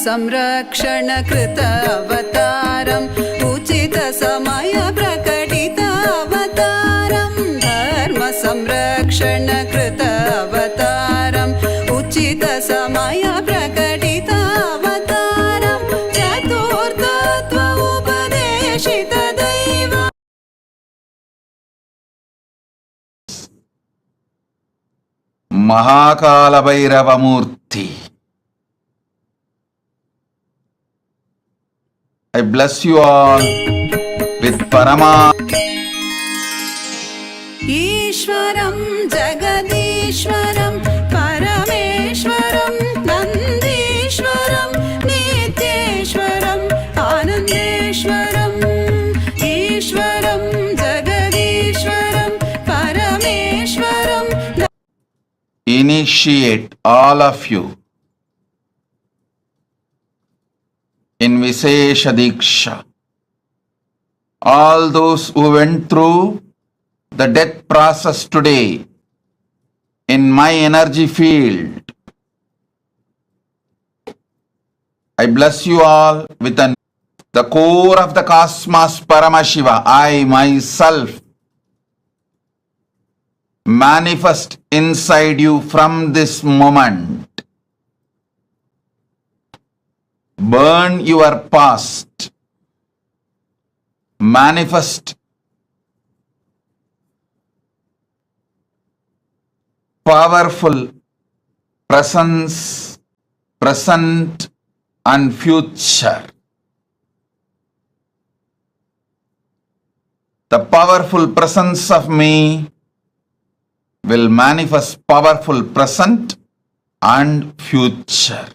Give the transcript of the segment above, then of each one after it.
संरक्षण कृत अवतारम् उचित समय प्रकटित अवतारम् धर्म संरक्षण कृत अवतारम् उचित समय प्रकटित अवतारम् चतुर्थत्व उपदेशित दैव Kalabhairava Murthy. I bless you all with Parama. ईश्वरं जगदीश्वरं परमेश्वरं नन्दीश्वरं नित्येश्वरम् आनन्देश्वरम् ईश्वरं जगदीश्वरं परमेश्वरं. Initiate all of you in Vishesha Diksha. All those who went through the death process today in my energy field, I bless you all with the core of the cosmos Paramashiva. I myself manifest inside you from this moment. Burn your past. Manifest powerful presence, present and future. The powerful presence of me will manifest powerful present and future.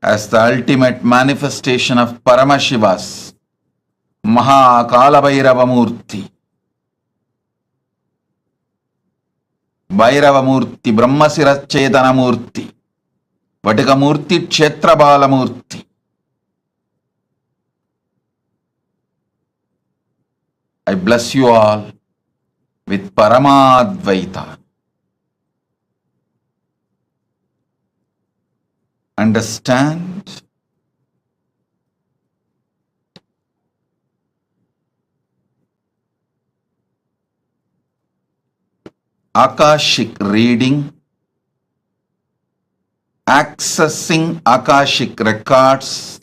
As the ultimate manifestation of Paramashiva's Kalabhairava Murthy. Bhairava Murthy, Brahmasira Chetana Murthy, Vatika Murthy, Kshetra Bala Murthy. I bless you all with Paramadvaita. Understand? Akashic reading, accessing Akashic records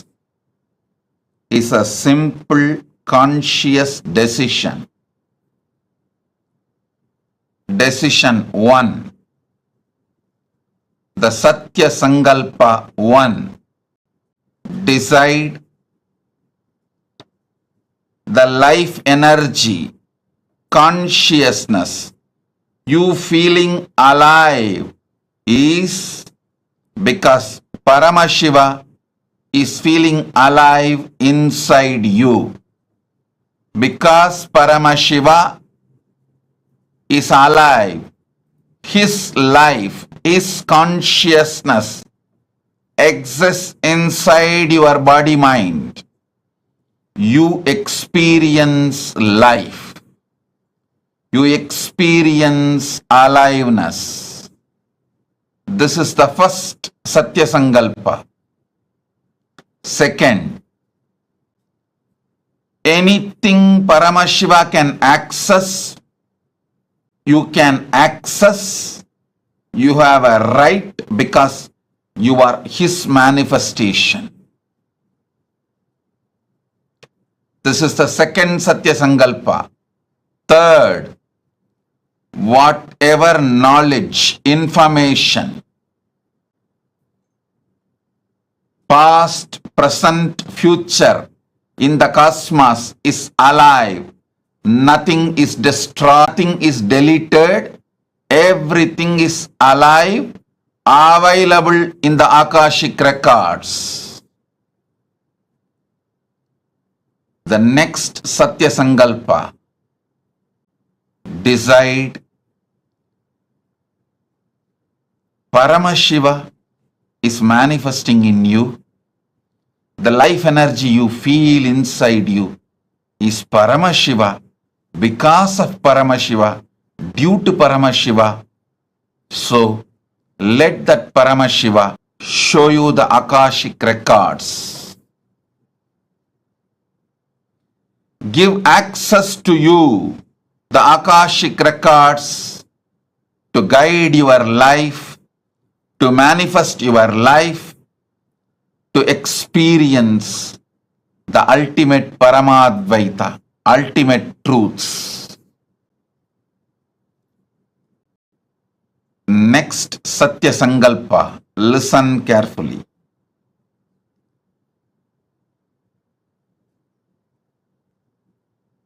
is a simple conscious decision. Decision 1. The Satya Sankalpa 1. Decide the life energy, consciousness, you feeling alive is because Paramashiva is feeling alive inside you. Because Paramashiva is alive, his life, his consciousness exists inside your body mind. You experience life. You experience aliveness. This is the first Satya Sankalpa. Second, anything Paramashiva can access, you can access. You have a right because you are his manifestation. This is the second Satya Sankalpa. Third, whatever knowledge, information, past, present, future in the cosmos is alive. Nothing is destroyed, nothing is deleted. Everything is alive, available in the Akashic records. The next Satya Sankalpa. Decide Paramashiva is manifesting in you. The life energy you feel inside you is Paramashiva. Because of Paramashiva, due to Paramashiva, So let that Paramashiva show you the Akashic records. Give access to you the Akashic records to guide your life, to manifest your life, to experience the ultimate Paramadvaita, ultimate truths. Next, Satya Sankalpa. Listen carefully.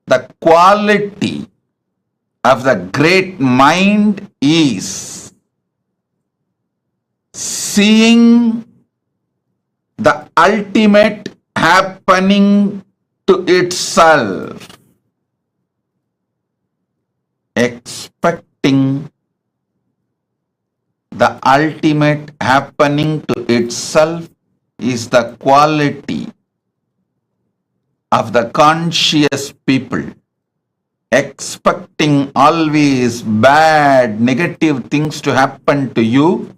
The quality of the great mind is seeing the ultimate happening to itself, expecting the ultimate happening to itself is the quality of the conscious people. Expecting always bad, negative things to happen to you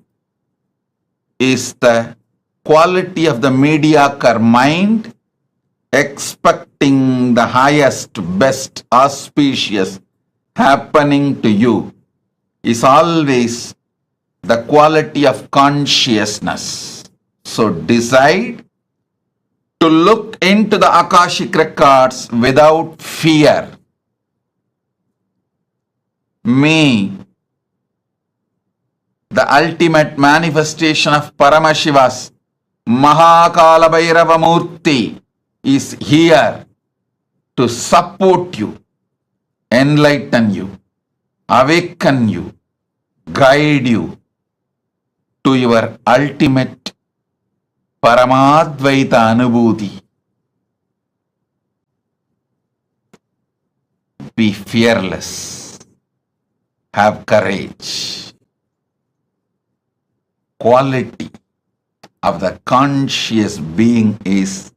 is the quality of the mediocre mind. Expecting the highest, best, auspicious happening to you is always the quality of consciousness. So decide to look into the Akashic records without fear. May the ultimate manifestation of Paramashiva's Kalabhairava Murthy is here to support you, enlighten you, awaken you, guide you to your ultimate Paramadvaita Anubhuti. Be fearless. Have courage. Quality of the conscious being is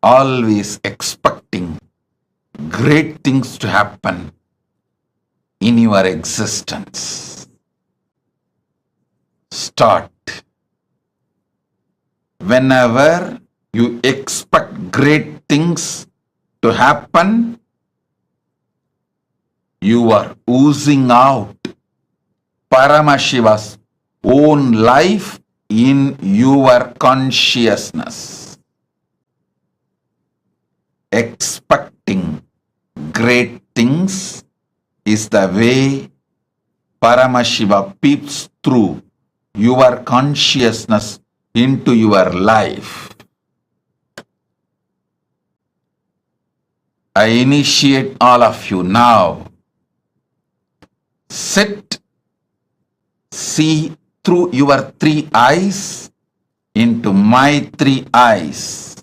always expecting great things to happen in your existence. Start. Whenever you expect great things to happen, you are oozing out Paramashiva's own life in your consciousness. Expecting great things is the way Paramashiva peeps through your consciousness into your life. I initiate all of you now. Sit, see through your three eyes into my three eyes.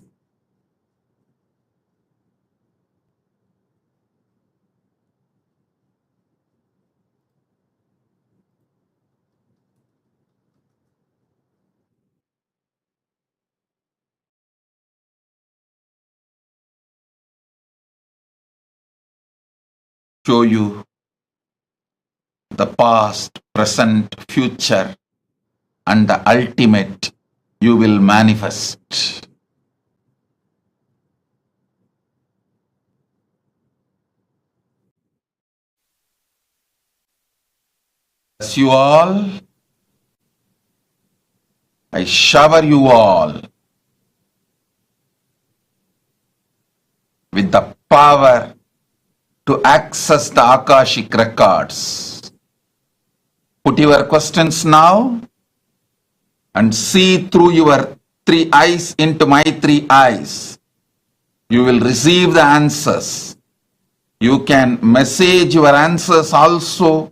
Show you the past, present, future, and the ultimate you will manifest. Bless you all. I shower you all with the power to access the Akashic records. Put your questions now and see through your three eyes into my three eyes. You will receive the answers. You can message your answers also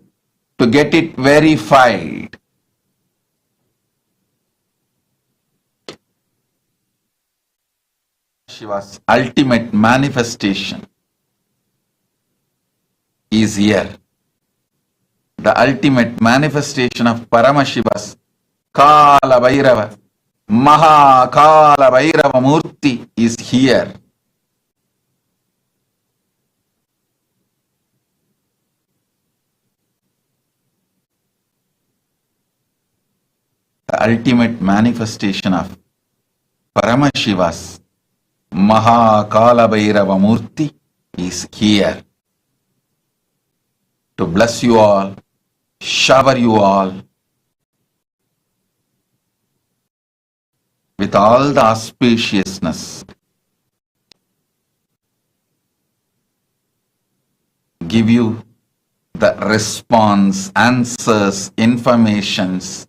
to get it verified. Shiva's ultimate manifestation is here. The ultimate manifestation of Paramashiva's Kalabhairava, Kalabhairava Murthy is here. ultimate manifestation of Paramashiva's Kalabhairava Murthy is here to bless you all, shower you all with all the auspiciousness, give you the response, answers, informations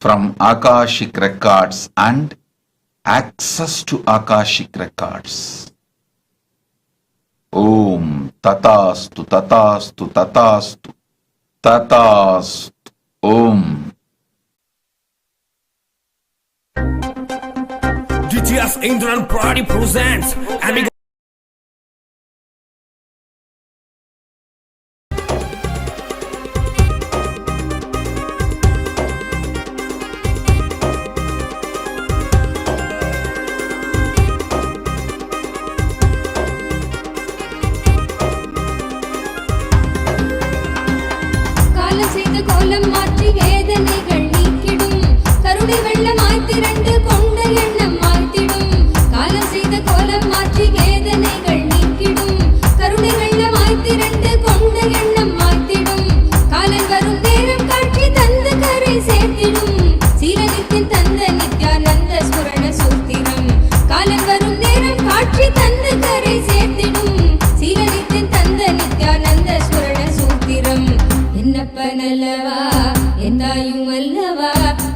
from Akashic records and access to Akashic records. Om Tatastu Tatastu Tatastu Tatastu Om. DTS Indran Party presents and கோலம் மாற்றி வேதனைகள் நீக்கிடும் கருணை வெள்ளமாய் திரண்டு கொண்ட எண்ணம் மாய்த்திடும் காலம் செய்த கோலம் மாற்றி வேதனைகள் நீக்கிடும் கருணை வெள்ளமாய் திரண்டு கொண்ட எண்ணம் மாய்த்திடும் காலன் வரும் நேரம் காட்சி தந்து கரை சேர்த்திடும் சீலனித்தின் தந்த நித்யானந்த ஸ்மரண சூத்திரம் காலன் வரும் நேரம் காட்சி தந்து கரை சேர்த்திடும் சீலனித்தின் தந்த நித்யானந்த ஸ்மரண சூத்திரம் என்னப்பனல்லவா எந்தாயும் அல்லவா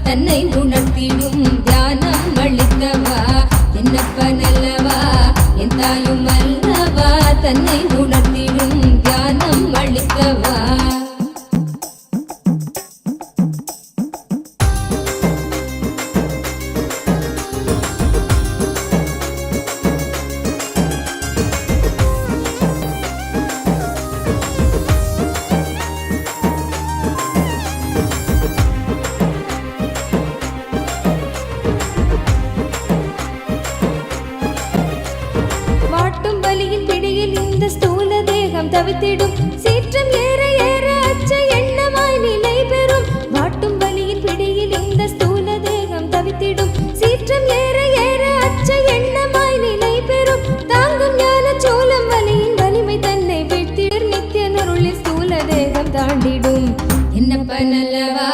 தன்னை உணர்த்திடும் தியானம் அளித்தவா என்னப்பனல்லவா எந்தாயும் அல்லவா தன்னை உணர்த்திடும் தியானம் அளித்தவா தவித்திடும் சீற்றம் ஏற ஏற அச்ச எண்ணமாய் நிலை பெறும் வாட்டும் வலியின் பிடியில் இந்த ஸ்தூல தேகம் தவித்திடும் சீற்றம் ஏற ஏற அச்ச எண்ணமாய் நிலை பெறும் தாங்கும் ஞான சோளம் வலியின் வலிமை தன்னை வீழ்த்திடர் நித்திய நொருளில் ஸ்தூல தேகம் தாண்டிடும் என்னப்பனல்லவா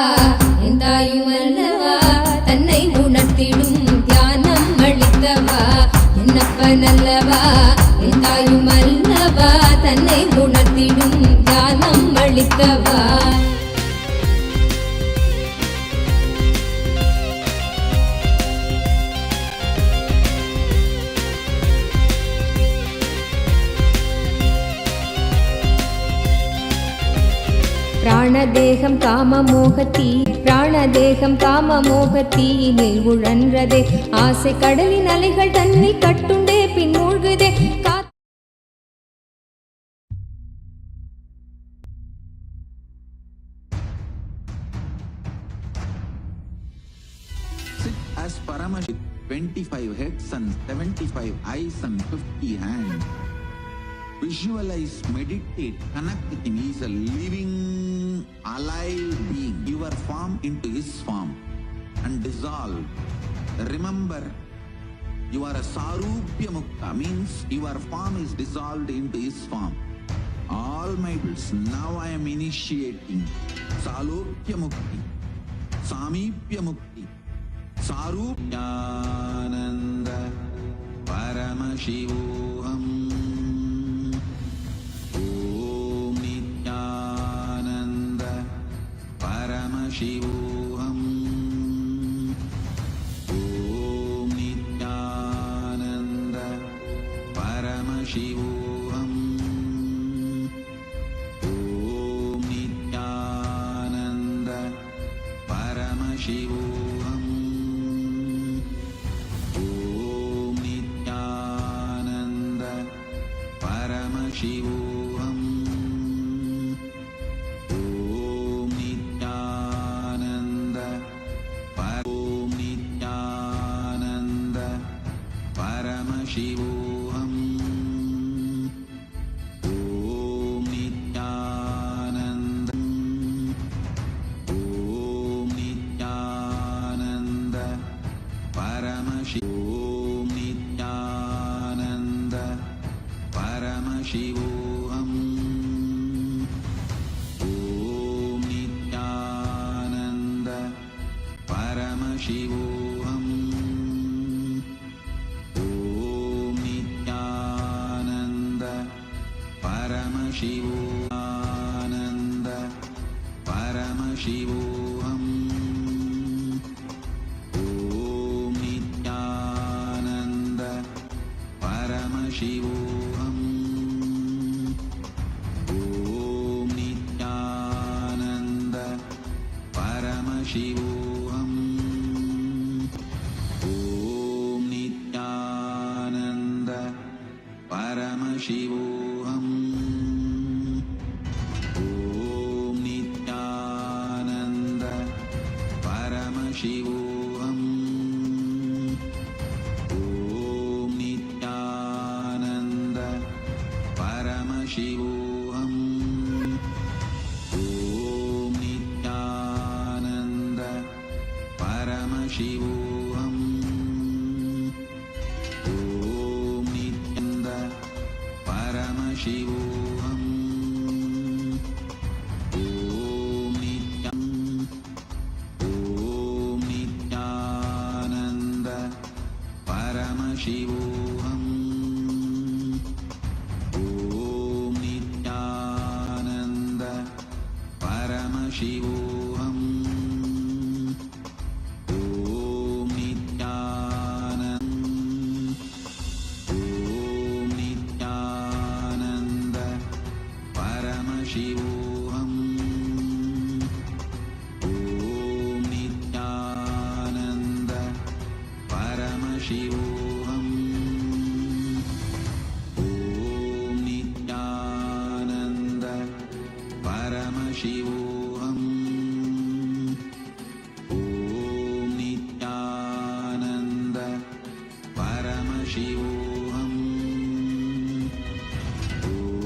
எந்தாயும் அல்லவா தன்னை உணர்த்திடும் தியானம் அளித்தவா என்னப்பனல்லவா எந்தாயும் அல்லவா தன்னை உணர்த்திடும் தியானம் அளித்தவா பிராணதேகம் காமமோகத்தீ பிராணதேகம் காமமோகத்தீயினில் உழன்றதே ஆசை கடலின் அலைகள் தன்னை கட்டுண்டே பின் மூழ்குதே As Paramashiv, 25 heads and 75 eyes and 50 hands. Visualize, meditate, connect with him. He is a living, alive being. Your form into his form and dissolve. Remember, you are a Sarupya Mukta, means your form is dissolved into his form. All my bills, now I am initiating Salokya Mukti, Samipya Mukti, Sarupyananda Paramashivoham. Om Nityananda Paramashivoham. Om Nityananda Paramashivoham. Om Nityananda Paramashivoham. Om Nityananda Paramashivoham. Om Nityananda Om Nityananda Paramashivoham. Om Nityananda Om Nityananda परमशिवोऽहम् ॐ नित्यानन्द परमशिवोऽनन्द परमशिवोऽहम् ॐ नित्यानन्द परमशिवोऽहम् ॐ नित्यानन्द परमशिवोऽहम् ॐ नित्यानन्द परमशिवोऽहम् ॐ नित्यानन्द परमशिवोऽहम् ॐ नित्यानन्द परमशिवोऽहम् ॐ नित्यानन्द परमशिवोऽहम् ॐ नित्यानन्द परमशिवोऽहम् ॐ नित्यानन्द परमशिवोऽहम् ॐ नित्यानन्द परमशिवोऽहम् ॐ नित्यानन्द परमशिवोऽहम् ॐ नित्यानन्द परमशिवोऽहम् ॐ नित्यानन्द परमशिवोऽहम् ॐ नित्यानन्द परमशिवोऽहम्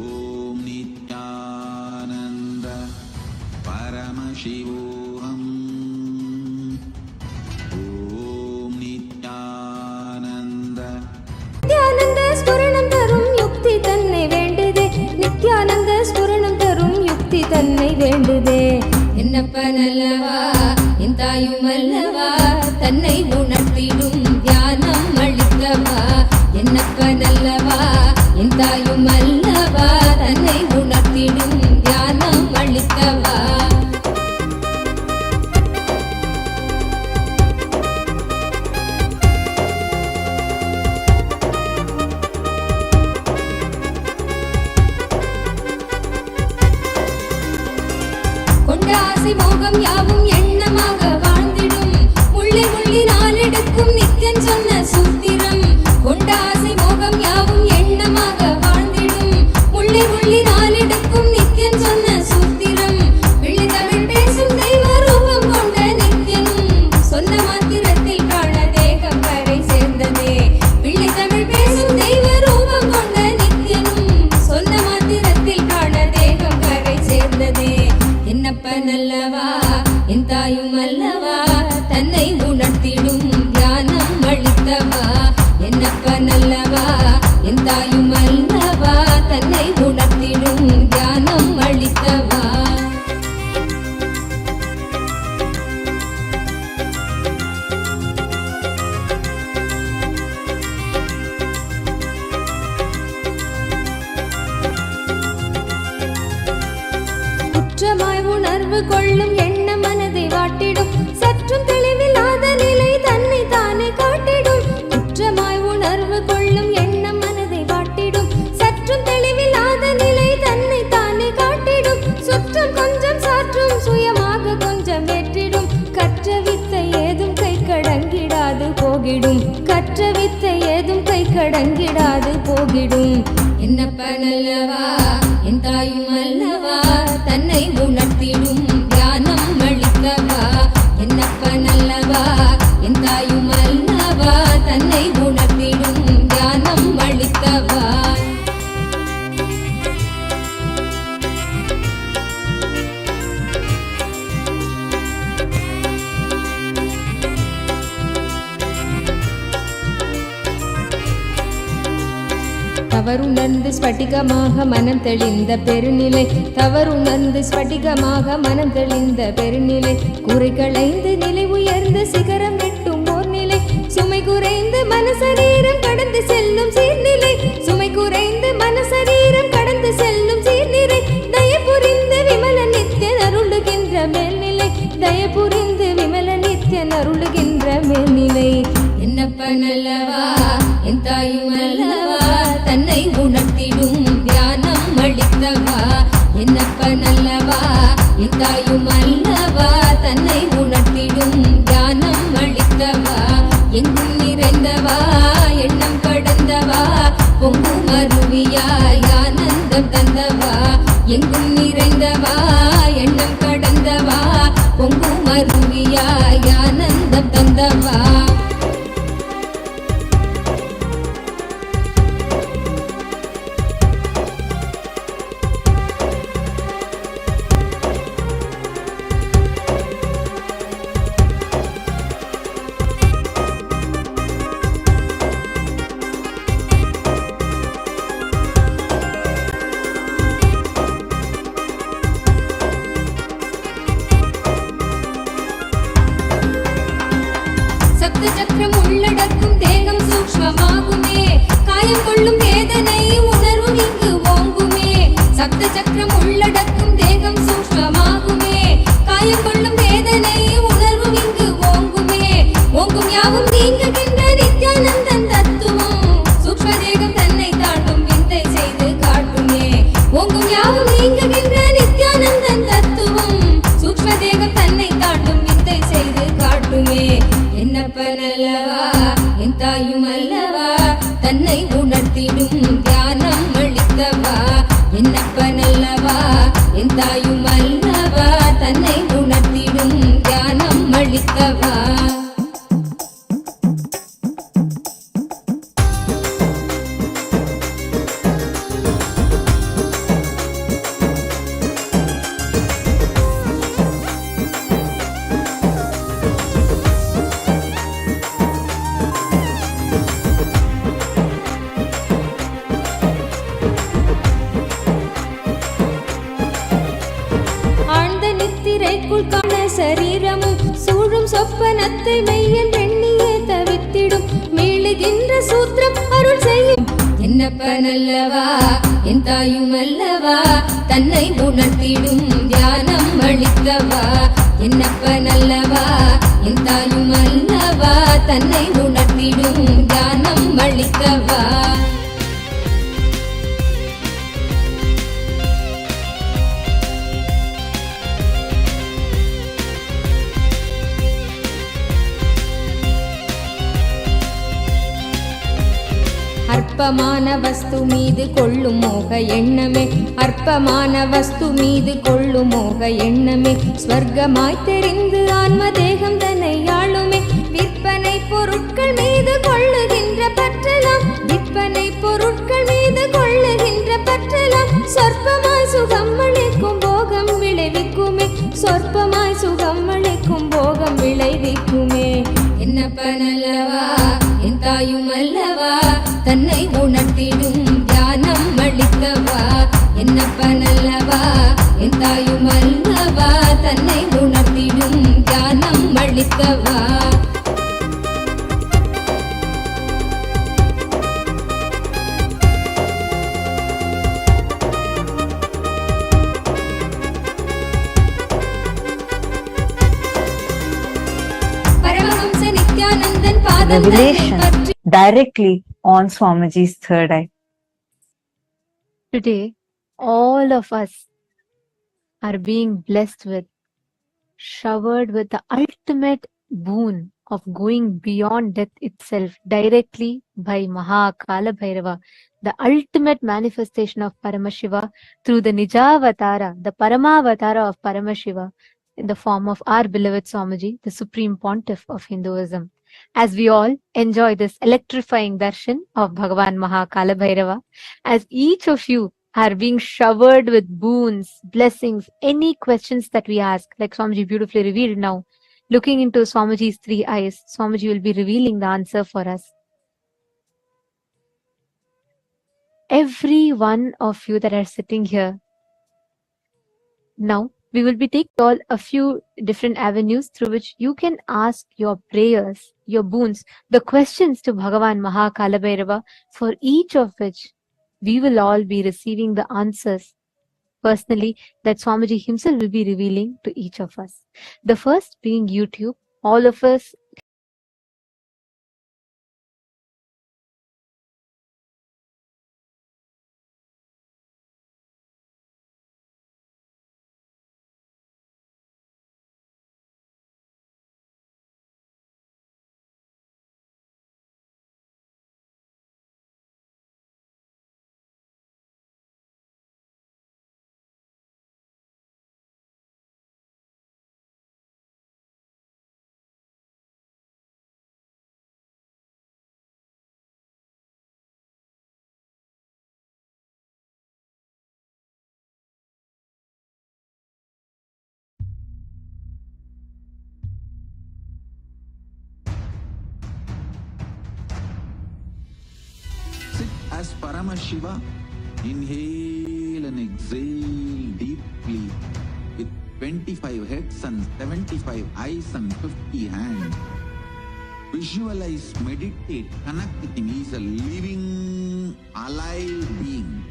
ॐ नित्यानन्द परमशिवोऽहम् ॐ नित्यानन्द நித்யானந்த ஸ்புரணம் தரும் யுக்தி தன்னை வேண்டுதே நித்யானந்த ஸ்புரணம் தரும் யுக்தி தன்னை வேண்டுதே என்னப்பன் அல்லவா என் தாயும் அல்லவா தன்னை உணர்த்திடும் தியானம் அளிக்கவா என்னப்பன் அல்லவா என் தாயும் அல்லவா தன்னை உணர்த்திடும் தியானம் அளிக்கவா கொண்ட ஆசை மோகம் யாவும் எண்ணமாக வாழ்ந்திடும் உள்ளே உள்ளி நாளெடுக்கும் நித்யன் சொன்ன சூத்திரம் கொண்ட ஆசை மோகம் யாவும் எண்ணமாக வாழ்ந்திடும் உள்ளே உள்ளி நாளெடுக்கும் நித்யன் சொன்ன சூத்திரம் வெள்ளி தமிழ் பேசும் தெய்வ ரூபம் கொண்ட நித்யனும் சொன்ன மாத்திரத்தில் காண தேகம் கரை சேர்ந்ததே வெள்ளி தமிழ் பேசும் தெய்வ ரூபம் கொண்ட நித்யனும் சொன்ன மாத்திரத்தில் காண தேகம் கரை சேர்ந்ததே என்னப்பன் அல்லவா என் தாயும் அல்லவா தன்னை உணர்த்திடும் தியானம் அளித்தவா என்னப்பன் அல்லவா என் தாயும் அல்லவா தன்னை உணர்த்திடும் தியானம் அளித்தவா குற்றமாய் உணர்வு கொள்ளும் எண்ண மனதை வாட்டிடும் சற்றும் தெளிவில்லாத நிலை தன்னை தானே காட்டிடும் குற்றமாய் உணர்வு கொள்ளும் எண்ண மனதை வாட்டிடும் சற்றும் தெளிவில்லாத நிலை தன்னை தானே காட்டிடும் சுற்றம் கொஞ்சம் சாற்றும் சுயமாக கொஞ்சம் வெற்றிடும் கற்ற வித்தை ஏதும் கை கடங்கிடாது போகிடும் கற்ற வித்தை ஏதும் கை கடங்கிடாது போகிடும் என்னப்பன் அல்லவா என் தாயும் அல்லவா தன்னை உணர்த்திடும் தியானம் அளிக்கவா என்னப்பன் அல்லவா என் தாயும் அல்லவா தன்னை உணர்த்திடும் தியானம் அளிக்கவா தவறுணர்ந்து ஸ்படிகமாக மனம் தெளிந்த பெருநிலை தவறுணர்ந்து ஸ்படிகமாக மனம் தெளிந்த பெருநிலை குறை களைந்து நிலை உயர்ந்து சிகரம் எட்டும் ஓர் நிலை சுமை குறைந்து மனசரீரம் கடந்து செல்லும் சீர்நிலை சுமை குறைந்து மனசரீரம் கடந்து செல்லும் சீர்நிலை தயபுரிந்து விமல நித்தியன் அருளுகின்ற மேல்நிலை தயபுரிந்து விமல நித்தியன் அருளுகின்ற மேல்நிலை என்னப்பன் அல்லவா என் தாயும் அல்லவா தன்னை உணர்த்திடும் தியானம் அளித்தவா என்னப்பன் அல்லவா என் தாயும் அல்லவா தன்னை உணர்த்திடும் தியானம் அளித்தவா எங்கும் நிறைந்தவா எண்ணம் கடந்தவா பொங்கும் அருவியாய் ஆனந்தம் தந்தவா எங்கும் நிறைந்தவா எண்ணம் கடந்தவா பொங்கும் அருவியாய் ஆனந்தம் தந்தவா சப்த சக்கரம் உள்ளடக்கும் தேகம் சூக்ஷ்மமாகுமே காயம் கொள்ளும் வேதனை உணர்வும் இங்கு ஓங்குமே சப்த சக்கரம் உள்ளடக்கும் தேகம் சூக்ஷ்மமாகுமே காயம் கொள்ளும் வேதனை உணர்வும் இங்கு ஓங்குமே ஓங்கும் யாவும் நீங்குகின்ற நித்யானந்தன் தத்துவம் சூக்ஷ்ம தேகம் தன்னை தாண்டும் விந்தை செய்து காட்டுமே ஓங்கும் யாவும் நீங்குகின்ற நித்யானந்தன் தத்துவம் சூக்ஷ்ம தேகம் தன்னை தாண்டும் விந்தை செய்து காட்டுமே என்னப்பன் அல்லவா என் தாயும் அல்லவா தன்னை உணர்த்திடும் தியானம் அளித்தவா என்னப்பன் அல்லவா என் தாயும் அல்லவா தன்னை உணர்த்திடும் தியானம் அளித்தவா ஆழ்ந்த நித்திரைக்குள் காண சரீரமும் சூழும் சொப்பனத்தை மெய்யன் எண்ணியே தவித்திடும் மீளுகின்ற சூத்திரம் அருள் செய்யும் என்னப்பன் அல்லவா என் தாயும் அல்லவா தன்னை உணர்த்திடும் தியானம் அளித்தவா என்னப்பன் அல்லவா என் தாயும் அல்லவா தன்னை உணர்த்திடும் தியானம் அளித்தவா அற்பமான வஸ்து மீது கொள்ளும் மோக எண்ணமே அற்பமான வஸ்து மீது கொள்ளும் மோக எண்ணமே ஸ்வர்க்கமாய் தெரிந்து ஆன்ம தேகம் தன்னை ஆளுமே விற்பனை பொருட்கள் மீது கொள்ளுகின்ற பற்றலாம் விற்பனை பொருட்கள் மீது கொள்ளுகின்ற பற்றலாம் சொற்பமாய் சுகம் அளிக்கும் போகம் விளைவிக்குமே சொற்பமாய் சுகம் அளிக்கும் போகம் விளைவிக்குமே என்னப்பன் அல்லவா என் தாயும் அல்லவா தன்னை உணர்த்திடும் தியானம் அளித்தவா என்னப்பன் அல்லவா என் தாயும் அல்லவா தன்னை உணர்த்திடும் தியானம் அளித்தவா பரமஹம்ச நித்யானந்தன் பாதம் Revelation directly on Swamiji's third eye. Today, all of us are being blessed with, showered with the ultimate boon of going beyond death itself directly by Maha Kalabhairava, the ultimate manifestation of Paramashiva through the Nijavatara, the Paramavatara of Paramashiva, in the form of our beloved Swamiji, the Supreme Pontiff of Hinduism. As we all enjoy this electrifying darshan of Bhagavan Maha Kalabhairava, as each of you are being showered with boons, blessings, any questions that we ask, like Swamiji beautifully revealed now, looking into Swamiji's three eyes, Swamiji will be revealing the answer for us. every one of you that are sitting here. Now, we will be taking all a few different avenues through which you can ask your prayers, your boons, the questions to Bhagavan Kalabhairava, for each of which we will all be receiving the answers personally that Swamiji himself will be revealing to each of us. The first being YouTube. All of us Sit as Paramashiva. Inhale and exhale deeply with 25 heads and 75 eyes and 50 hands. Visualize, meditate, connect with him. He is a living, alive being.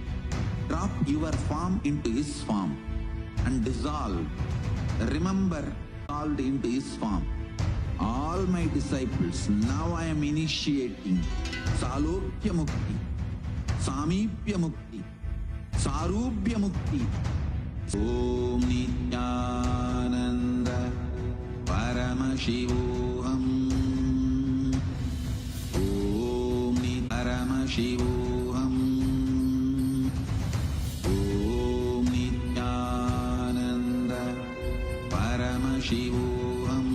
Drop your form into his form and dissolve. Remember, dissolved into his form. All my disciples, now I am initiating Salokya Mukti, Samipya Mukti, Sarubhya Mukti. Om Nityananda Paramashivoham. Om Paramashivoham. Om Nityananda Paramashivoham.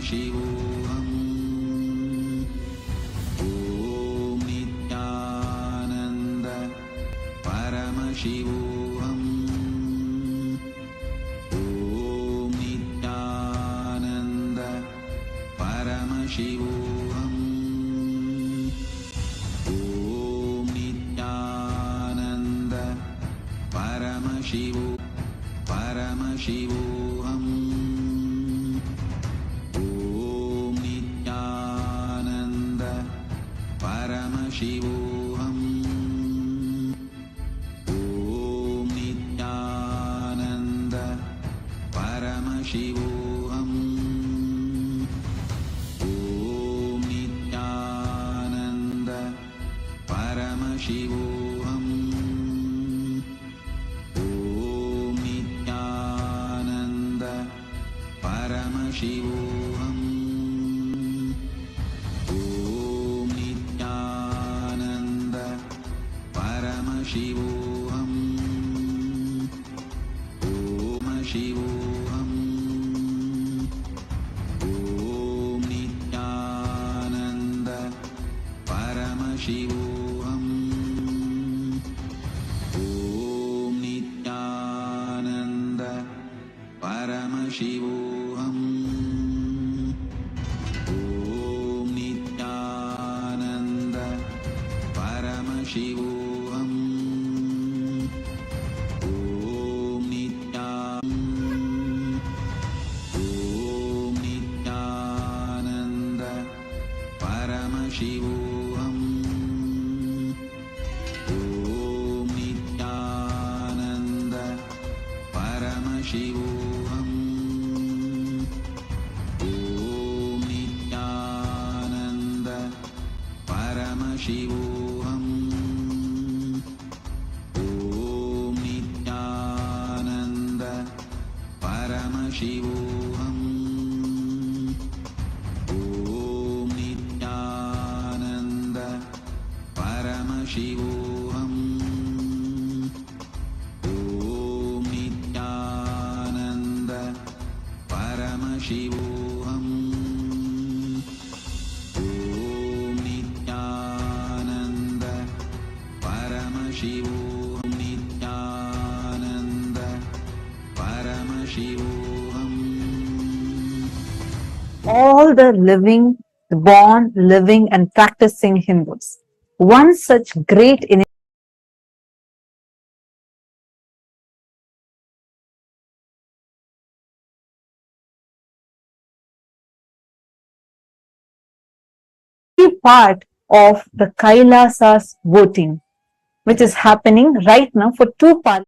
Shivoham. Om Nityananda Paramashivoham. Om Nityananda Paramashivoham. Om Nityananda Paramashivoham. Paramashivoham. Om Nityananda Paramashivoham. Om Nityananda Paramashivoham. Om Nityananda Paramashivoham. Shivoham. Om Shivoham. Om Nityananda Paramashivoham. Om Nityananda Paramashivoham. Om Nityananda Paramashivoham. Shivoham. Om Nityananda Paramashivoham. Om Nityananda Paramashivoham. Om Nityananda Paramashivoham. Shivoham. Om Nityananda Paramashivoham. Om Nityananda Paramashivoham. Nityananda Paramashivoham. all the living, born, living, and practicing Hindus. One such great part of the Kailasa's voting, which is happening right now for two parts.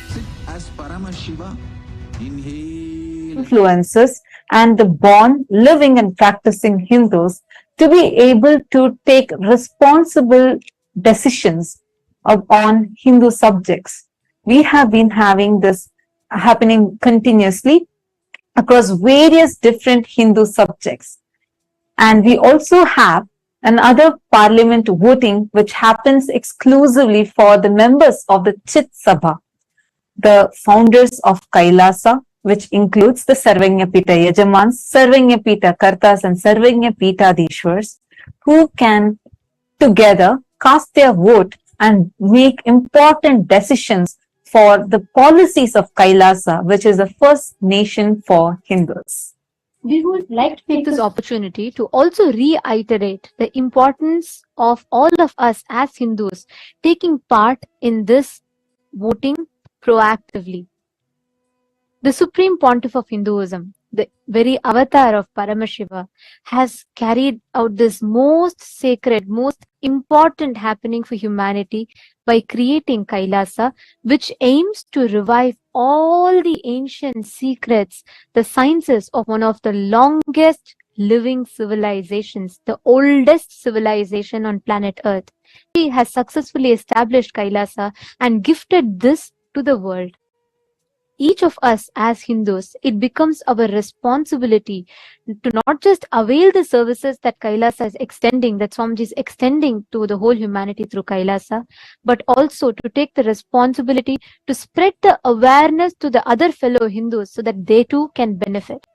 Sit as Paramashiva. Inhale. Influences and the born, living, and practicing Hindus to be able to take responsible decisions on Hindu subjects. We have been having this happening continuously across various different Hindu subjects. And we also have another parliament voting which happens exclusively for the members of the Chit Sabha, the founders of Kailasa, which includes the Sarvanyapita Yajamans, Sarvanyapita Kartas, and Sarvanyapita Dishwars, who can together cast their vote and make important decisions for the policies of Kailasa, which is the first nation for Hindus. We would like to take this opportunity to also reiterate the importance of all of us as Hindus taking part in this voting proactively. The Supreme Pontiff of Hinduism, the very avatar of Paramashiva, has carried out this most sacred, most important happening for humanity by creating Kailasa, which aims to revive all the ancient secrets, the sciences of one of the longest living civilizations, the oldest civilization on planet Earth. He has successfully established Kailasa and gifted this to the world. Each of us as Hindus, it becomes our responsibility to not just avail the services that Kailasa is extending, that Swamiji is extending to the whole humanity through Kailasa, but also to take the responsibility to spread the awareness to the other fellow Hindus so that they too can benefit.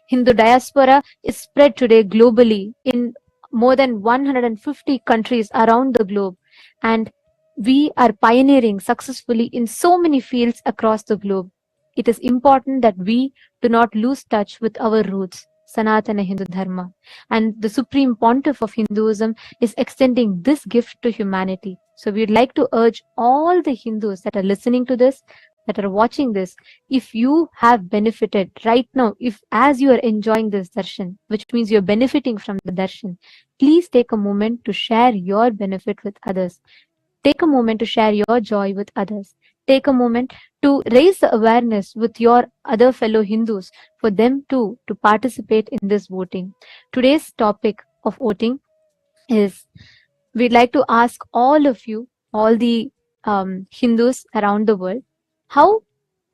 Hindu diaspora is spread today globally in more than 150 countries around the globe, and we are pioneering successfully in so many fields across the globe. It is important that we do not lose touch with our roots, Sanatana Hindu Dharma. And the Supreme Pontiff of Hinduism is extending this gift to humanity. So we'd like to urge all the Hindus that are listening to this, that are watching this, if you have benefited right now, if as you are enjoying this darshan, which means you're benefiting from the darshan, please take a moment to share your benefit with others. Take a moment to share your joy with others. Take a moment to raise the awareness with your other fellow Hindus for them too to participate in this voting. Today's topic of voting is, we'd like to ask all of you, all the Hindus around the world, how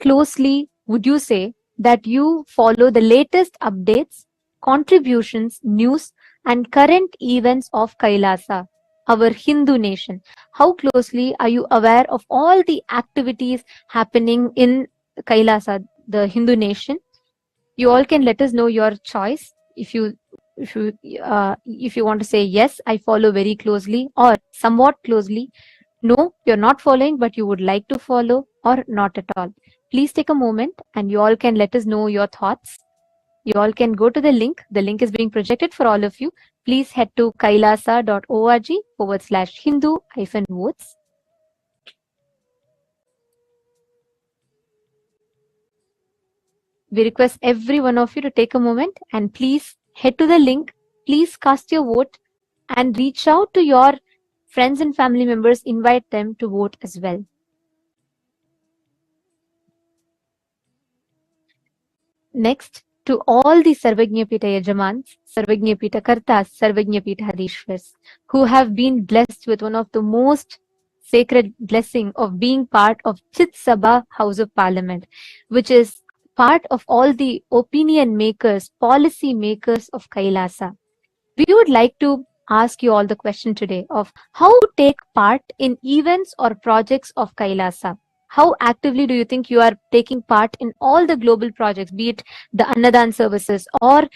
closely would you say that you follow the latest updates, contributions, news, and current events of Kailasa, our Hindu nation? How closely are you aware of all the activities happening in Kailasa, the Hindu nation? You all can let us know your choice. If you want to say yes, I follow very closely, or somewhat closely. No, you're not following, but you would like to follow, or not at all. Please take a moment and you all can let us know your thoughts. You all can go to the link. The link is being projected for all of you. Please head to kailasa.org/Hindu-votes. We request every one of you to take a moment and please head to the link. Please cast your vote and reach out to your friends and family members. Invite them to vote as well. Next, to all the Sarvanyapita Yajamans, Sarvanyapita Kartas, Sarvanyapita Hadishwars, who have been blessed with one of the most sacred blessing of being part of Chit Sabha House of Parliament, which is part of all the opinion makers, policy makers of Kailasa. We would like to ask you all the question today of how to take part in events or projects of Kailasa. How actively do you think you are taking part in all the global projects, be it the Annadan services or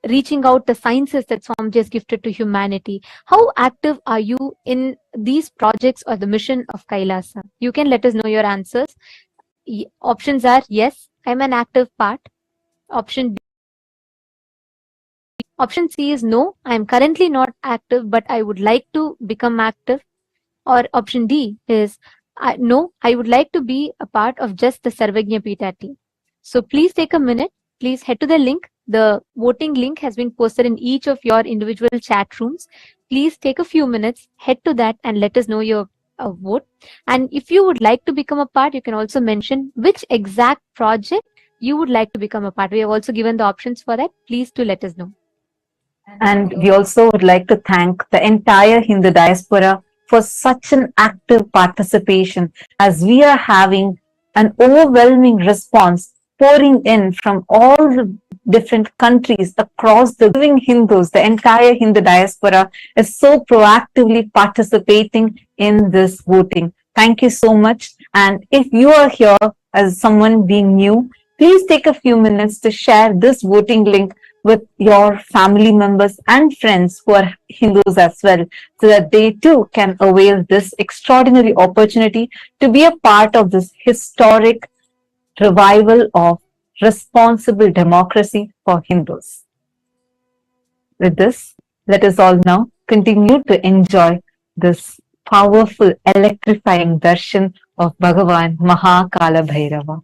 reaching out the sciences that Swamiji has gifted to humanity. How active are you in these projects or the mission of Kailasa? You can let us know your answers. Options are yes, I'm an active part. Option Option C is no, I am currently not active, but I would like to become active. Or option D is no, I would like to be a part of just the Sarvagnya Peetati. So please take a minute. Please head to the link. The voting link has been posted in each of your individual chat rooms. Please take a few minutes, head to that and let us know your vote. And if you would like to become a part, you can also mention which exact project you would like to become a part. We have also given the options for that. Please do let us know. And we also would like to thank the entire Hindu diaspora for such an active participation, as we are having an overwhelming response pouring in from all the different countries across the living Hindus. The entire Hindu diaspora is so proactively participating in this voting. Thank you so much. And if you are here as someone being new, please take a few minutes to share this voting link with your family members and friends who are Hindus as well, so that they too can avail this extraordinary opportunity to be a part of this historic revival of responsible democracy for Hindus. With this, let us all now continue to enjoy this powerful, electrifying darshan of Bhagavan Kalabhairava.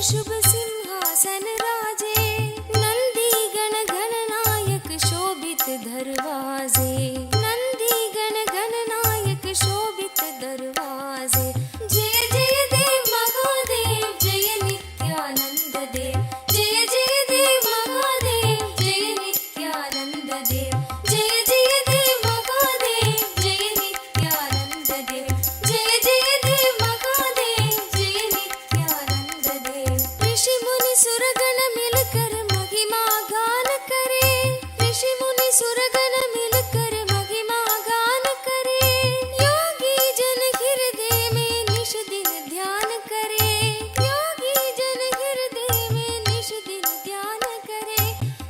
शुभ सिंहासन राजे, नंदी गण गणनायक शोभित दरवाजे, नंदी गण गणनायक शोभित दरवाजे। जय जय देव महादेव जय नित्यानंद देव, जय जय देव महादेव जय नित्यानंद देव, जय जय देव महादेव जय नित्यानंद देव, जय जय देव महादेव जय नित्यानंद देव। ऋषि मुनि सुरगण मिलकर महिमा गान करे, ऋषि मुनि सुरगण मिलकर महिमा गान करे, योगी जन हृदय में निश दिन ध्यान करे, योगी जन हृदय में निश दिन ध्यान करे।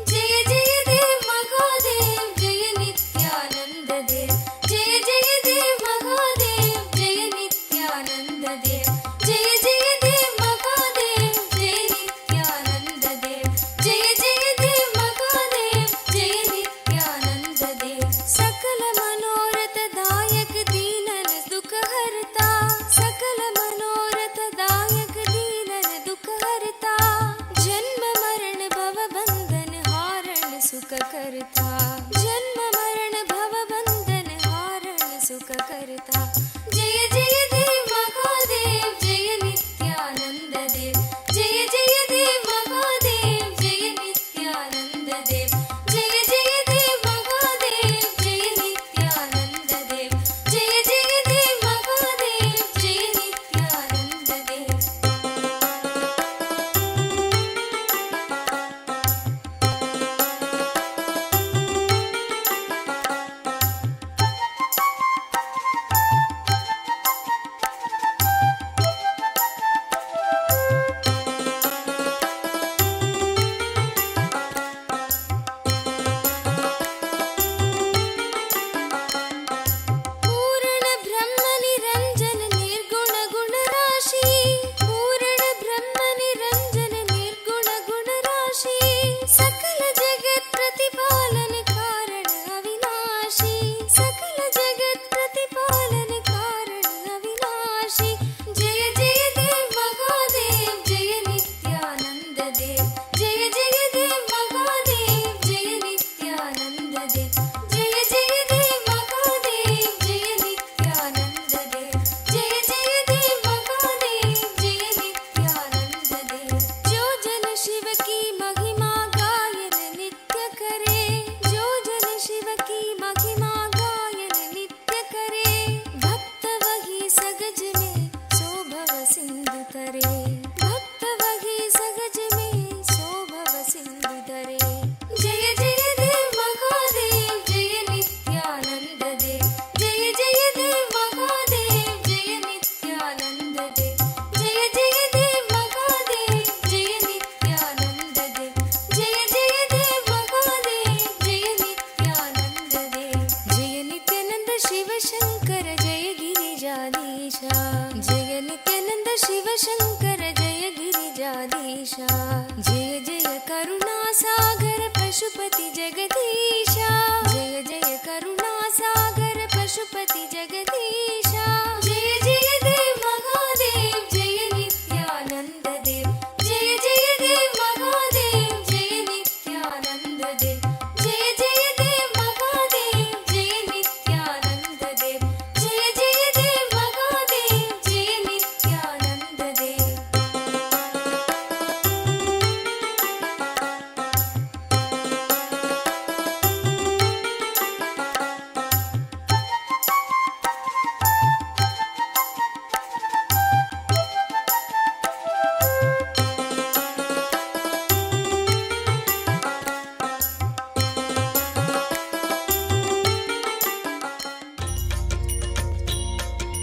जय जय देव महादेव जय नित्यानंद देव, जय जय देव महादेव जय नित्यानंद देव, जय जय देव महादेव जय नित्यानंद देव, जय जय देव महादेव जय नित्यानंद देव। सकल मनोरथ दायक दीनन दुख हरता, सकल मनोरथ दायक दीनन दुख हरता, जन्म मरण भव बंधन हारण सुख करता, जन्म मरण भव बंधन हारण सुख करता। जय जय देव महादेव जय नित्यानंद देव, जय जय देव महादेव जय नित्यानंद देव, जय जय देव महादेव जय नित्यानंद देव, जय जय देव महादेव जय नित्यानंद देव। पूर्ण ब्रह्म निरंजन निर्गुण गुण राशि, पूर्ण ब्रह्म निरंजन निर्गुण गुण राशि, सकल जगत प्रतिपालन कारण अविनाशी, सकल जगत प्रतिपालन कारण अविनाशी। जय जय देव महादेव जय नित्यानंद देव, जय जय देव महादेव जय नित्यानंद देव, जय जय देव महादेव जय नित्यानंद देव, जय जय देव महादेव जय नित्यानंद देव। जो जन शिव की महिमा गायन नित्य करे, जो जन शिव की महिमा गायन नित्य करे, भक्त वही सगज में सो भव सिंधु तरे, भक्त वही सगज में सो भव सिंधु तरे। जय जय देव महादेव जय नित्यानंद देव, जय जय देव महादेव जय नित्यानंद देव, जय जय देव महादेव जय नित्यानंद देव, जय जय देव महादेव जय नित्यानंद देव। जय नित्यानंद शिव शंकर जय गिरिजाधीशा, जय नित्यानंद शिव शंकर जय गिरिजाधीशा, जय जय करुणा सागर पशुपति जगदीशा, जय जय करुणा सागर पशुपति जगदीशा। जय जय देव महादेव जय नित्यानंद देव, जय जय देव महादेव जय नित्यानंद देव, जय जय देव महादेव जय नित्यानंद देव, जय जय देव महादेव जय नित्यानंद देव।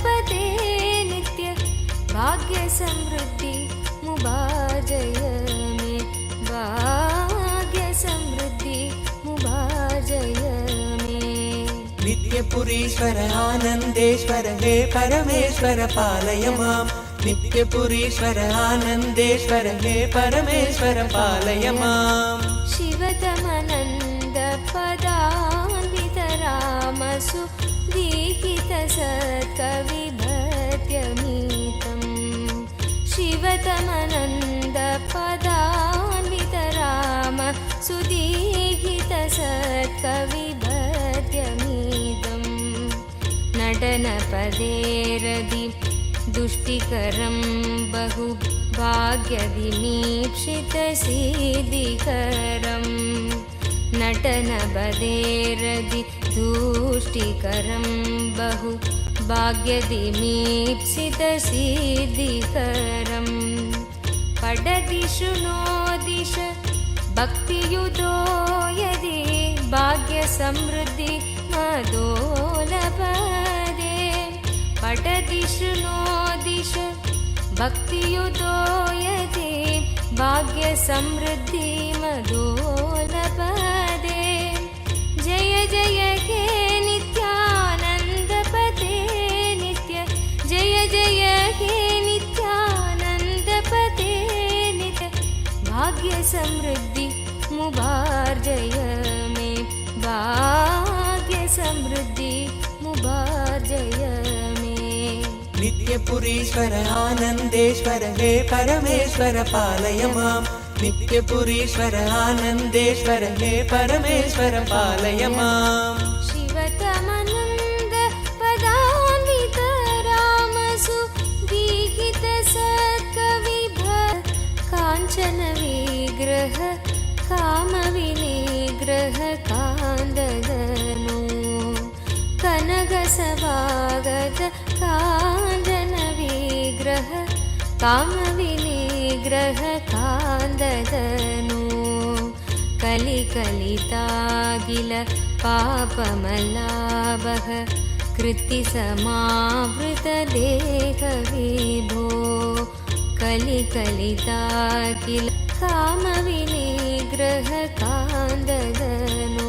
पते नित्य भाग्य समृद्धि मुबाजय में, भाग्य समृद्धि मुबाजय में। नित्यपुरीश्वर आनन्देश्वर हे परमेश्वर पालय माम्, नित्यपुरीश्वर आनन्देश्वर हे परमेश्वर पालय माम्। शिवतमनन्द पदान्वितरामसु दीहितसत्कविभत्यमीतम्, शिव शिवतमनन्द पदान्वित राम सुदीर्घित सत्कविपद्यमीदम् नटनपदेरदि दुष्टिकरं बहु भाग्यविमीक्षितसिद्धिकरम् नटनपदेरदि दुष्टिकरं बहु भाग्यविमीक्षितसिद्धिकरम् पडदिषु नो दिश भक्तियुतो यदि भाग्यसमृद्धि मदोलपदे पडदिषु नो दिश भक्तियुतो यदि भाग्यसमृद्धि मदोलपदे जय जय हे नित्यानन्दपते नित्य जय जय हे नित्यानन्दपते नित्य भाग्य समृद्धि मुबार्जय मे भाग्य समृद्धि मुबार्जय मे नित्यपुरीश्वर आनन्देश्वर हे परमेश्वर पालय माम् नित्यपुरीश्वर आनन्देश्वर हे परमेश्वर पालय माम् शिवतमनन्द पदान्वित रामसु दीहित सत्कविभ काञ्चन विग्रह कामविनिग्रह कान्ददनु कनकसभागत काञ्चन विग्रह कामविनिग्रह कान्ददनु कलिकलितागिल पापमलाभः कृत्तिसमावृतदेहविभो कलिकलितागिल कामविनिग्रह कान्ददनु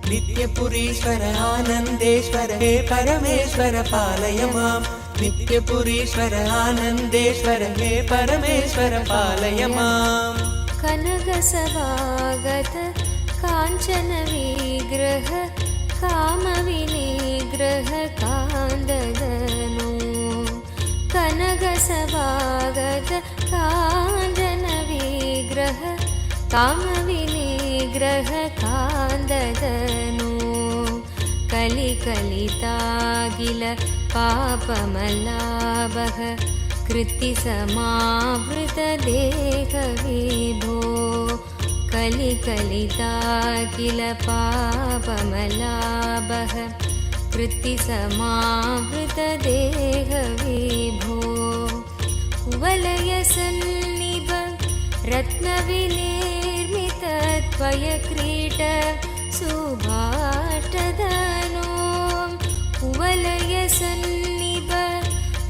नित्यपुरीश्वर आनन्देश्वर हे परमेश्वर पालय माम् नित्यपुरीश्वर आनन्देश्वर हे परमेश्वर पालय माम् कनकसभागत काञ्चन विग्रह कामविनिग्रह कान्ददनु कनकसभागत काञ्चन विग्रह कामविनिग्रह कान्ददनु कलिकलितागिल पापमलाभः कृत्तिसमावृतदेहविभो कलिकलितागिल पापमलाभः कृत्तिसमावृतदेहविभो कुवलयसन्निभ रत्नविनिर्मित त्वयक्रीट सुभाष्टधनो कुवलयसन्निभ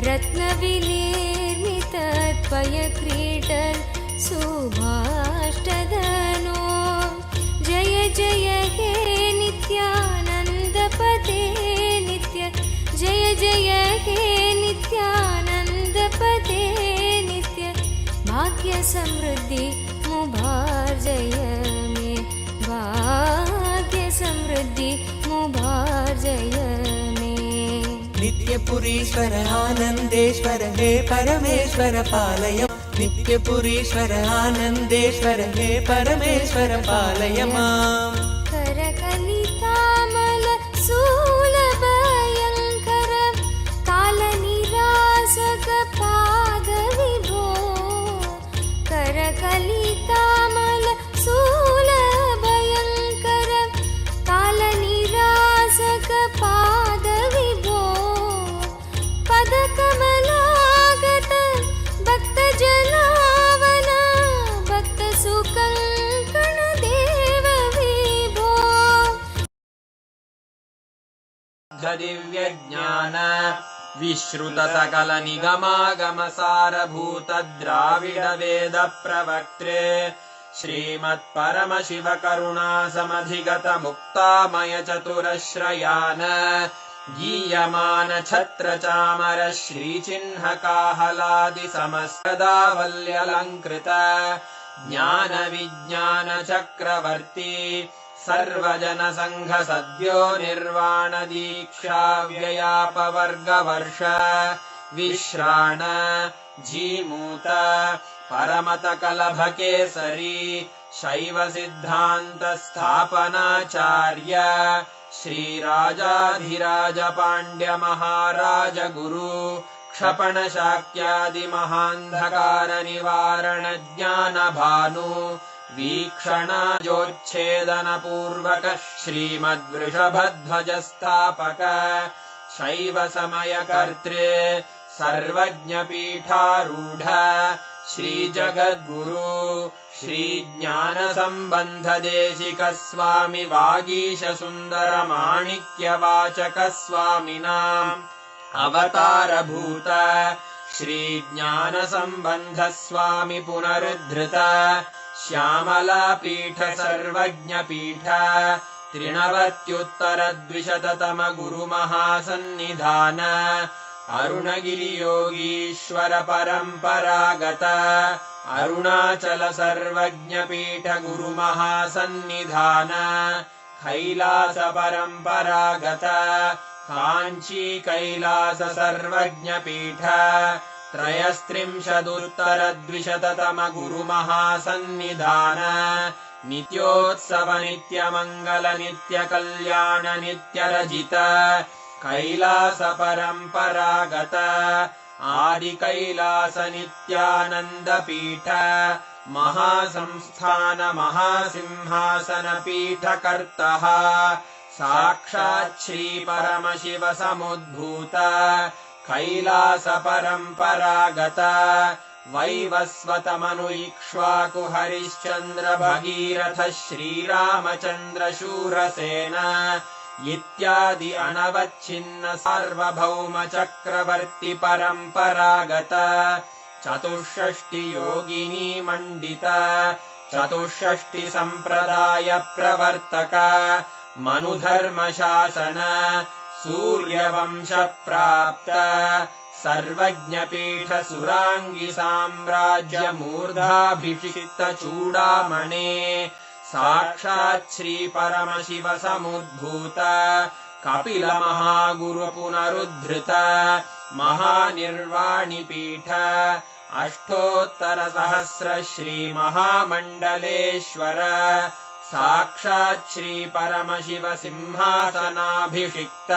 रत्नविनिर्मित त्वयक्रीट सुभाष्टधनो जय जय हे नित्यानन्दपते नित्य जय जय हे नित्यानन्दपते नित्य भाग्य समृद्धि मुबार्जय मे भाग्य समृद्धि मुबार्जय मे नित्यपुरीश्वर आनन्देश्वर हे परमेश्वर पालय नित्यपुरीश्वर आनन्देश्वर हे परमेश्वर पालय माम् करकलितामल शूलभयङ्कर कालनिरासक पादविभो करकलितामल शूलभयङ्कर कालनिरासक पादविभो पदकमलागत भक्तजनावन भक्तसुकङ्कण देव विभो दिव्यज्ञान विश्रुतसकलनिगमागमसारभूतद्राविडवेदप्रवक्त्रे श्रीमत्परमशिवकरुणासमधिगतमुक्तामयचतुरश्रयान् गीयमान छत्रचामर श्रीचिह्नकाहलादिसमस्तदावल्यलङ्कृत ज्ञानविज्ञानचक्रवर्ती सर्वजनसङ्घ निर्वाणदीक्षा व्ययापवर्गवर्ष विश्राण जीमूत परमतकलभकेसरी शैवसिद्धान्तस्थापनाचार्य श्रीराजाधिराज पाण्ड्यमहाराज गुरु क्षपणशाक्यादिमहान्धकारनिवारणज्ञानभानु वीक्षणाजोच्छेदनपूर्वक श्रीमद्वृषभध्वजस्थापक शैवसमयकर्त्रे सर्वज्ञपीठारूढ श्रीजगद्गुरु श्रीज्ञानसम्बन्धदेशिक स्वामि वागीशसुन्दरमाणिक्यवाचक स्वामिनाम् अवतारभूत श्रीज्ञानसम्बन्ध स्वामि पुनरुद्धृत श्यामलापीठ सर्वज्ञपीठ त्रिनवत्युत्तरद्विशततम गुरुमहासन्निधान अरुणगिरियोगीश्वर परम्परागत अरुणाचल सर्वज्ञपीठ गुरुमहासन्निधान कैलास परम्परागत काञ्ची कैलास सर्वज्ञपीठ त्रयस्त्रिंशदुत्तरद्विशततम गुरुमहासन्निधान नित्योत्सव नित्यमङ्गल नित्यकल्याण नित्यरजित कैलास परम्परागत आदिकैलास नित्यानन्दपीठ महासंस्थान महासिंहासन पीठकर्तः साक्षात् श्रीपरमशिव समुद्भूत कैलास परम्परागत वैवस्वतमनु इक्ष्वाकु हरिश्चन्द्र भगीरथ श्रीरामचन्द्र शूरसेन इत्यादि अनवच्छिन्न सार्वभौम चक्रवर्ति परम्परागत चतुष्षष्टि योगिनी मण्डित चतुष्षष्टि सम्प्रदाय प्रवर्तक मनुधर्मशासन सूर्यवंश प्राप्त सर्वज्ञपीठ सुराङ्गि साम्राज्य मूर्धाभिषिक्त चूडामणे साक्षात् श्री परमशिव समुद्भूत कपिल महागुरु पुनरुद्धृत महानिर्वाणिपीठ अष्टोत्तर सहस्र श्री महामण्डलेश्वर साक्षात् श्री परमशिव सिंहासनाभिषिक्त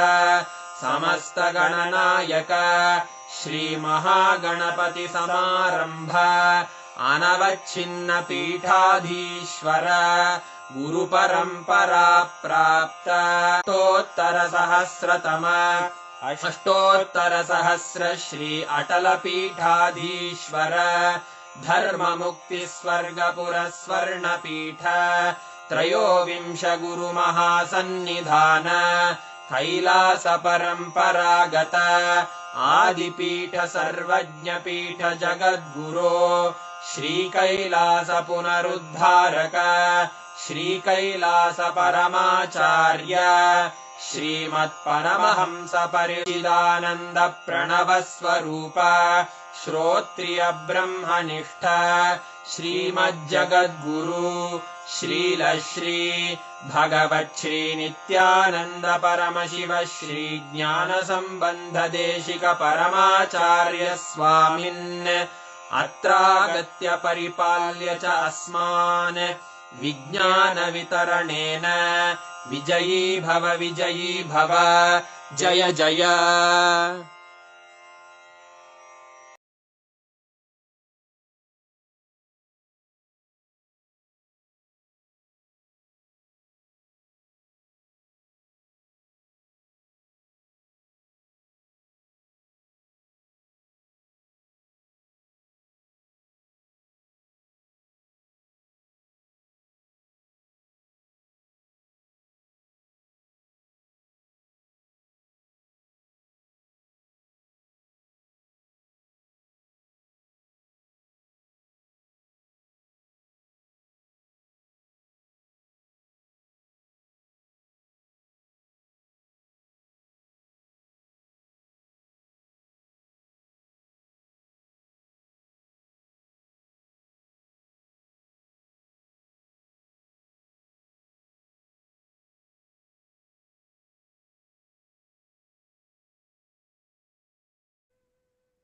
समस्त गणनायक श्री महागणपति समारंभ अनवच्छिन्न पीठाधीश्वर गुरु परंपरा प्राप्त अष्टोत्तर सहस्र श्री अटल पीठाधीश्वर धर्म मुक्ति स्वर्गपुर स्वर्ण पीठ त्रयोविंश गुरु महासन्निधान कैलास परम्परागत आदिपीठ सर्वज्ञपीठ जगद्गुरो श्रीकैलास पुनरुद्धारक श्रीकैलास परमाचार्य श्रीमत्परमहंस परिचिदानन्द प्रणव स्वरूप श्रोत्रिय ब्रह्मनिष्ठ श्रीमज्जगद्गुरु श्रील श्री भगवच्छ्री नित्यानन्द परमशिव श्री ज्ञान सम्बन्ध देशिक परमाचार्य स्वामिन् अत्रागत्य परिपाल्य च अस्मान् विज्ञान वितरणेन विजयी भव जय जय।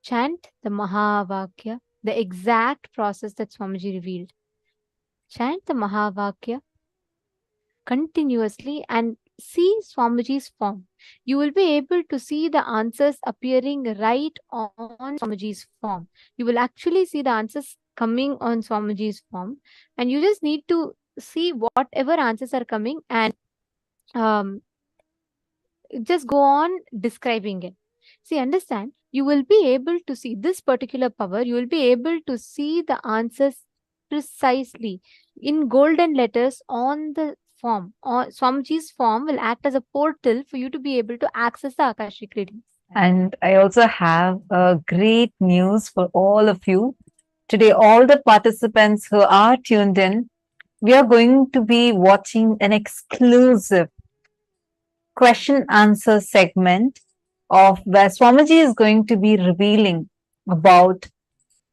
chant the Mahavakya, the exact process that Swamiji revealed. Chant the Mahavakya continuously and see Swamiji's form. You will be able to see the answers appearing right on Swamiji's form. You will actually see the answers coming on Swamiji's form, and you just need to see whatever answers are coming and um, just go on describing it. See, understand, you will be able to see this particular power, you will be able to see the answers precisely in golden letters on the form. Or Swamiji's form will act as a portal for you to be able to access the Akashic readings. And I also have a great news for all of you. Today, all the participants who are tuned in, we are going to be watching an exclusive question answer segment of where Swamiji is going to be revealing about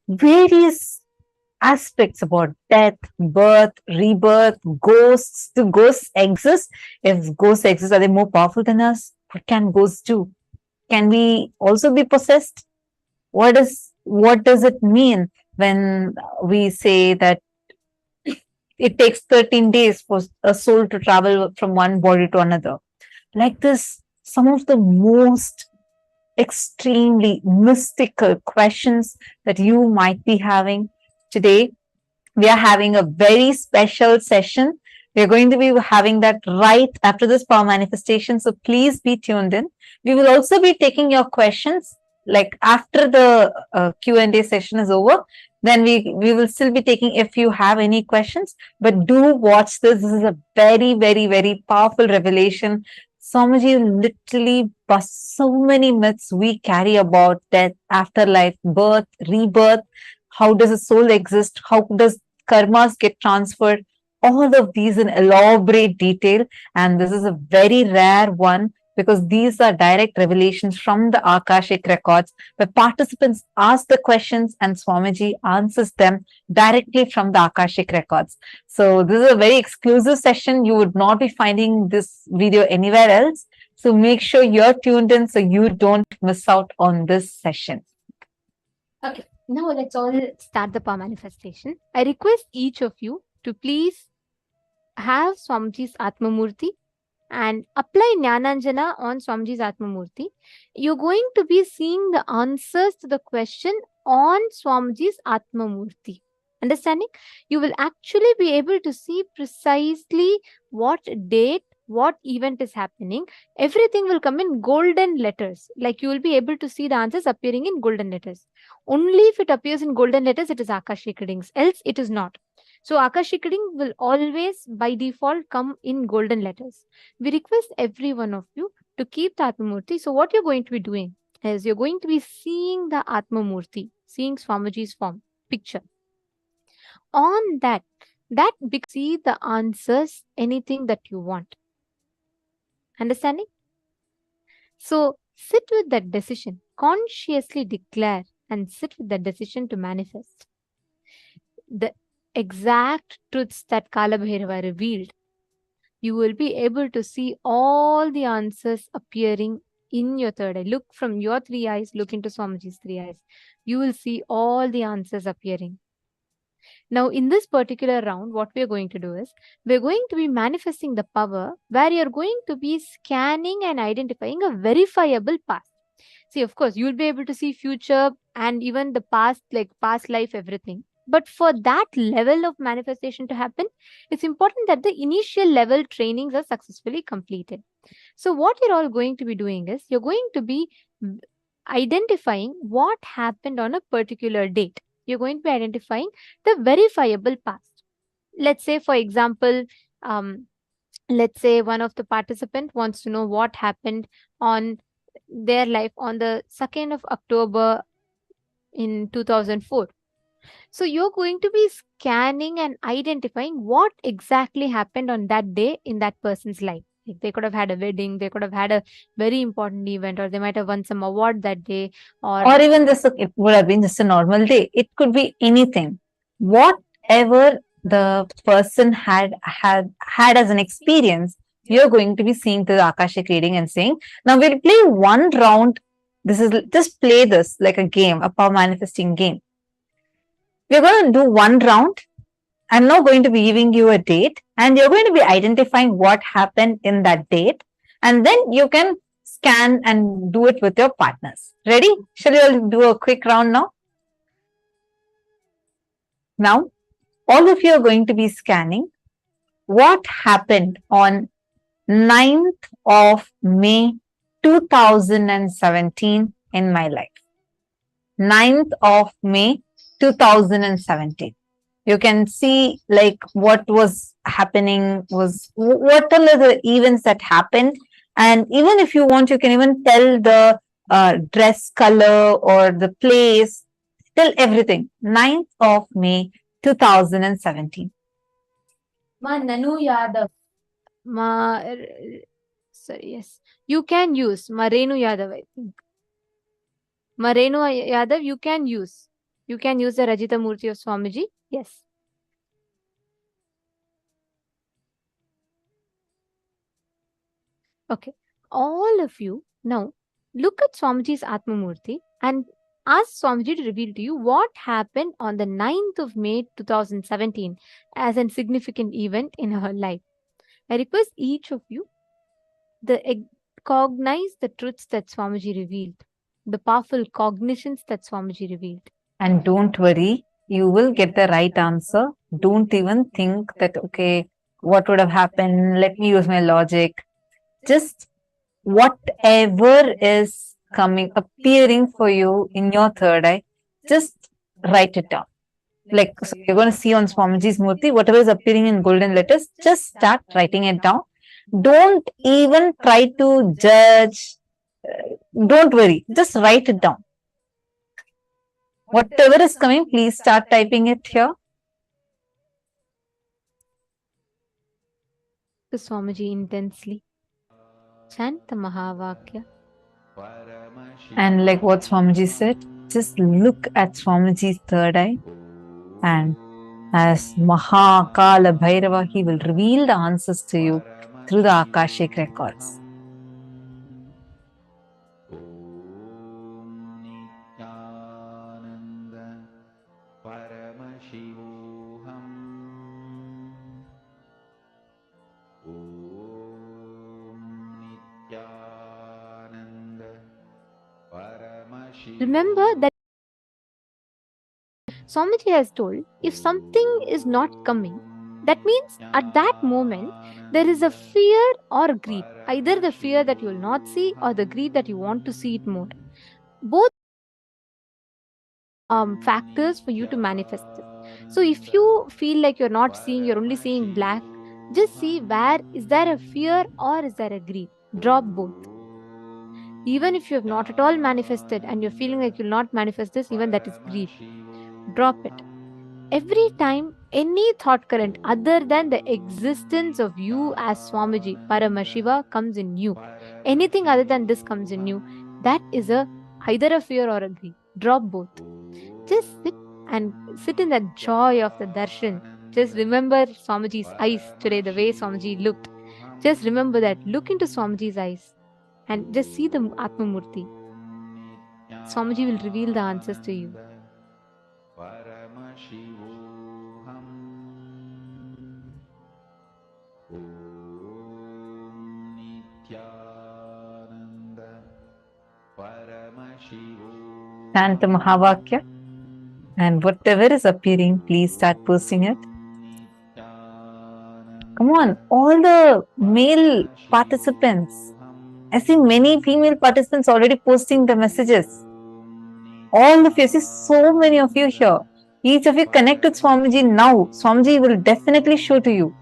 various aspects about death, birth, rebirth, ghosts. Do ghosts exist? If ghosts exist, are they more powerful than us? What can ghosts do? Can we also be possessed? What does it mean when we say that it takes 13 days for a soul to travel from one body to another? Like this, some of the most extremely mystical questions that you might be having today. We are having a very special session. We're going to be having that right after this power manifestation. So please be tuned in. We will also be taking your questions like after the Q&A session is over. Then we will still be taking if you have any questions. But do watch this. This is a very, very, very powerful revelation. Swamiji literally busts so many myths we carry about death, afterlife, birth, rebirth. How does a soul exist? How does karmas get transferred? All of these in elaborate detail. And this is a very rare one because these are direct revelations from the Akashic records where participants ask the questions and Swamiji answers them directly from the Akashic records. So this is a very exclusive session. You would not be finding this video anywhere else. So make sure you're tuned in so you don't miss out on this session. Okay, now let's all start the power manifestation. I request each of you to please have Swamiji's Atma Murthy and apply Jnananjana on Swamiji's Atma Murthy. You're going to be seeing the answers to the question on Swamiji's Atma Murthy. Understanding? You will actually be able to see precisely what date, what event is happening. Everything will come in golden letters. Like you will be able to see the answers appearing in golden letters. Only if it appears in golden letters, it is Akashic readings. Else, it is not. So Akashic reading will always by default come in golden letters. We request every one of you to keep the Atma Murthy. So what you're going to be doing is you're going to be seeing the Atma Murthy, seeing Swamiji's form, picture. On that see the answers, anything that you want. Understanding? So sit with that decision, consciously declare and sit with that decision to manifest the exact truths that Kalabhairava revealed. You will be able to see all the answers appearing in your third eye. Look from your three eyes, look into Swamiji's three eyes. You will see all the answers appearing. Now, in this particular round, what we're going to do is, we're going to be manifesting the power where you're going to be scanning and identifying a verifiable past. See, of course, you'll be able to see future and even the past, like past life, everything. But for that level of manifestation to happen, it's important that the initial level trainings are successfully completed. So what you're all going to be doing is, you're going to be identifying what happened on a particular date. You're going to be identifying the verifiable past. Let's say, for example, let's say one of the participant wants to know what happened on their life on the 2nd of October in 2004. So you're going to be scanning and identifying what exactly happened on that day in that person's life. Like they could have had a wedding, they could have had a very important event, or they might have won some award that day, or even this, it would have been just a normal day. It could be anything. Whatever the person had as an experience, you're going to be seeing the Akashic reading and saying, now we'll play one round This is just play this like a game, a power manifesting game. We're going to do one round. I'm now going to be giving you a date and you're going to be identifying what happened in that date. And then you can scan and do it with your partners. Ready? Shall we all do a quick round now? Now, all of you are going to be scanning what happened on 9th of May 2017 in my life. 9th of May 2017. You can see like what was happening, what are the events that happened. And even if you want, you can even tell the dress color or the place, tell everything. 9th of May 2017. Ma Nanu Yadav. Sorry, yes. You can use Marenu Yadav, I think. Marenu Yadav, you can use. You can use the Rajita Murthy of Swamiji. Yes. Okay. All of you now look at Swamiji's Atma Murthy and ask Swamiji to reveal to you what happened on the 9th of May 2017 as a significant event in her life. I request each of you to cognize the truths that Swamiji revealed, the powerful cognitions that Swamiji revealed. And don't worry, you will get the right answer. Don't even think that, okay, what would have happened? Let me use my logic. Just whatever is appearing for you in your third eye, just write it down. Like, so you're going to see on Swamiji's Murthy, whatever is appearing in golden letters, just start writing it down. Don't even try to judge. Don't worry, just write it down. Whatever is coming, please start typing it here. To Swamiji intensely. Chant the Mahavakya. And like what Swamiji said, just look at Swamiji's third eye, and as Kalabhairava, he will reveal the answers to you through the Akashic records. Remember that Swamiji has told, if something is not coming, that means at that moment there is a fear or greed. Either the fear that you will not see or the greed that you want to see it more. Both factors for you to manifest it. So if you feel like you're not seeing, you're only seeing black, just see where is there a fear or is there a greed. Drop both. Even if you have not at all manifested and you're feeling like you'll not manifest this, even that is greed. Drop it. Every time any thought current other than the existence of you as Swamiji, Paramashiva, comes in you, anything other than this comes in you, that is either a fear or a greed. Drop both. Just sit in that joy of the darshan. Just remember Swamiji's eyes today, the way Swamiji looked. Just remember that. Look into Swamiji's eyes and just see the Atma Murthy. Swamiji will reveal the answers to you. Chant the Mahavakya, and whatever is appearing, please start posting it. Come on, all the male participants. I see many female participants already posting the messages. All of you, I see so many of you here. Each of you connect with Swamiji now. Swamiji will definitely show to you.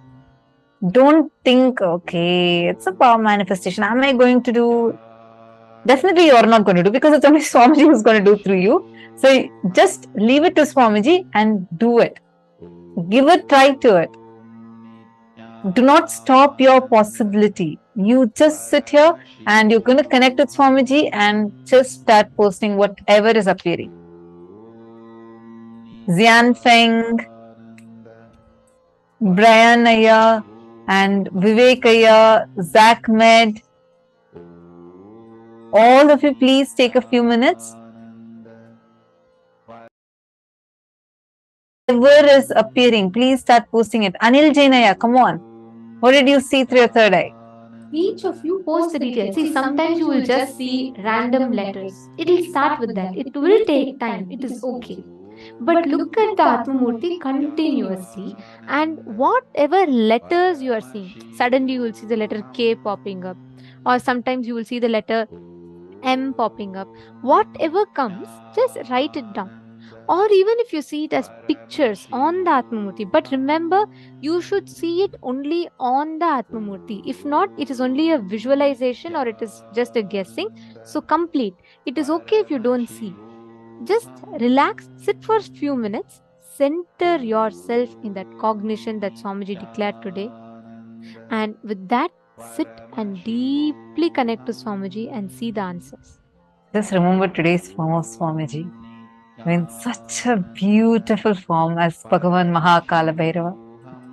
Don't think, okay, it's a power manifestation. Am I going to do? Definitely you are not going to do, because it's only Swamiji who's going to do through you. So just leave it to Swamiji and do it. Give a try to it. Do not stop your possibility. You just sit here and you're going to connect with Swamiji and just start posting whatever is appearing. Xian Feng, Brian Aya, and Vivek Aya, Zach Med, All of you, please take a few minutes. Whatever is appearing, please start posting it. Anil Jainaya, come on. What did you see through your third eye? Each of you post the details. See, sometimes you will just see random letters. It'll start with that. It will take time. It is okay. But look at the Atmamurti continuously, and whatever letters you are seeing, suddenly you will see the letter K popping up, or sometimes you will see the letter M popping up. Whatever comes, just write it down. Or even if you see it as pictures on the Atmamurti, but remember, you should see it only on the Atmamurti. If not, it is only a visualization or it is just a guessing. So complete. It is okay if you don't see. Just relax, sit for a few minutes, center yourself in that cognition that Swamiji declared today. And with that, sit and deeply connect to Swamiji and see the answers. Just remember today's form of Swamiji. I mean, such a beautiful form as Bhagavan Kalabhairava.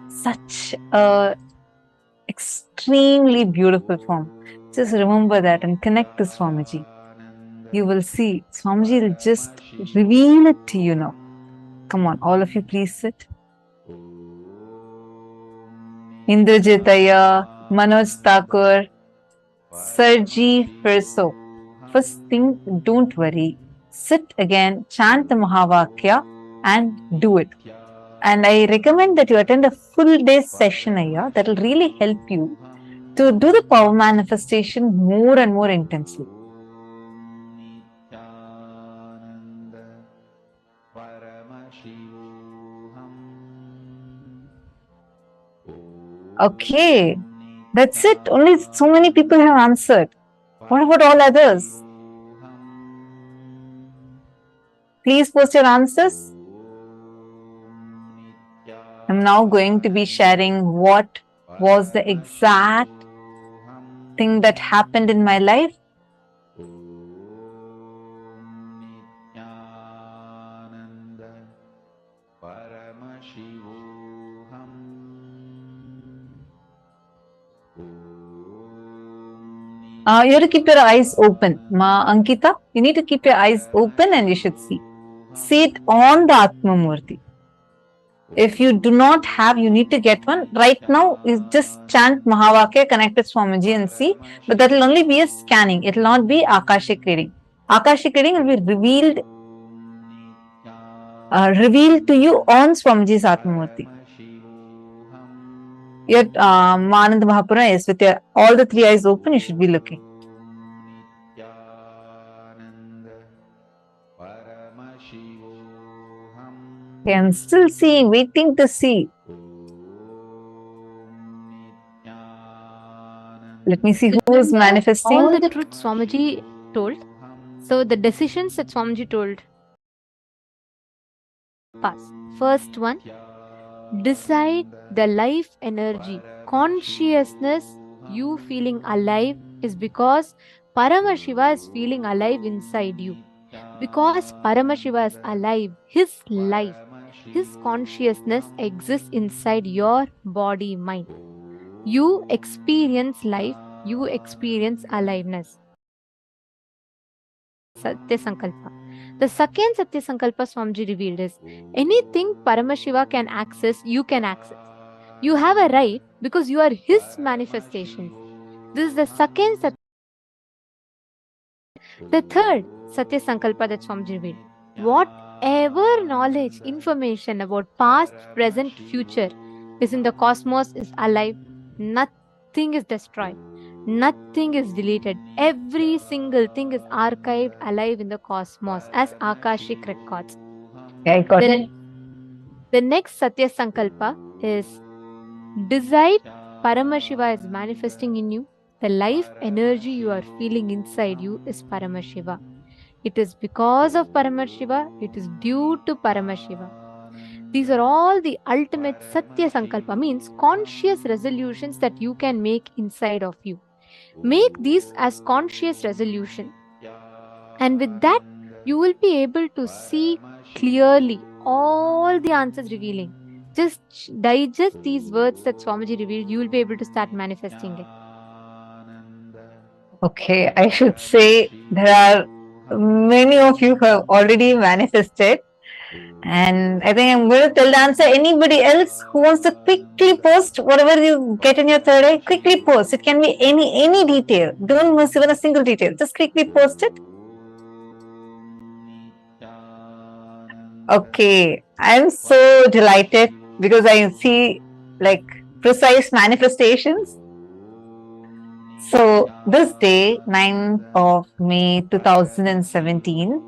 Such a extremely beautiful form. Just remember that and connect to Swamiji. You will see Swamiji will just reveal it to you now. Come on, all of you, please sit. Indrajitaya, Manoj Thakur, Sarji Firso. First thing, don't worry. Sit again, chant the Mahavakya and do it. And I recommend that you attend a full day session here. That will really help you to do the power manifestation more and more intensely. Okay, that's it. Only so many people have answered. What about all others? Please post your answers. I'm now going to be sharing what was the exact thing that happened in my life. You have to keep your eyes open. Ma Ankita, you need to keep your eyes open and you should see. See it on the Atmamurti. If you do not have, you need to get one. Right now, you just chant Mahavakya, connect with Swamiji and see. But that will only be a scanning. It will not be Akashic reading. Akashic reading will be revealed to you on Swamiji's Atmamurti. Yet, Manand Mahapura is with your, all the three eyes open, you should be looking. Okay, I'm still seeing, waiting to see. Let me see who is manifesting. All the truth Swamiji told. So the decisions that Swamiji told. Pass. First one, decide the life energy. Consciousness, you feeling alive is because Paramashiva is feeling alive inside you. Because Paramashiva is alive, his life, his consciousness exists inside your body, mind. You experience life, you experience aliveness. Satya Sankalpa. The second Satya Sankalpa Swamiji revealed is anything Paramashiva can access, you can access. You have a right because you are his manifestation. This is the second Satya. The third Satya Sankalpa that Swamiji revealed. Whatever knowledge, information about past, present, future is in the cosmos is alive. Nothing is destroyed. Nothing is deleted. Every single thing is archived alive in the cosmos as Akashic records. I got it. The next Satya Sankalpa is decide Paramashiva is manifesting in you. The life energy you are feeling inside you is Paramashiva. It is because of Paramashiva. It is due to Paramashiva. These are all the ultimate Satya Sankalpa, means conscious resolutions that you can make inside of you. Make these as conscious resolution. And with that, you will be able to see clearly all the answers revealing. Just digest these words that Swamiji revealed, you will be able to start manifesting it. Okay, I should say there are many of you who have already manifested, and I think I'm going to tell the answer. Anybody else who wants to quickly post whatever you get in your third eye, quickly post. It can be any detail. Don't miss even a single detail. Just quickly post it. Okay, I'm so delighted because I see like precise manifestations. So this day, 9th of May 2017,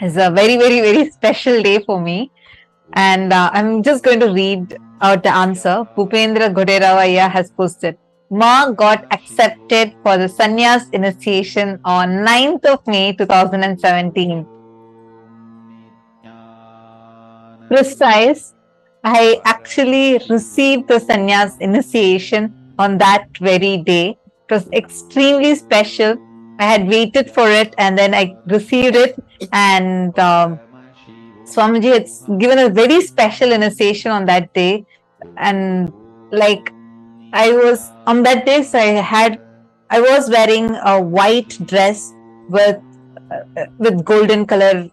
is a very special day for me. And I'm just going to read out the answer. Bhupendra Goderavaya has posted. Ma got accepted for the sannyas initiation on 9th of May 2017. Precise. I actually received the sannyas initiation on that very day. It was extremely special. I had waited for it and then I received it, and Swamiji had given a very special initiation on that day. And like I was on that day, so I was wearing a white dress with golden color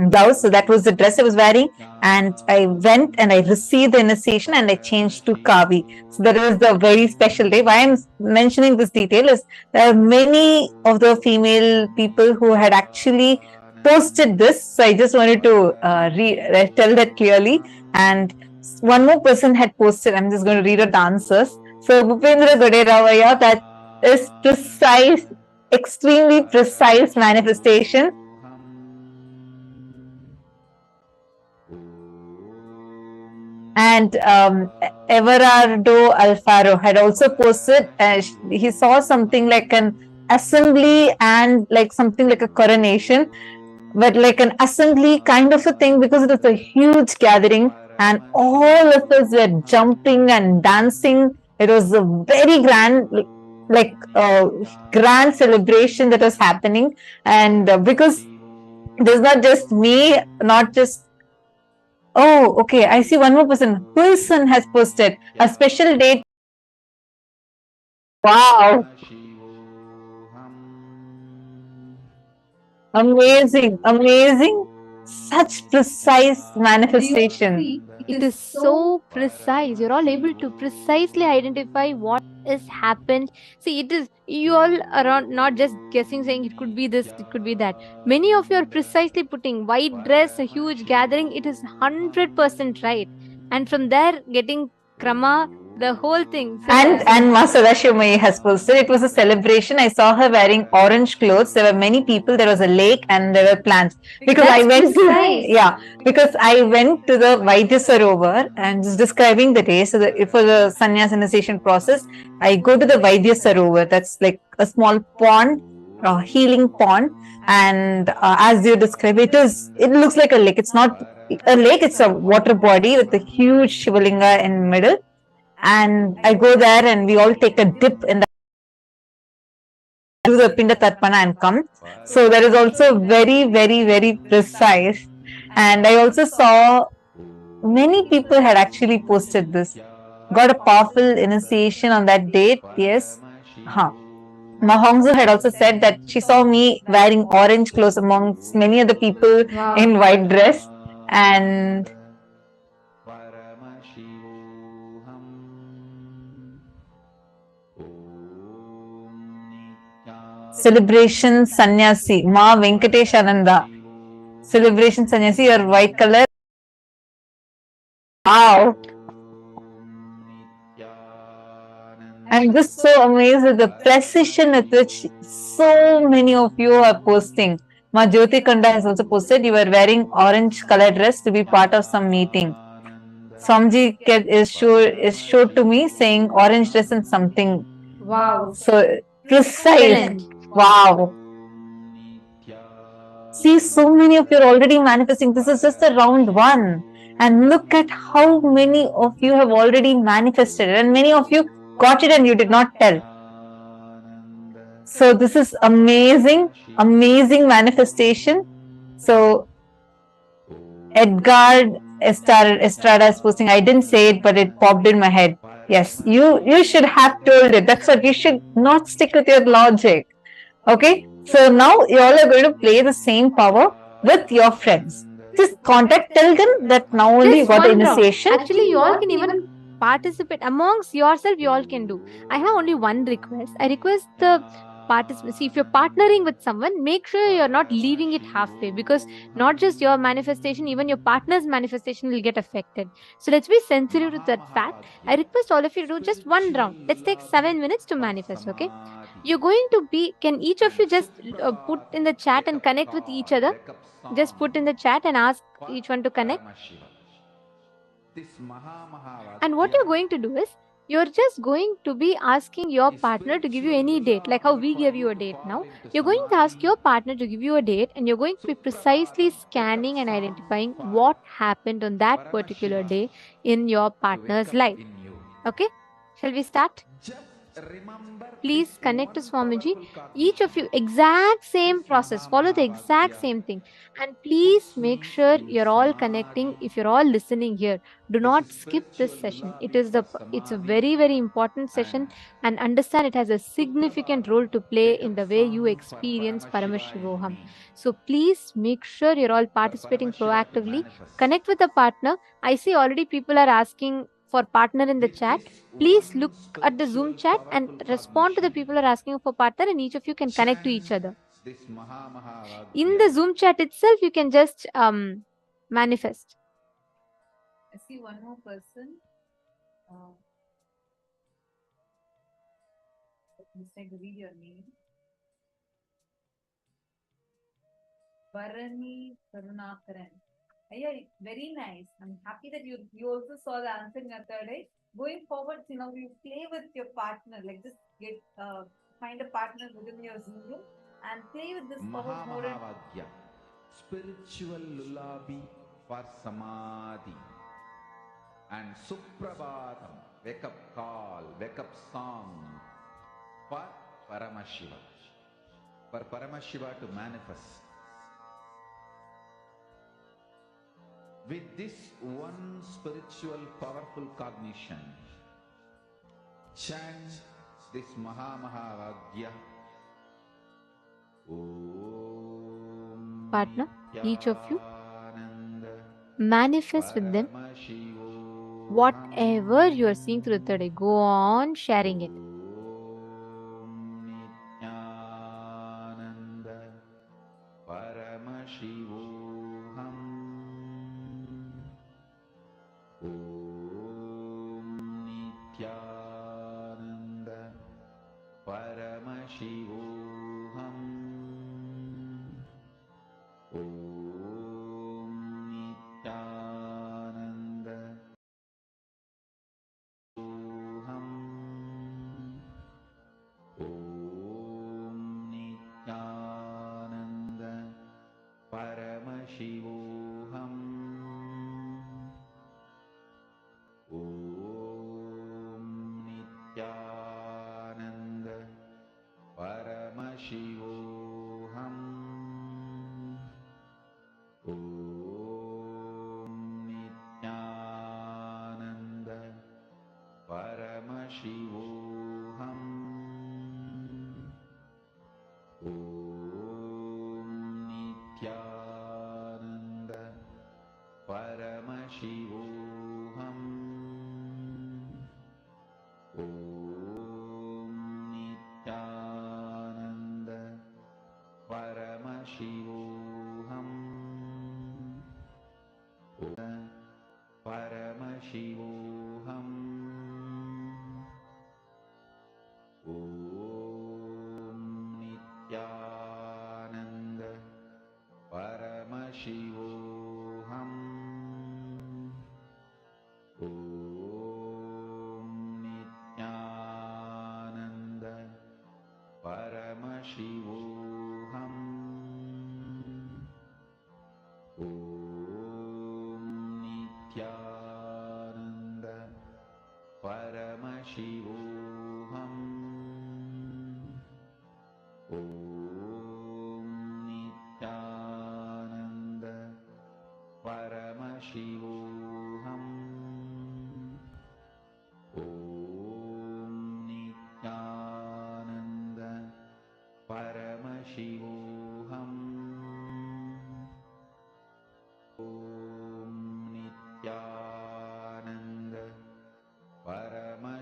blouse. So that was the dress I was wearing, and I went and I received the initiation and I changed to Kavi. So that was the very special day. Why I'm mentioning this detail is there are many of the female people who had actually posted this. So I just wanted to tell that clearly. And one more person had posted. I'm just going to read out the answers. So Bhupendra Goderavaya, that is precise, extremely precise manifestation. And Everardo Alfaro had also posted, he saw something like an assembly and like something like a coronation, but like an assembly kind of a thing, because it was a huge gathering and all of us were jumping and dancing. It was a very grand, like grand celebration that was happening. And because there's not just me, not just oh, okay. I see one more person. Wilson has posted a special date. Wow. Amazing. Such precise manifestation. It is so precise. You're all able to precisely identify what has happened. See, it is, you all are not just guessing, saying it could be this, it could be that. Many of you are precisely putting white dress, a huge gathering. It is 100% right. And from there, getting krama, the whole thing. So and Ma Sadashivamai has posted, it was a celebration. I saw her wearing orange clothes. There were many people. There was a lake and there were plants. Because I went to the Vaidya Sarovar and just describing the day. So for the sannyas initiation process, I go to the Vaidya Sarovar. That's like a small pond, a healing pond. And as you describe, it looks like a lake. It's not a lake. It's a water body with a huge Shivalinga in the middle. And I go there and we all take a dip in the do the Pinda Tarpana and come. So that is also very precise. And I also saw many people had actually posted this. Got a powerful initiation on that date. Yes. Mahongzu had also said that she saw me wearing orange clothes amongst many other people in white dress. And celebration sannyasi, Ma Venkatesh Ananda. Celebration sannyasi, your white color. Wow. I'm just so amazed at the precision with which so many of you are posting. Ma Jyoti Kanda has also posted, you were wearing orange color dress to be part of some meeting. Swamiji is showed to me saying orange dress and something. Wow. So precise. Wow. See, so many of you are already manifesting. This is just the round one. And look at how many of you have already manifested. And many of you got it and you did not tell. So this is amazing manifestation. So Edgar Estrada is posting, I didn't say it, but it popped in my head. Yes, you should have told it. That's what you should not stick with your logic. Okay, so now you all are going to play the same power with your friends. Just contact, tell them that now only you Just got the one round. initiation. Actually, you all can even participate amongst yourself. You all can do. I have only one request. I request the participants. See, if you're partnering with someone, make sure you're not leaving it halfway, because not just your manifestation, even your partner's manifestation will get affected. So let's be sensitive to that fact. I request all of you to do just one round. Let's take 7 minutes to manifest. Okay, you're going to be. Can each of you just put in the chat and connect with each other? Just put in the chat and ask each one to connect. And what you're going to do is, you're just going to be asking your partner to give you any date, like how we give you a date now. You're going to ask your partner to give you a date, and you're going to be precisely scanning and identifying what happened on that particular day in your partner's life. Okay, shall we start? Please connect to Swamiji. Each of you, exact same process, follow the exact same thing. And please make sure you're all connecting. If you're all listening here, do not skip this session. It's a very, very important session, and understand it has a significant role to play in the way you experience Paramashivoham. So please make sure you're all participating proactively. Connect with a partner. I see already people are asking for partner in the chat. Please look at the Zoom chat and respond to the people who are asking for partner, and each of you can connect to each other. In the Zoom chat itself, you can just manifest. I see one more person. I'm just trying to read your name. Varani Karunakaran. Yeah, very nice. I'm happy that you also saw the answering method. Right? Going forward, you play with your partner. Like just get find a partner within your Zoom room and play with this power more. Mahamavadya, spiritual lullaby for samadhi, and Suprabhatam, wake up call, wake up song for Paramashiva, for Paramashiva to manifest. With this one spiritual powerful cognition, chant this Mahamavadya. Partner, each of you manifest with them whatever you are seeing through the third eye. Go on sharing it. Paramashivoham.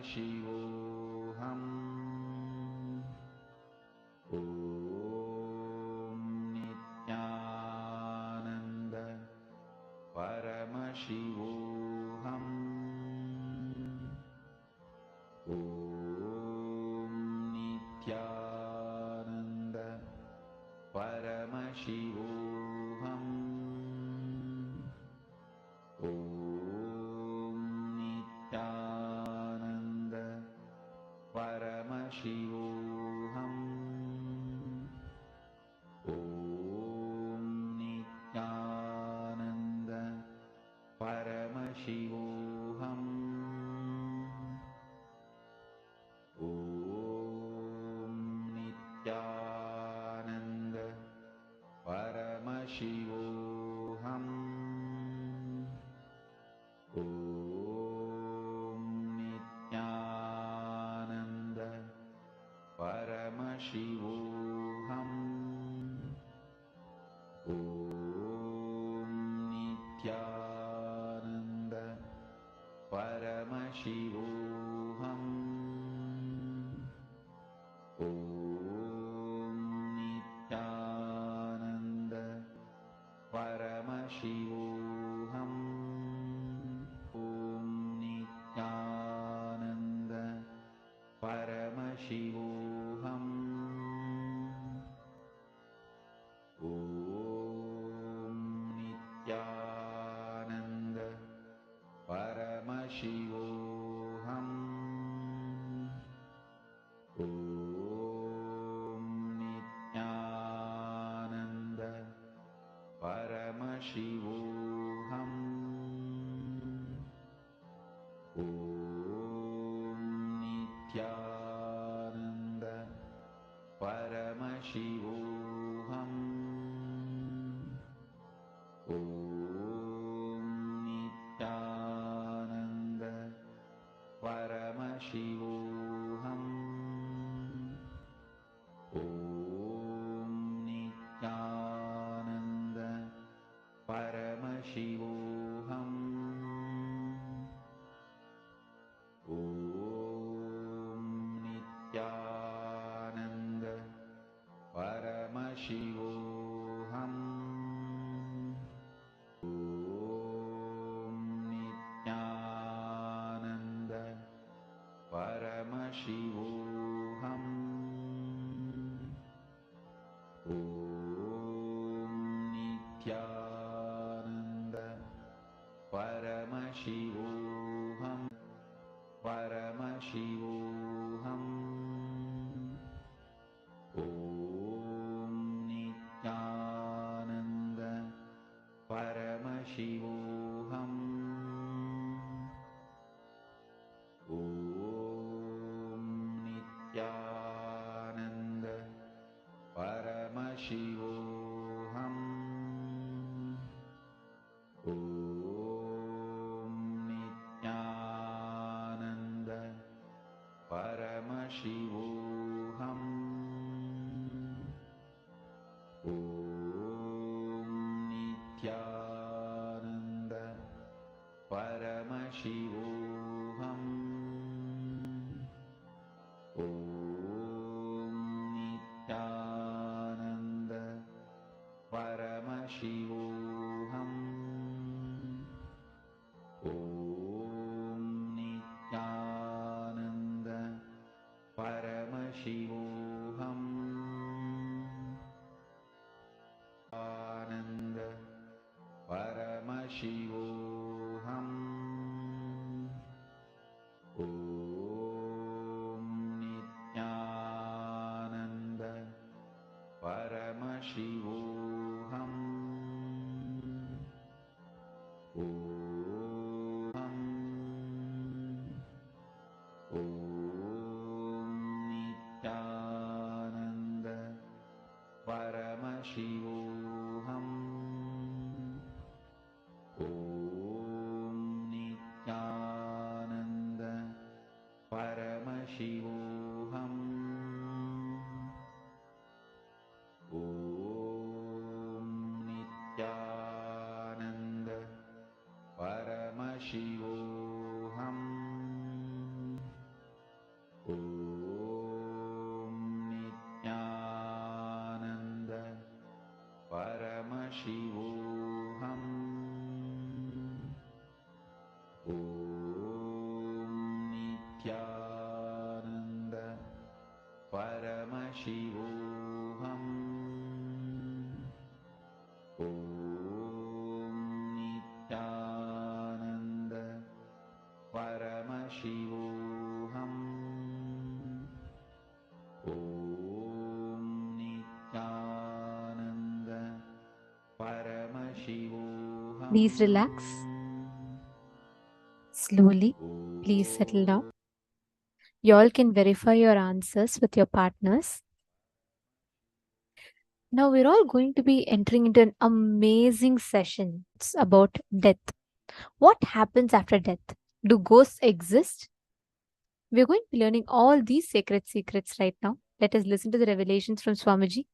Paramaशिवोऽहम् ॐ नित्यानन्द परमशिवोऽहम् ॐ नित्यानन्द परमशिवोऽहम् ॐ नित्यानन्द परमशिवोऽहम् ॐ नित्यानन्द परमशिवोऽहम् ॐ नित्यानन्द परमशिवोऽहम् ॐ नित्यानन्द परमशिवोऽहम् ॐ नित्यानन्द परमशिवोऽहम् ॐ नित्यानन्द परमशिवोऽहम् ॐ नित्यानन्द परमशिवोऽहम् ॐ नित्यानन्द परमशिवोऽहम् ॐ नित्यानन्द परमशिवोऽहम् ॐ नित्यानन्द परमशिवोऽहम् ॐ नित्यानन्द परमशिवोऽहम् ॐ नित्यानन्द परमशिवोऽहम् ॐ नित्यानन्द परमशिवोऽहम् ॐ नित्यानन्द परमशिवोऽहम् ॐ नित्यानन्द परमशिवोऽहम् परमशिवोऽहम् ॐ नित्यानन्द परमशिवोऽहम् ॐ नित्यानन्द परमशिवोऽहम् ॐ नित्यानन्द परमशिवोऽहम् ॐ नित्यानन्द परमशिवोऽहम् ॐ नित्यानन्द परमशिवोऽहम् ॐ नित्यानन्द परमशिवोऽहम् शिवोऽहम् ॐ नित्यानन्द परमशिवोऽहम् ॐ नित्यानन्द परमशिवोऽहम् Please relax. Slowly, please settle down. You all can verify your answers with your partners. Now we're all going to be entering into an amazing session. It's about death. What happens after death? Do ghosts exist? We're going to be learning all these sacred secrets right now. Let us listen to the revelations from Swamiji.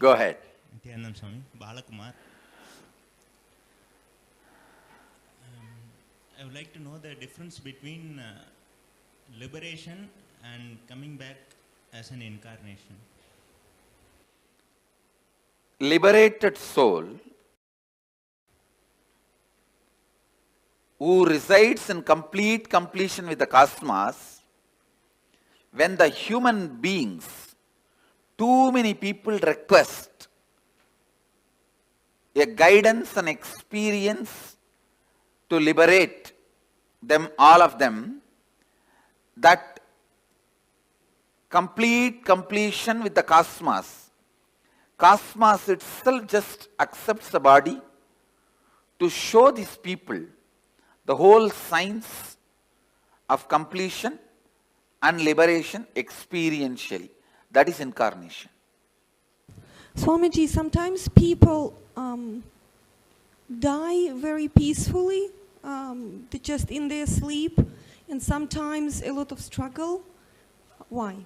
Go ahead. Nityanand Swami, Balakumar. I would like to know the difference between liberation and coming back as an incarnation. Liberated soul who resides in complete completion with the cosmos, when the human beings, too many people request a guidance and experience to liberate them, all of them, that complete completion with the cosmos, cosmos itself just accepts the body to show these people the whole science of completion and liberation experientially. That is incarnation. Swamiji, sometimes people die very peacefully, just in their sleep, and sometimes a lot of struggle. Why?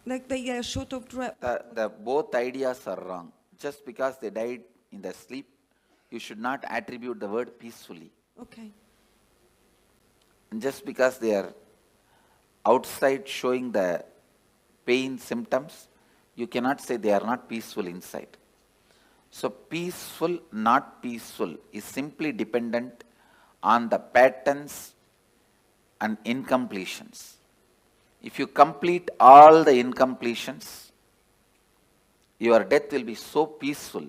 Like they are short of The both ideas are wrong. Just because they died in their sleep, you should not attribute the word peacefully. Okay. And just because they are outside showing the pain symptoms, you cannot say they are not peaceful inside. So peaceful, not peaceful is simply dependent on the patterns and incompletions. If you complete all the incompletions, your death will be so peaceful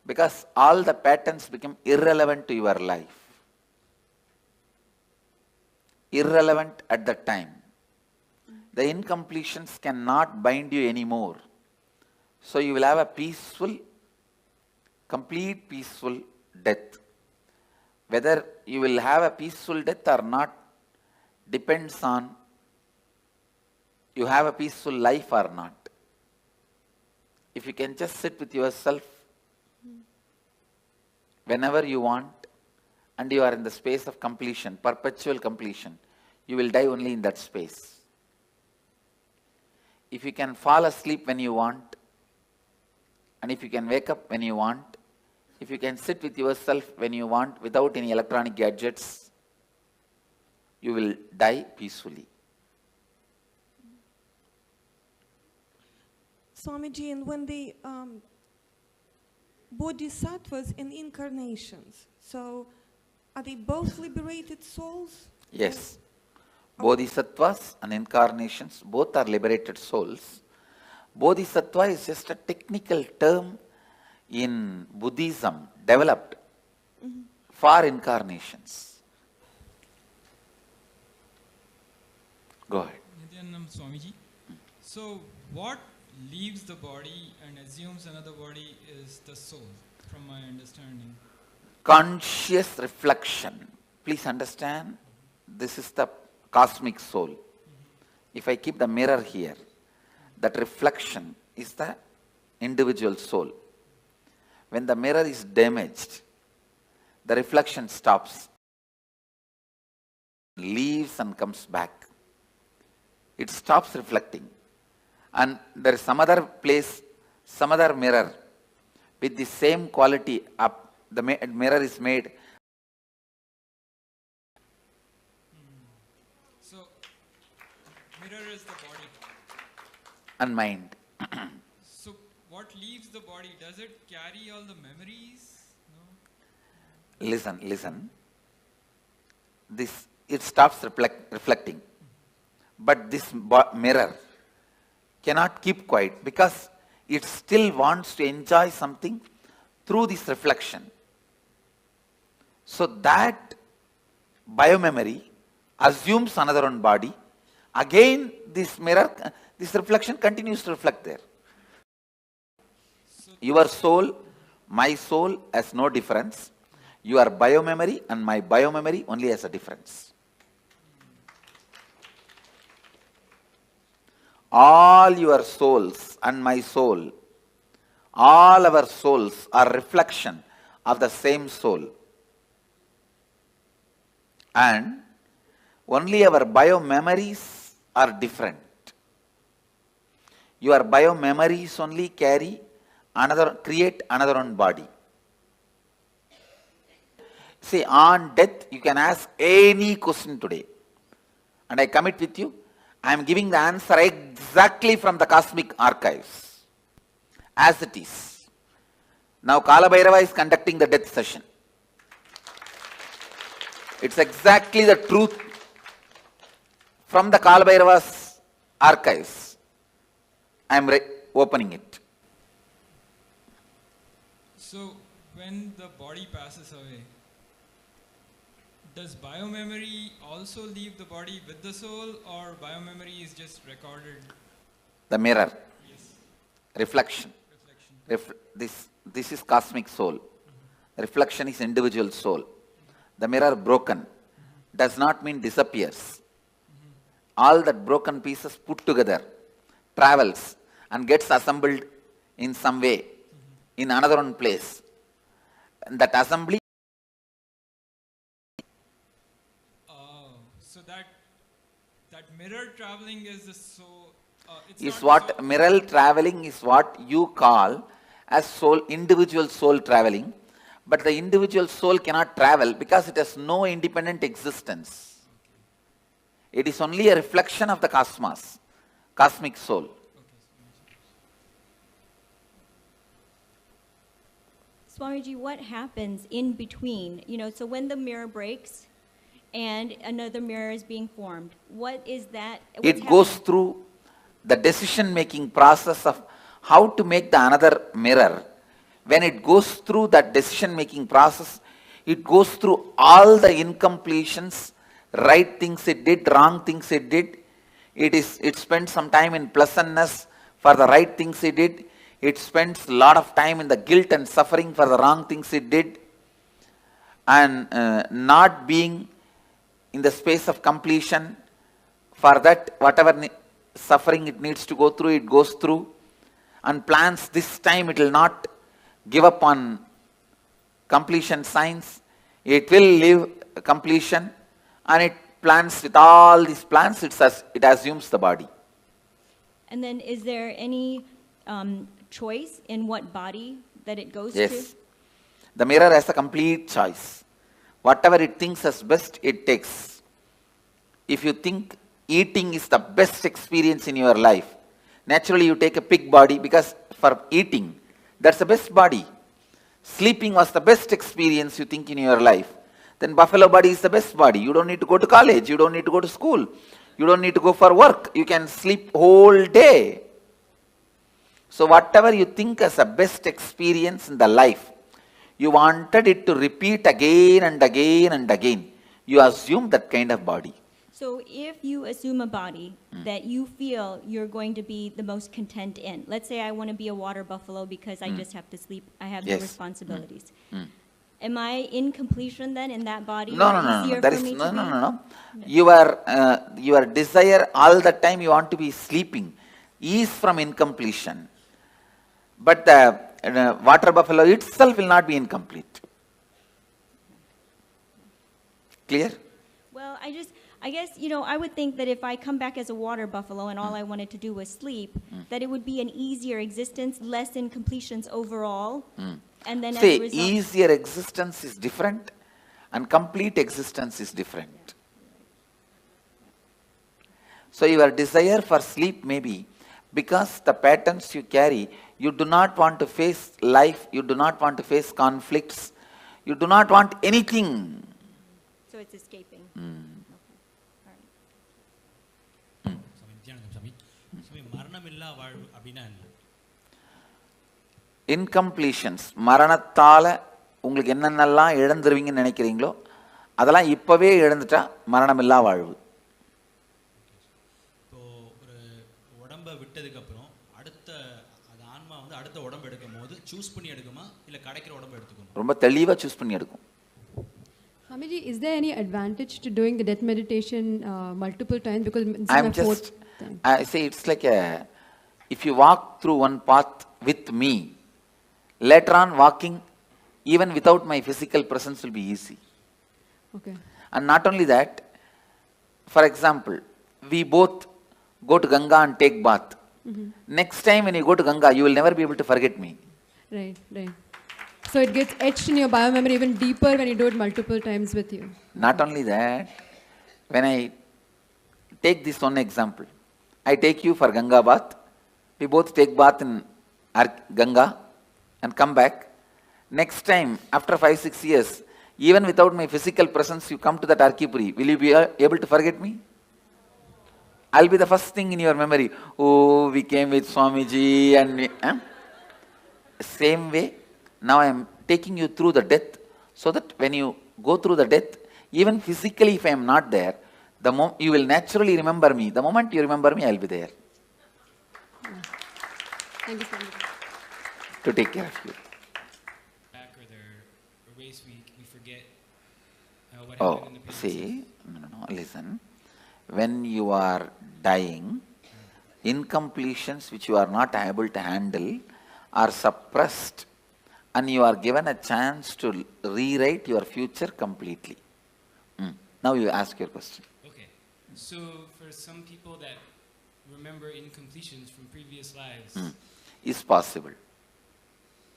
because all the patterns become irrelevant to your life. Irrelevant at the time. The incompletions cannot bind you anymore. So you will have a peaceful, complete peaceful death. Whether you will have a peaceful death or not depends on you have a peaceful life or not. If you can just sit with yourself whenever you want and you are in the space of completion, perpetual completion, you will die only in that space. If you can fall asleep when you want, and if you can wake up when you want, if you can sit with yourself when you want without any electronic gadgets, you will die peacefully. Swamiji, and when the bodhisattvas and incarnations, so are they both liberated souls? Yes. Bodhisattvas and incarnations both are liberated souls. Bodhisattva is just a technical term in Buddhism developed for incarnations. Go ahead. Nityanand Swamiji. So what leaves the body and assumes another body is the soul, from my understanding. Conscious reflection. Please understand, this is the cosmic soul. If I keep the mirror here, that reflection is the individual soul. When the mirror is damaged, the reflection stops, leaves and comes back. It stops reflecting. And there is some other place, some other mirror with the same quality up. The mirror is made. So, mirror is the body. And mind. So, what leaves the body? Does it carry all the memories? No? Listen. It stops reflecting. But this mirror cannot keep quiet because it still wants to enjoy something through this reflection. So that biomemory assumes another one body. Again, this mirror, this reflection continues to reflect there. Your soul, my soul has no difference. Your biomemory and my biomemory only has a difference. All your souls and my soul, all our souls are reflection of the same soul. And only our biomemories are different. Your biomemories only carry create another one body. See, on death, you can ask any question today. And I commit with you, I am giving the answer exactly from the cosmic archives, as it is. Now Kalabhairava is conducting the death session. It's exactly the truth from the Kalabhairava's archives. I am opening it. So, when the body passes away, does biomemory also leave the body with the soul, or biomemory is just recorded? The mirror. Yes. Reflection. This is cosmic soul. Reflection is individual soul. The mirror broken does not mean disappears. All that broken pieces put together travels and gets assembled in some way in another one place. And that assembly so that mirror traveling is the soul. Is what mirror traveling is what you call as soul, individual soul traveling. But the individual soul cannot travel because it has no independent existence. It is only a reflection of the cosmos, cosmic soul. Swamiji, what happens in between? So when the mirror breaks and another mirror is being formed, what is that? It goes through the decision-making process of how to make the another mirror. When it goes through that decision-making process, it goes through all the incompletions, right things it did, wrong things it did. It spends some time in pleasantness for the right things it did. It spends a lot of time in the guilt and suffering for the wrong things it did. And not being in the space of completion, for that whatever suffering it needs to go through, it goes through. And plans this time it will not give up on completion signs. It will live completion, and it plans with all these plans, it assumes the body. And then is there any choice in what body that it goes to? Yes. The mirror has a complete choice. Whatever it thinks as best, it takes. If you think eating is the best experience in your life, naturally you take a pig body because for eating, that's the best body. Sleeping was the best experience you think in your life. Then buffalo body is the best body. You don't need to go to college. You don't need to go to school. You don't need to go for work. You can sleep whole day. So whatever you think as the best experience in the life, you wanted it to repeat again and again and again. You assume that kind of body. So if you assume a body that you feel you're going to be the most content in, let's say I want to be a water buffalo because I just have to sleep, I have no responsibilities. Am I in completion then in that body? No. There is no. Your desire all the time you want to be sleeping is from incompletion. But the water buffalo itself will not be incomplete. Clear? Well, I guess, I would think that if I come back as a water buffalo and all I wanted to do was sleep, that it would be an easier existence, less incompletions overall. And then as a result, easier existence is different and complete existence is different. So your desire for sleep may be because the patterns you carry, you do not want to face life, you do not want to face conflicts, you do not want anything. So it's escaping. Incompletions, மரணத்தால உங்களுக்கு என்னென்னலாம் இழந்துருவீங்கன்னு நினைக்கிறீங்களோ அதெல்லாம் இப்பவே இழந்துட்டா மரணமில்லா வாழ்வு. இப்போ ஒரு உடம்ப விட்டதுக்கு அப்புறம் அடுத்த ஆன்மா வந்து அடுத்த உடம்பு எடுக்கும்போது சூஸ் பண்ணி எடுக்குமா இல்ல கிடைக்கிற உடம்பு எடுத்துக்குமா? ரொம்ப தெளிவா சூஸ் பண்ணி எடுக்கும். Swamiji, is there any advantage to doing the death meditation multiple times? Because I'm just, I say it's like if you walk through one path with me, later on walking even without my physical presence will be easy. Okay. And not only that, for example, we both go to Ganga and take bath. Next time when you go to Ganga, you will never be able to forget me. Right, right. So it gets etched in your biomemory even deeper when you do it multiple times with you. Not only that, when I take this one example, I take you for Ganga bath. We both take bath in Ganga and come back. Next time, after 5-6 years, even without my physical presence, you come to that Arkipuri. Will you be able to forget me? I'll be the first thing in your memory. Oh, we came with Swamiji and same way, now I am taking you through the death, so that when you go through the death, even physically if I am not there, you will naturally remember me. The moment you remember me, I will be there. Thank you so much. To take care of you. Back or there are ways we forget what Oh, happened in the previous see, no, listen. When you are dying, incompletions which you are not able to handle are suppressed, and you are given a chance to rewrite your future completely. Now you ask your question. Okay, so for some people that remember incompletions from previous lives, Is possible.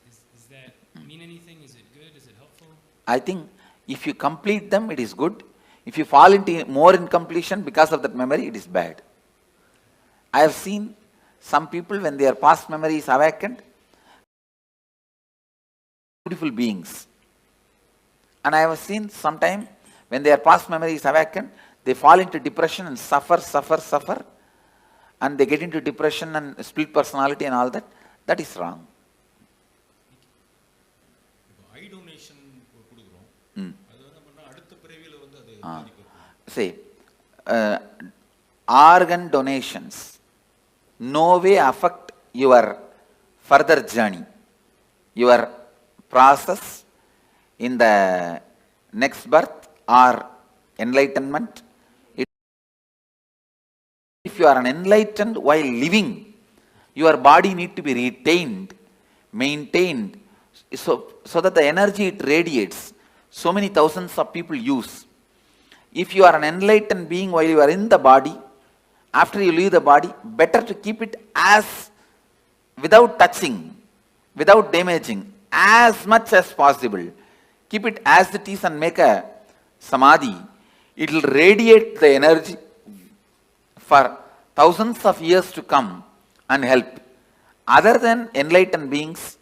Does that mean anything? Is it good? Is it helpful? I think if you complete them, it is good. If you fall into more incompletion because of that memory, it is bad. I have seen some people, when their past memory is awakened, beautiful beings. And I have seen sometime when their past memory is awakened, they fall into depression and suffer, and they get into depression and split personality and all that. That is wrong. Eye donation See, organ donations no way affect your further journey, your process in the next birth or enlightenment. If you are enlightened while living, your body need to be retained, maintained, so that the energy it radiates, so many thousands of people use. If you are an enlightened being while you are in the body, after you leave the body, better to keep it as, without touching, without damaging, as much as possible. Keep it as it is and make a samadhi. It will radiate the energy for thousands of years to come and help. Other than enlightened beings,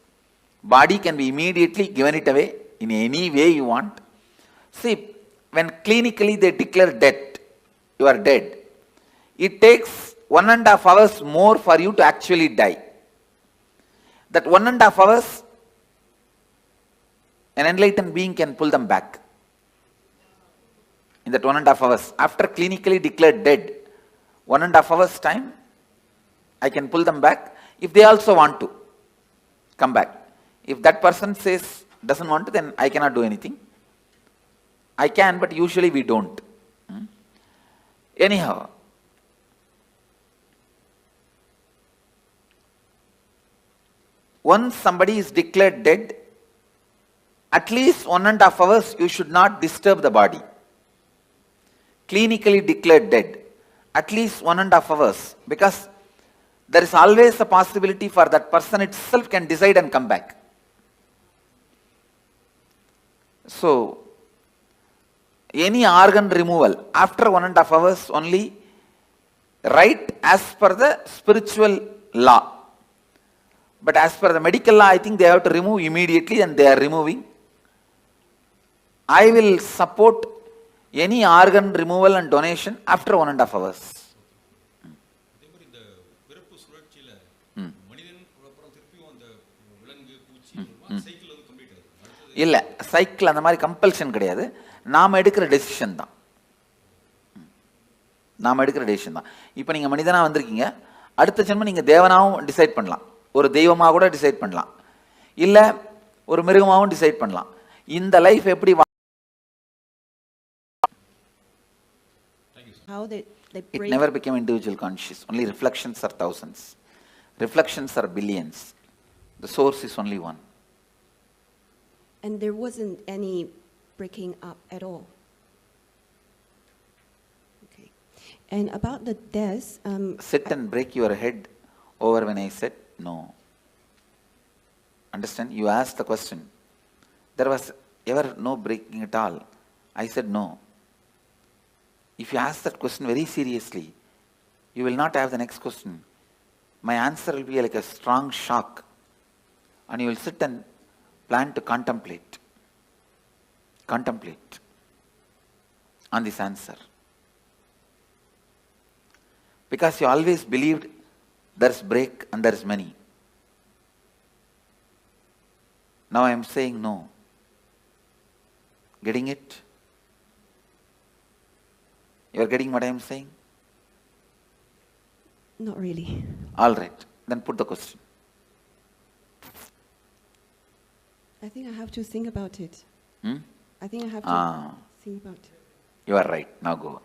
body can be immediately given it away in any way you want. See, when clinically they declare death, you are dead. It takes 1.5 hours more for you to actually die. That 1.5 hours, an enlightened being can pull them back. In that 1.5 hours, after clinically declared dead, 1.5 hours time, I can pull them back if they also want to come back. If that person says, doesn't want to, then I cannot do anything. I can, but usually we don't. Anyhow, once somebody is declared dead, at least 1.5 hours you should not disturb the body. Clinically declared dead, at least 1.5 hours, because there is always a possibility for that person itself can decide and come back. So, any organ removal after 1.5 hours only, right as per the spiritual law. But as per the medical law, I think they have to remove immediately, and they are removing. I will support any organ removal and donation after 1.5 hours. இல்லை, cycle அந்த மாதிரி compulsion கிடையாது. நாம் எடுக்கிற decision தான். நாம் எடுக்கிற decision தான். இப்போ நீங்கள் மனிதனாக வந்திருக்கீங்க, அடுத்த ஜென்மம் நீங்கள் தேவனாகவும் டிசைட் பண்ணலாம், ஒரு தெய்வமாக கூட டிசைட் பண்ணலாம், இல்லை ஒரு மிருகமாகவும் டிசைட் பண்ணலாம். இந்த லைஃப் எப்படி It never became individual conscious. Only reflections are thousands. Reflections are billions. The source is only one. And there wasn't any breaking up at all. Okay. And about the death, sit and break your head over when I said no. Understand? You asked the question. There was ever no breaking at all. I said no. If you ask that question very seriously, you will not have the next question. My answer will be like a strong shock. And you will sit and plan to contemplate. Contemplate on this answer. Because you always believed there's break and there's many. Now I am saying no. Getting it? You are getting what I am saying? Not really. All right. Then put the question. I think I have to think about it. Hmm? I think I have to think about it. You are right. Now go.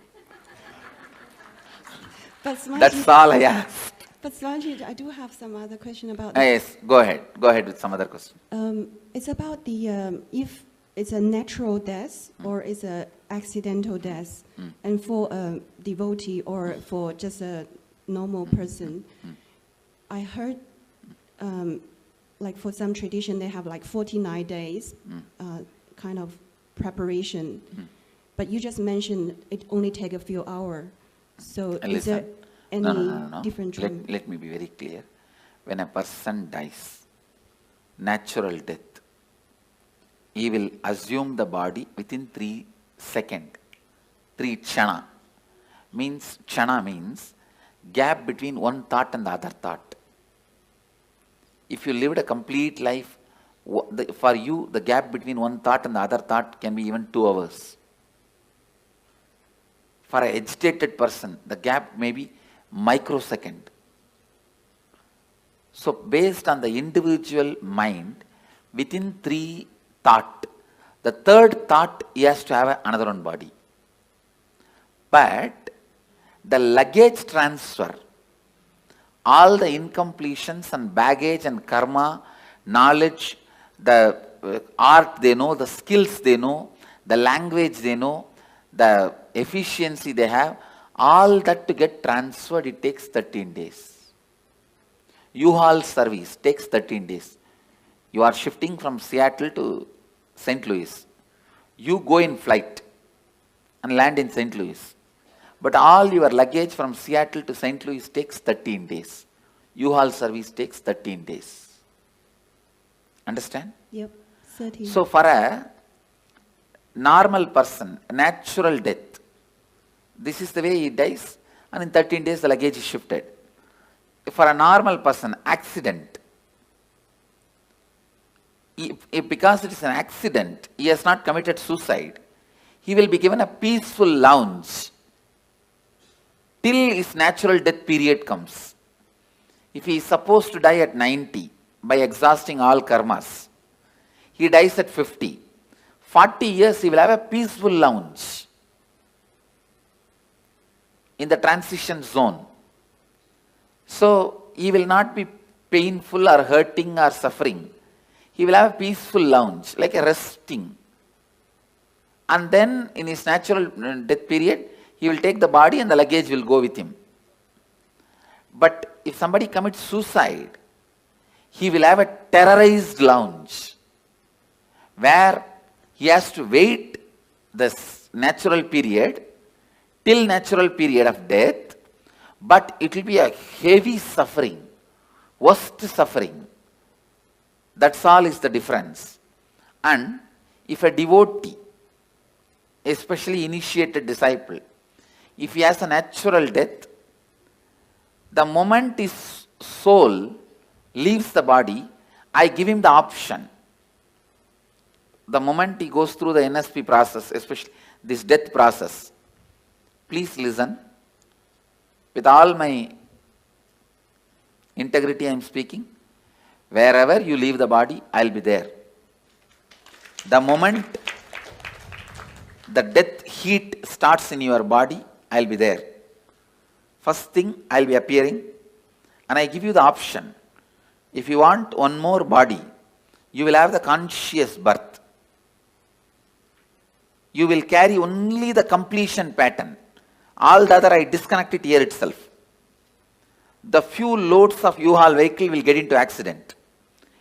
But Swamiji, That's all I ask. But Swamiji, I do have some other question about Yes, go ahead. Go ahead with some other question. It's about the if it's a natural death or it's a accidental death, and for a devotee or for just a normal person. I heard, like for some tradition, they have like 49 days kind of preparation. But you just mentioned it only take a few hours. So is there any No. different trend? Let me be very clear. When a person dies, natural death, he will assume the body within 3 seconds. 3 chana. Chana means gap between one thought and the other thought. If you lived a complete life, for you the gap between one thought and the other thought can be even 2 hours. For an agitated person, the gap may be microsecond. So based on the individual mind, within 3 thought, the 3rd thought he has to have another one body. But the luggage transfer, all the incompletions and baggage and karma, knowledge, the art they know, the skills they know, the language they know, the efficiency they have, all that to get transferred, it takes 13 days. U-Haul service takes 13 days. You are shifting from Seattle to St. Louis. You go in flight and land in St. Louis. But all your luggage from Seattle to St. Louis takes 13 days. U-Haul service takes 13 days. Understand? Yep, 13. So for a normal person, natural death, this is the way he dies, and in 13 days the luggage is shifted. For a normal person, accident, because it is an accident, he has not committed suicide, he will be given a peaceful lounge till his natural death period comes. If he is supposed to die at 90 by exhausting all karmas, he dies at 50. 40 years he will have a peaceful lounge in the transition zone. So he will not be painful or hurting or suffering. He will have a peaceful lounge, like a resting. And then in his natural death period, he will take the body and the luggage will go with him. But if somebody commits suicide, he will have a terrorized lounge where he has to wait this natural period till natural period of death, but it will be a heavy suffering, worst suffering. That's all is the difference. And if a devotee, especially initiated disciple, if he has a natural death, the moment his soul leaves the body, I give him the option. The moment he goes through the NSP process, especially this death process, please listen. With all my integrity I am speaking. Wherever you leave the body, I will be there. The moment the death heat starts in your body, I will be there. First thing, I will be appearing, and I give you the option. If you want one more body, you will have the conscious birth. You will carry only the completion pattern. All the other I disconnect it here itself. The few loads of U-Haul vehicle will get into accident.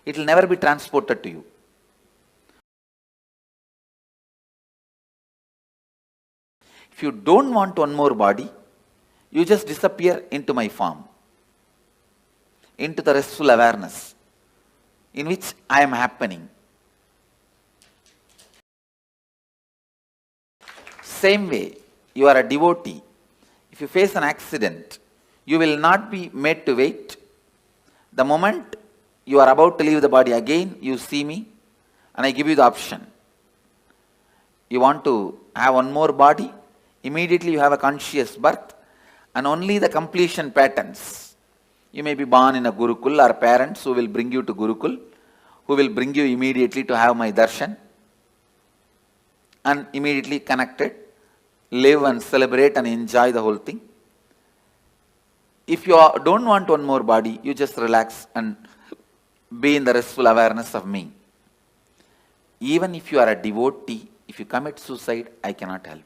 it will never be transported to you. If you don't want one more body, you just disappear into my form, into the restful awareness in which I am happening. Same way, you are a devotee. If you face an accident, you will not be made to wait. The moment you are about to leave the body again, you see me and I give you the option. You want to have one more body, immediately you have a conscious birth and only the completion patterns. You may be born in a Gurukul or parents who will bring you to Gurukul, who will bring you immediately to have my darshan and immediately connected, live and celebrate and enjoy the whole thing. If you don't want one more body, you just relax and be in the restful awareness of me. Even if you are a devotee, if you commit suicide, I cannot help.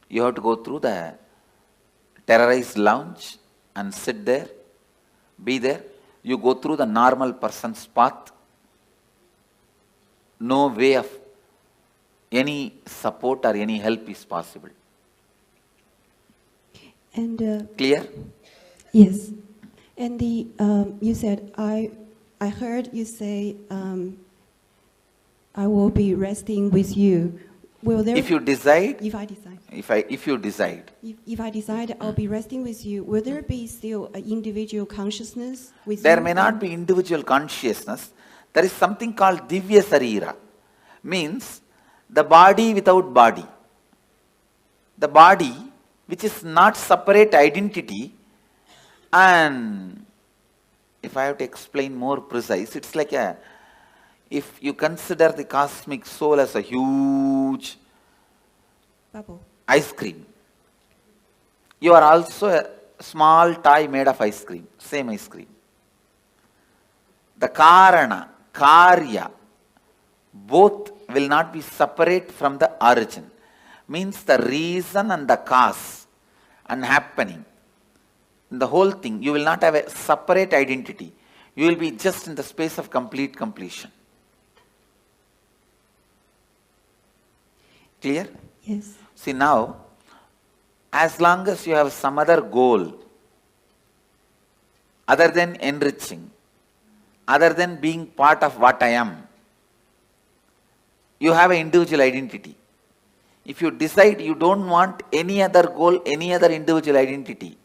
You have to go through the terrorized lounge and sit there, be there. You go through the normal person's path. No way of any support or any help is possible. And clear? Yes. And you said, I heard you say, I will be resting with you. Will there? If you decide. If I decide. If you decide. If I decide I'll be resting with you, will there be still an individual consciousness with There you? may not be individual consciousness. There is something called Divya Sarira. Means the body without body. The body which is not separate identity, and if I have to explain more precise, it's like if you consider the cosmic soul as a huge bubble, ice cream, you are also a small toy made of ice cream, same ice cream. The Karana, Karya, both will not be separate from the origin. Means the reason and the cause and happening. In the whole thing, you will not have a separate identity. You will be just in the space of complete completion. Clear? Yes. See now, as long as you have some other goal, other than enriching, other than being part of what I am, you have an individual identity. If you decide you don't want any other goal, any other individual identity,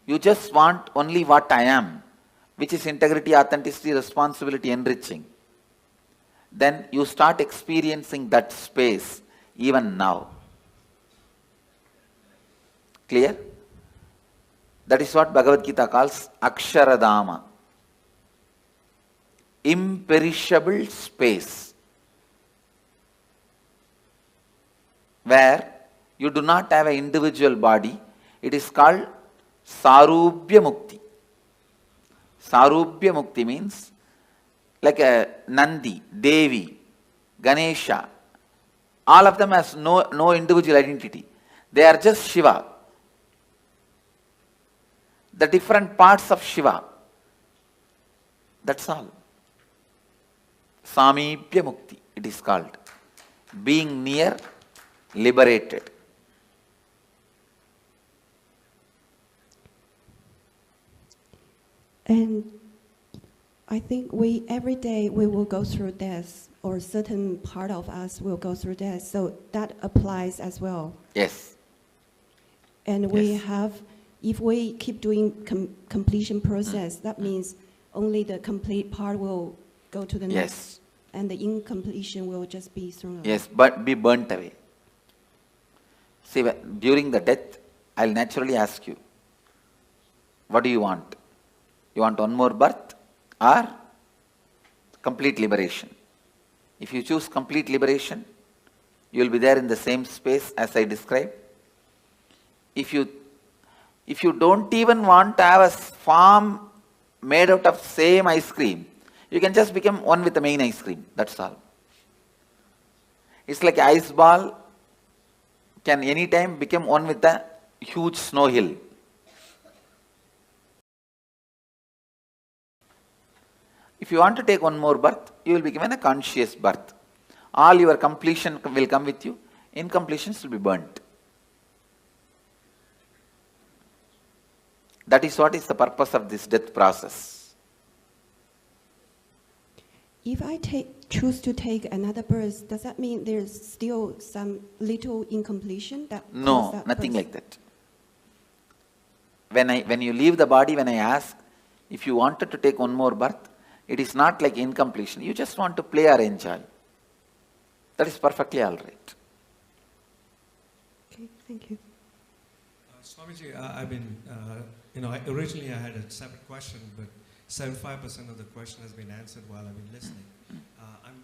you just want only what I am, which is integrity, authenticity, responsibility, enriching, then you start experiencing that space even now. Clear? That is what Bhagavad Gita calls Aksharadama. Imperishable space, where you do not have an individual body. It is called Sarubhya Mukti. Sarubhya Mukti means like a Nandi, Devi, Ganesha. All of them has no individual identity. They are just Shiva. The different parts of Shiva. That's all. Samibhya Mukti, it is called. Being near, liberated. And I think every day we will go through death, or a certain part of us will go through death. So that applies as well. Yes. And we have, if we keep doing completion process, that means only the complete part will go to the next. Yes. And the incompletion will just be thrown away. Yes, but be burnt away. See, during the death, I'll naturally ask you, what do you want? You want one more birth or complete liberation? If you choose complete liberation, you will be there in the same space as I described. If you don't even want to have a form made out of same ice cream, you can just become one with the main ice cream. That's all. It's like an ice ball can anytime become one with the huge snow hill. If you want to take one more birth, you will be given a conscious birth. All your completion will come with you. Incompletions will be burnt. That is what is the purpose of this death process. If I choose to take another birth, does that mean there's still some little incompletion? No, nothing like that. When you leave the body, when I ask, if you wanted to take one more birth, it is not like incompletion. You just want to play or enjoy. That is perfectly all right. Okay, thank you. Swamiji, I've been, originally I had a separate question, but 75% of the question has been answered while I've been listening.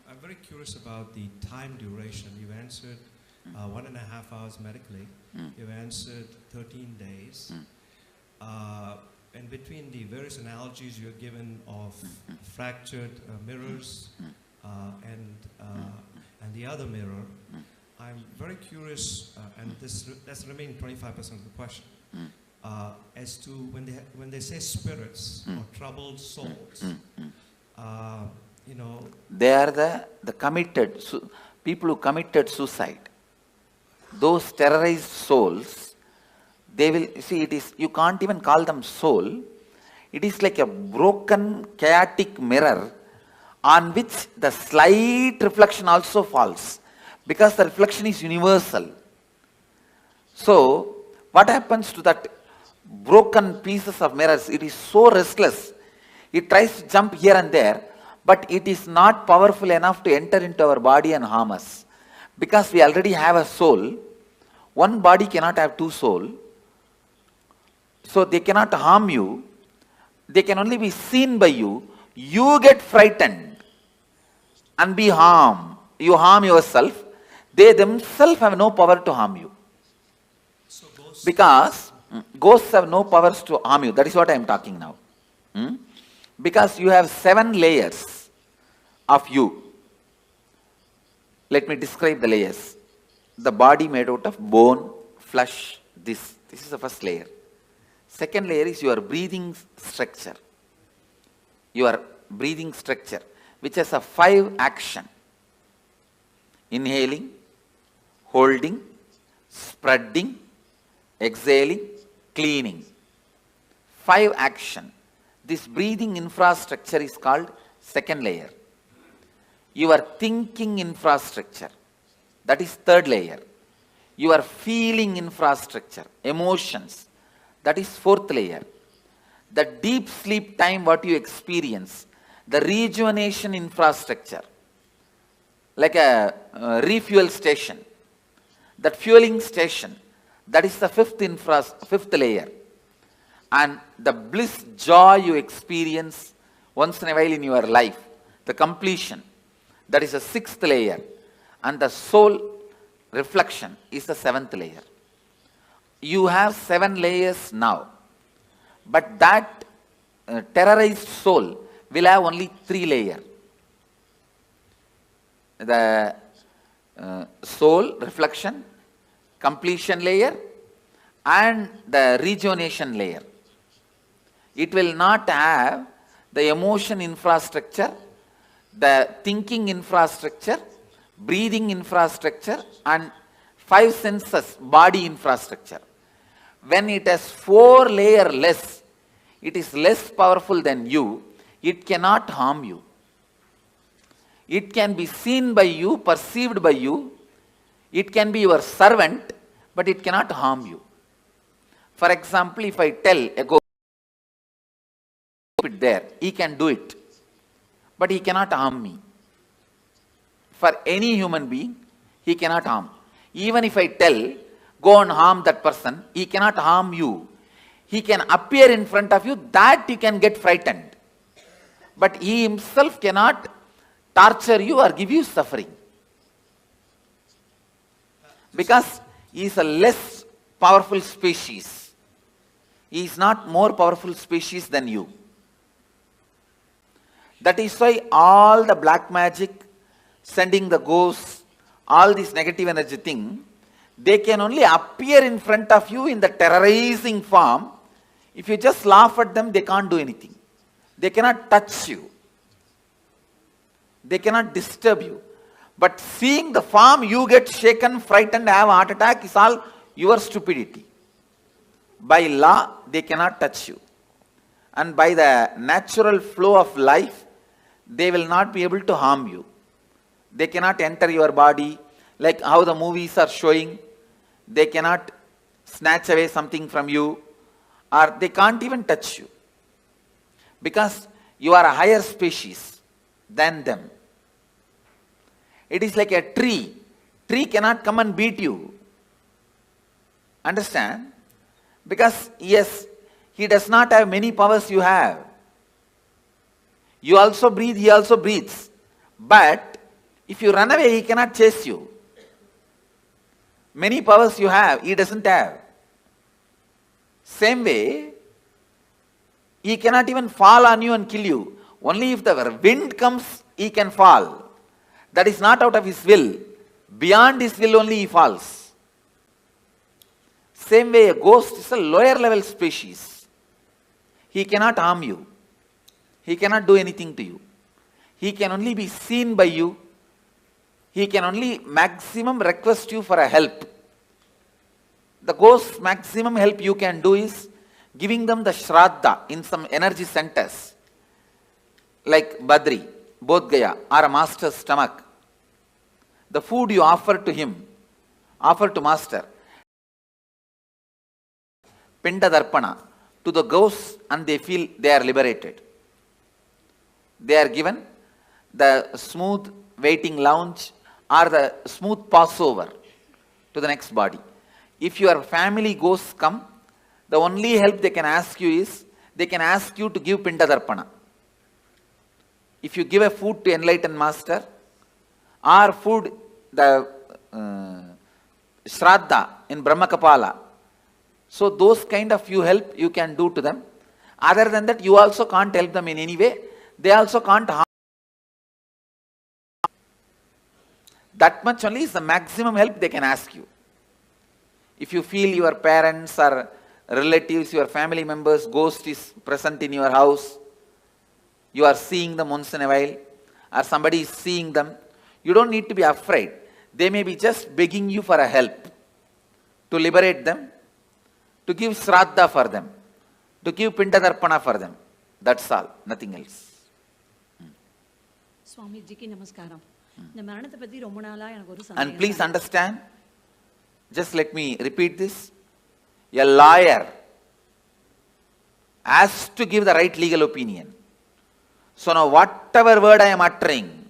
I'm very curious about the time duration. You answered 1.5 hours medically. You've answered 13 days. And between the various analogies you're given of fractured mirrors and the other mirror, I'm very curious, and that's the remaining 25% of the question, as to when they say spirits or troubled souls, they are the committed, people who committed suicide. Those terrorized souls, they will, see, you can't even call them soul. It is like a broken, chaotic mirror on which the slight reflection also falls, because the reflection is universal. So, what happens to that broken pieces of mirrors? It is so restless. It tries to jump here and there, but it is not powerful enough to enter into our body and harm us. Because we already have a soul, one body cannot have two souls. So they cannot harm you. They can only be seen by you. You get frightened and be harmed. You harm yourself. They themselves have no power to harm you. Because ghosts have no powers to harm you. That is what I am talking now. Because you have 7 layers of you. Let me describe the layers. The body made out of bone, flesh, this is the first layer. Second layer is your breathing structure. Your breathing structure, which has a 5 action. Inhaling, holding, spreading, exhaling, cleaning. 5 action. This breathing infrastructure is called second layer. Your thinking infrastructure, that is third layer. Your feeling infrastructure, emotions, that is fourth layer. The deep sleep time what you experience, the rejuvenation infrastructure, like a refuel station, that fueling station, that is the fifth layer. And the bliss, joy you experience once in a while in your life, the completion, that is the 6th layer. And the soul reflection is the 7th layer. You have 7 layers now, but that terrorized soul will have only 3 layers. The soul reflection, completion layer, and the rejuvenation layer. It will not have the emotion infrastructure, the thinking infrastructure, breathing infrastructure, and 5 senses, body infrastructure. When it has 4 layers less, it is less powerful than you, it cannot harm you. It can be seen by you, perceived by you, it can be your servant, but it cannot harm you. For example, if I tell a ghost, it there, he can do it, but he cannot harm me. For any human being, he cannot harm. Even if I tell, go and harm that person, he cannot harm you. He can appear in front of you, that you can get frightened. But he himself cannot torture you or give you suffering. Because he is a less powerful species. He is not more powerful species than you. That is why all the black magic, sending the ghosts, all this negative energy thing, they can only appear in front of you in the terrorizing form. If you just laugh at them, they can't do anything. They cannot touch you. They cannot disturb you. But seeing the form, you get shaken, frightened, have a heart attack is all your stupidity. By law, they cannot touch you. And by the natural flow of life, they will not be able to harm you. They cannot enter your body, like how the movies are showing. They cannot snatch away something from you, or they can't even touch you. Because you are a higher species than them. It is like a tree. Tree cannot come and beat you. Understand? Because yes, he does not have many powers you have. You also breathe, he also breathes. But if you run away, he cannot chase you. Many powers you have, he doesn't have. Same way, he cannot even fall on you and kill you. Only if the wind comes, he can fall. That is not out of his will. Beyond his will only he falls. Same way, a ghost is a lower level species. He cannot harm you. He cannot do anything to you. He can only be seen by you. He can only maximum request you for a help. The ghost's maximum help you can do is giving them the shraddha in some energy centers, like Badri, Bodh Gaya, or a master's stomach. The food you offer to him, offer to master, Pinda Darpana, to the ghosts, and they feel they are liberated. They are given the smooth waiting lounge or the smooth passover to the next body. If your family ghosts come, the only help they can ask you is, they can ask you to give Pinda Darpana. If you give a food to enlightened master, or food, the Shraddha in Brahma Kapala, so those kind of you help you can do to them. Other than that, you also can't help them in any way. They also can't harm. That much only is the maximum help they can ask you. If you feel your parents or relatives, your family members, ghost is present in your house, you are seeing them once in a while, or somebody is seeing them, you don't need to be afraid. They may be just begging you for a help, to liberate them, to give Shraddha for them, to give Pinda Darpana for them. That's all, nothing else. And please understand, just let me repeat this. A lawyer has to give the right legal opinion. So now whatever word I am uttering,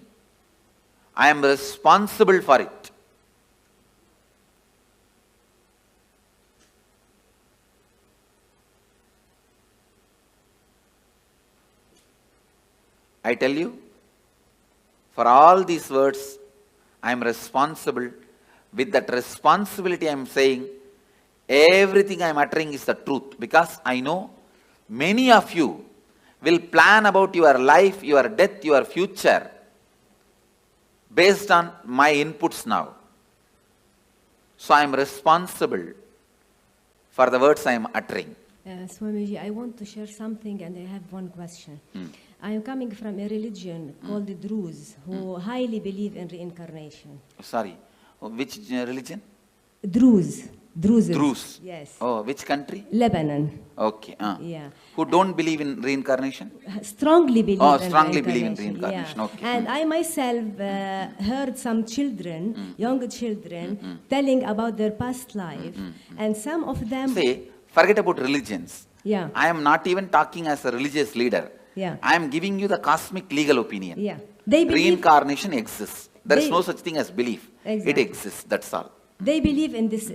I am responsible for it. I tell you, for all these words, I am responsible. With that responsibility I am saying, everything I am uttering is the truth, because I know many of you will plan about your life, your death, your future based on my inputs now. So I am responsible for the words I am uttering. Swamiji, I want to share something and I have one question. I am coming from a religion called the Druze, who highly believe in reincarnation. Sorry, which religion? Druze. Druze. Druze. Yes. Oh, which country? Lebanon. Okay. Yeah. Who don't believe in reincarnation? Strongly believe in strongly believe in reincarnation. Yeah. Okay. And I myself heard some children, young children, telling about their past life. And some of them... Say, forget about religions. Yeah. I am not even talking as a religious leader. Yeah. I am giving you the cosmic legal opinion. Yeah. They believe... Reincarnation exists. There is no such thing as belief. Exactly. It exists. That's all. They believe in this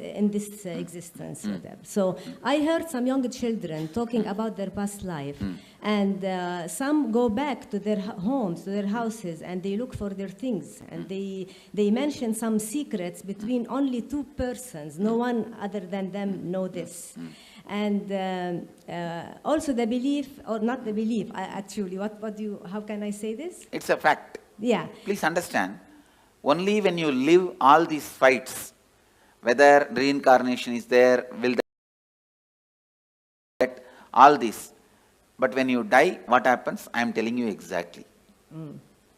existence. So I heard some young children talking about their past life, and some go back to their homes, to their houses, and they look for their things, and they mention some secrets between only two persons. No one other than them know this. And also the belief, or not the belief, actually, how can I say this? It's a fact. Yeah. Please understand, only when you live all these fights, whether reincarnation is there, will that, all this. But when you die, what happens? I am telling you exactly.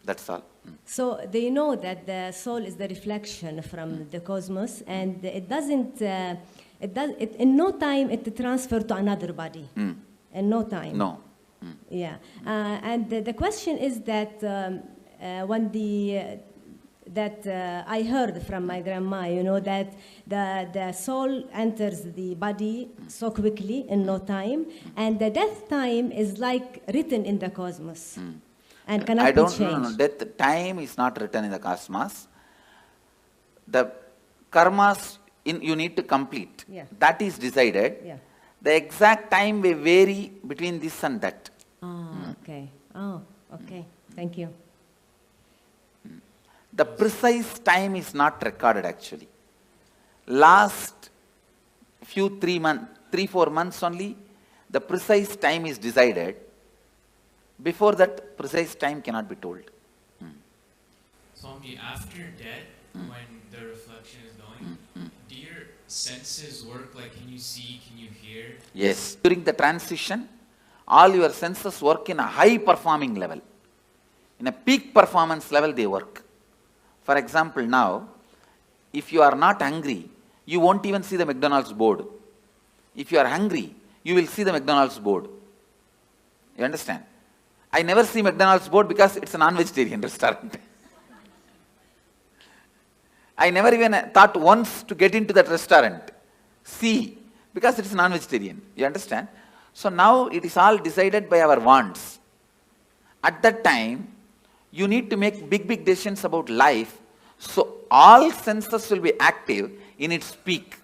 That's all. So they know that the soul is the reflection from the cosmos, and it doesn't, in no time it transfer to another body. In no time. No. Yeah. And the question is that when I heard from my grandma, you know, that the soul enters the body so quickly in no time, and the death time is like written in the cosmos. And cannot be changed. No. Death time is not written in the cosmos. The karmas you need to complete. Yeah. That is decided. Yeah. The exact time may vary between this and that. Okay. Oh, okay. Thank you. The precise time is not recorded actually. Last 3-4 months only, the precise time is decided. Before that, precise time cannot be told. Swami, after death, when the reflection is going, do your senses work? Like, can you see, can you hear? Yes. During the transition, all your senses work in a high performing level. In a peak performance level, they work. For example, now, if you are not hungry, you won't even see the McDonald's board. If you are hungry, you will see the McDonald's board. You understand? I never see McDonald's board because it's a non-vegetarian restaurant. I never even thought once to get into that restaurant. See, because it's non-vegetarian. You understand? So now it is all decided by our wants. At that time, you need to make big decisions about life. So all senses will be active in its peak.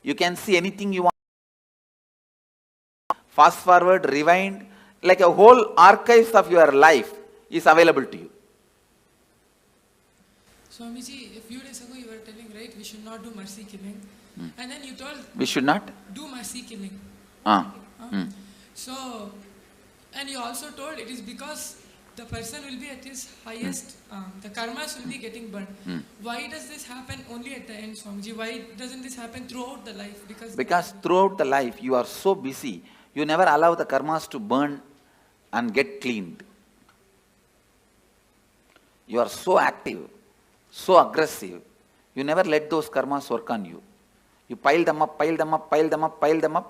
You can see anything you want. Fast forward, rewind, like a whole archives of your life is available to you. Swamiji, a few days ago you were telling, right, we should not do mercy killing. And then you told... We should not? Do mercy killing. So, and you also told it is because the person will be at his highest, the karmas will be getting burned. Why does this happen only at the end, Swamiji? Why doesn't this happen throughout the life? Because throughout the life you are so busy, you never allow the karmas to burn and get cleaned. You are so active, so aggressive, you never let those karmas work on you. You pile them up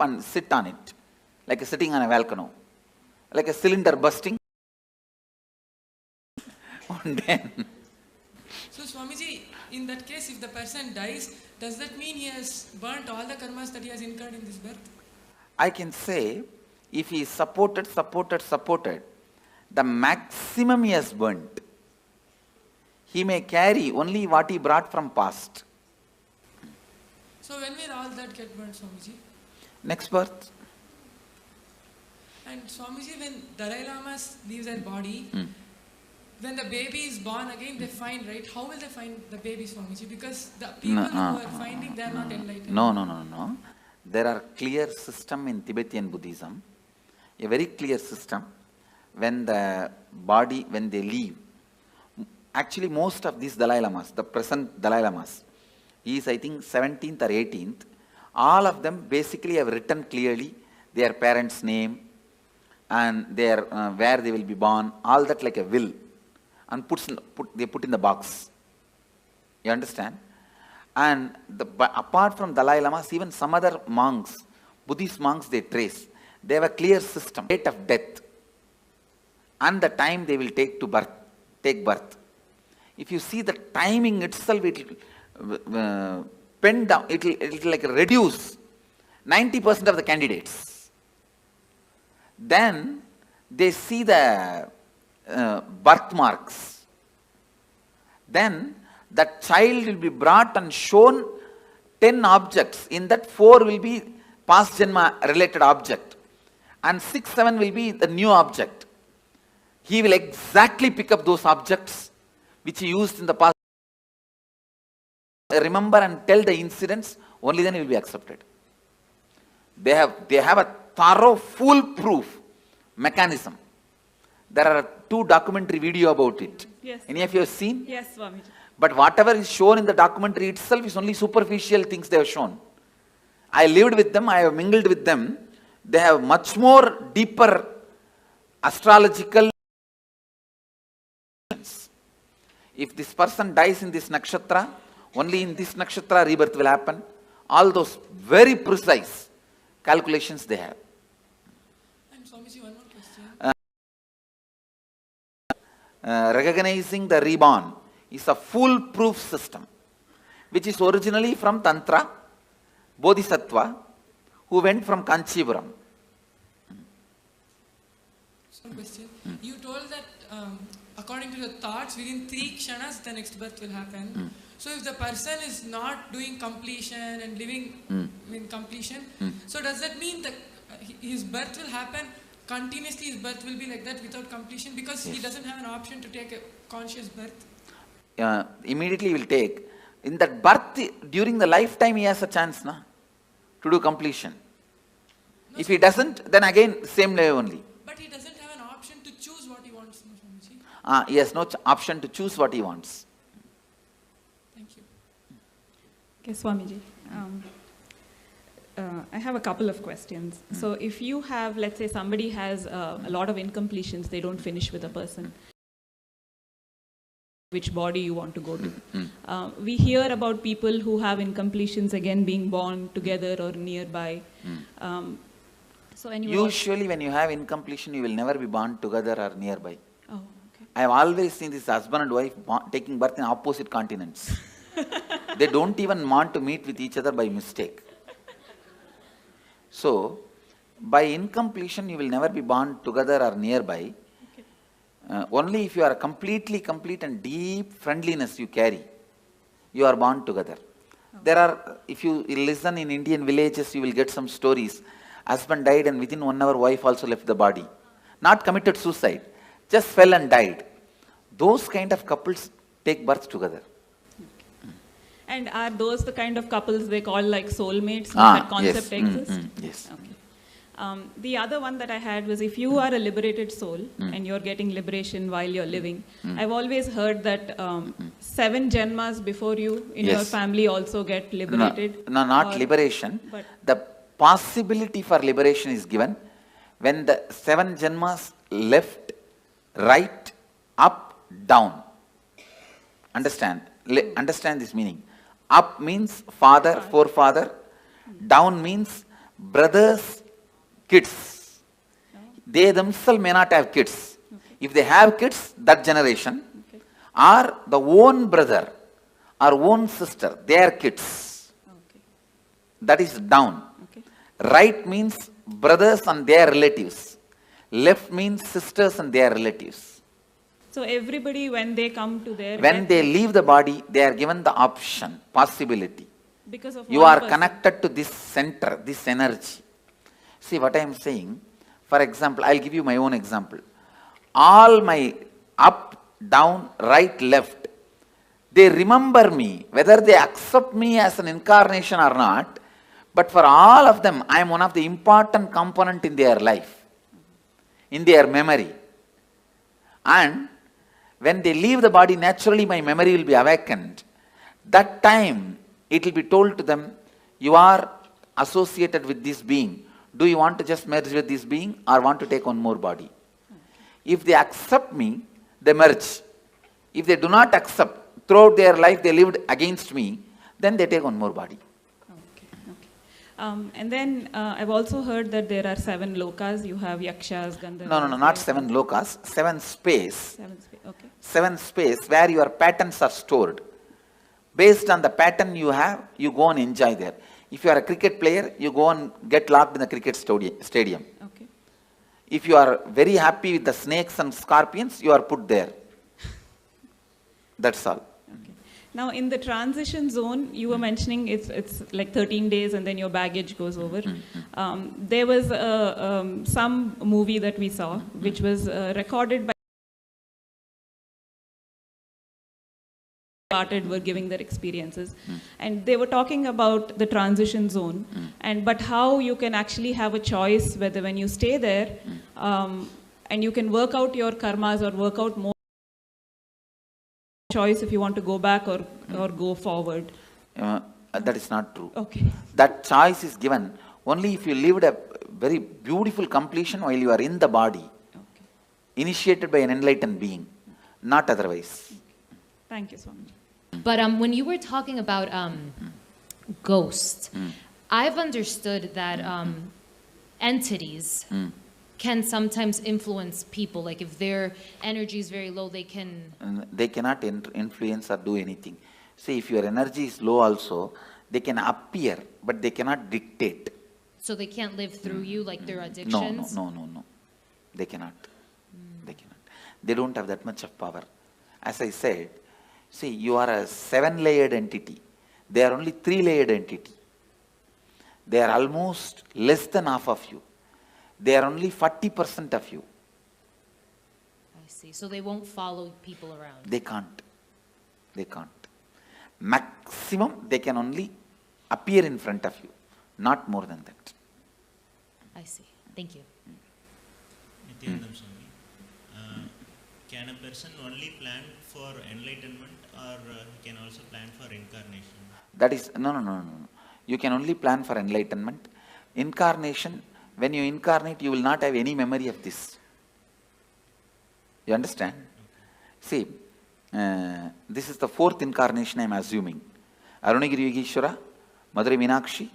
and sit on it, like sitting on a volcano, like a cylinder bursting. So Swamiji, in that case, if the person dies, does that mean he has burnt all the karmas that he has incurred in this birth? I can say, if he is supported, the maximum he has burnt. He may carry only what he brought from past. So when will all that get burnt, Swamiji? Next birth. And Swamiji, when Dalai Lama leaves their body, when the baby is born again, they find, right? How will they find the baby, Swamiji? Because the people who are finding, they are not enlightened. No. There are clear system in Tibetan Buddhism, a very clear system. When the body, when they leave, actually most of these Dalai Lamas, the present Dalai Lamas, he is I think 17th or 18th, all of them basically have written clearly their parents' name and their where they will be born, all that like a will, and they put in the box. You understand? And apart from Dalai Lamas, even some other monks, Buddhist monks, they trace. They have a clear system, date of death, and the time they will take birth. If you see the timing itself, it will pen down. It will like reduce 90% of the candidates. Then they see the birthmarks. Then the child will be brought and shown 10 objects. In that 4 will be past janma related object and 6, 7 will be the new object. He will exactly pick up those objects which he used in the past. Remember and tell the incidents, only then he will be accepted. They have a thorough, foolproof mechanism. There are 2 documentary video about it. Yes. Any of you have seen? Yes, Swamiji. But whatever is shown in the documentary itself is only superficial things they have shown. I lived with them, I have mingled with them. They have much more deeper astrological If this person dies in this nakshatra, only in this nakshatra rebirth will happen. All those very precise calculations they have. And Swamiji, one more question. Recognizing the reborn is a foolproof system, which is originally from Tantra, Bodhisattva, who went from Kanchipuram. One question. You told that according to the thoughts, within 3 kshanas, the next birth will happen. So if the person is not doing completion and living in completion, so does that mean that his birth will happen continuously? His birth will be like that without completion because he doesn't have an option to take a conscious birth? Immediately he will take. In that birth, during the lifetime, he has a chance to do completion. No, if he doesn't, then again, same way only. But he doesn't have an option to choose what he wants, no, Swamiji? He has no option to choose what he wants. Thank you. Okay, Swamiji. I have a couple of questions. So if you have, let's say somebody has a lot of incompletions, they don't finish with a person, which body you want to go to. We hear about people who have incompletions again being born together or nearby. Usually when you have incompletion, you will never be born together or nearby. Oh, okay. I have always seen this husband and wife taking birth in opposite continents. They don't even want to meet with each other by mistake. So, by incompletion, you will never be born together or nearby. Only if you are complete and deep friendliness you carry, you are born together. There are, if you listen in Indian villages, you will get some stories. Husband died and within 1 hour, wife also left the body. Not committed suicide, just fell and died. Those kind of couples take birth together. And are those the kind of couples they call like soulmates? That concept exists? Yes. Okay. The other one that I had was if you are a liberated soul and you're getting liberation while you're living, I've always heard that 7 janmas before you in your family also get liberated. No, not liberation. The possibility for liberation is given when the 7 janmas left, right, up, down. Understand? Understand this meaning. Up means father, forefather. Down means brothers, kids. They themselves may not have kids. If they have kids, that generation, or the own brother or own sister, their kids. That is down. Right means brothers and their relatives. Left means sisters and their relatives. So everybody, when they come to their... When they leave the body, they are given the option, possibility. Because of you are connected to this center, this energy. See what I am saying? For example, I'll give you my own example. All my up, down, right, left, they remember me, whether they accept me as an incarnation or not, but for all of them, I am one of the important component in their life, in their memory. And when they leave the body, naturally my memory will be awakened. That time, it will be told to them, you are associated with this being. Do you want to just merge with this being or want to take one more body? If they accept me, they merge. If they do not accept, throughout their life they lived against me, then they take one more body. And then I've also heard that there are 7 lokas. You have yakshas, gandharvas. No, not 7 lokas. 7 space. 7 space, okay. 7 space where your patterns are stored. Based on the pattern you have, you go and enjoy there. If you are a cricket player, you go and get locked in the cricket stadium. Okay. If you are very happy with the snakes and scorpions, you are put there. That's all. Now, in the transition zone, you were mentioning it's like 13 days and then your baggage goes over. There was some movie that we saw, which was recorded by were giving their experiences. And they were talking about the transition zone, but how you can actually have a choice whether when you stay there, and you can work out your karmas or work out more choice if you want to go back or go forward. That is not true. Okay. That choice is given only if you lived a very beautiful completion while you are in the body, initiated by an enlightened being, not otherwise. Thank you so much. But when you were talking about ghosts, I've understood that entities can sometimes influence people. Like if their energy is very low, they can... They cannot influence or do anything. See, if your energy is low also, they can appear, but they cannot dictate. So they can't live through you like their addictions? No. They cannot. They cannot. They don't have that much of power. As I said, see, you are a 7-layered entity. They are only 3-layered entity. They are almost less than half of you. They are only 40% of you. I see. So they won't follow people around? They can't. They can't. Maximum, they can only appear in front of you. Not more than that. I see. Thank you. Nityanandam Swami, can a person only plan for enlightenment or he can also plan for incarnation? That is, no. You can only plan for enlightenment. Incarnation, when you incarnate, you will not have any memory of this. You understand? See, this is the 4th incarnation I am assuming. Arunagiri Yogeshwara, Madurai Meenakshi,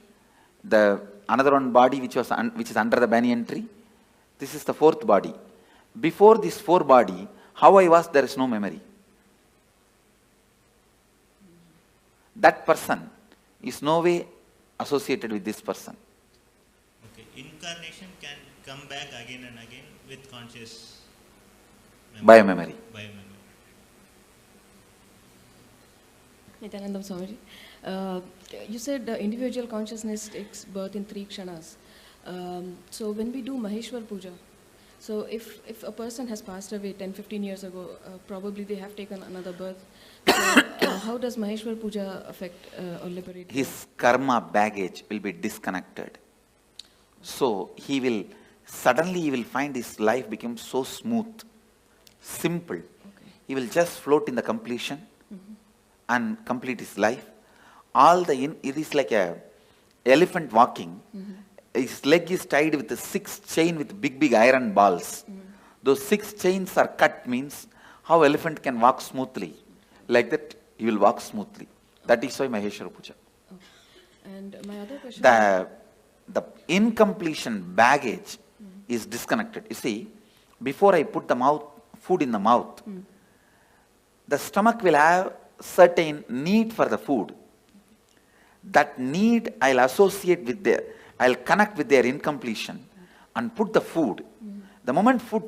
the another one body which is under the banyan tree. This is the 4th body. Before this 4 body, how I was, there is no memory. That person is no way associated with this person. Okay, incarnation can come back again and again with conscious memory. Biomemory. Nityanandam Swamiji, you said individual consciousness takes birth in 3 kshanas. So when we do Maheshwar Puja, so if a person has passed away 10-15 years ago, probably they have taken another birth. So how does Maheshwar Puja affect or liberate? His karma baggage will be disconnected. So he will suddenly find his life become so smooth, simple. Okay. He will just float in the completion and complete his life. It is like a elephant walking. His leg is tied with a 6 chain with big iron balls. Those 6 chains are cut, means how elephant can walk smoothly. Like that, he will walk smoothly. That is why Maheshwara Puja. Okay. And my other question... The incompletion baggage is disconnected. You see, before I put the food in the mouth, the stomach will have certain need for the food. That need I'll associate with I'll connect with their incompletion and put the food. The moment food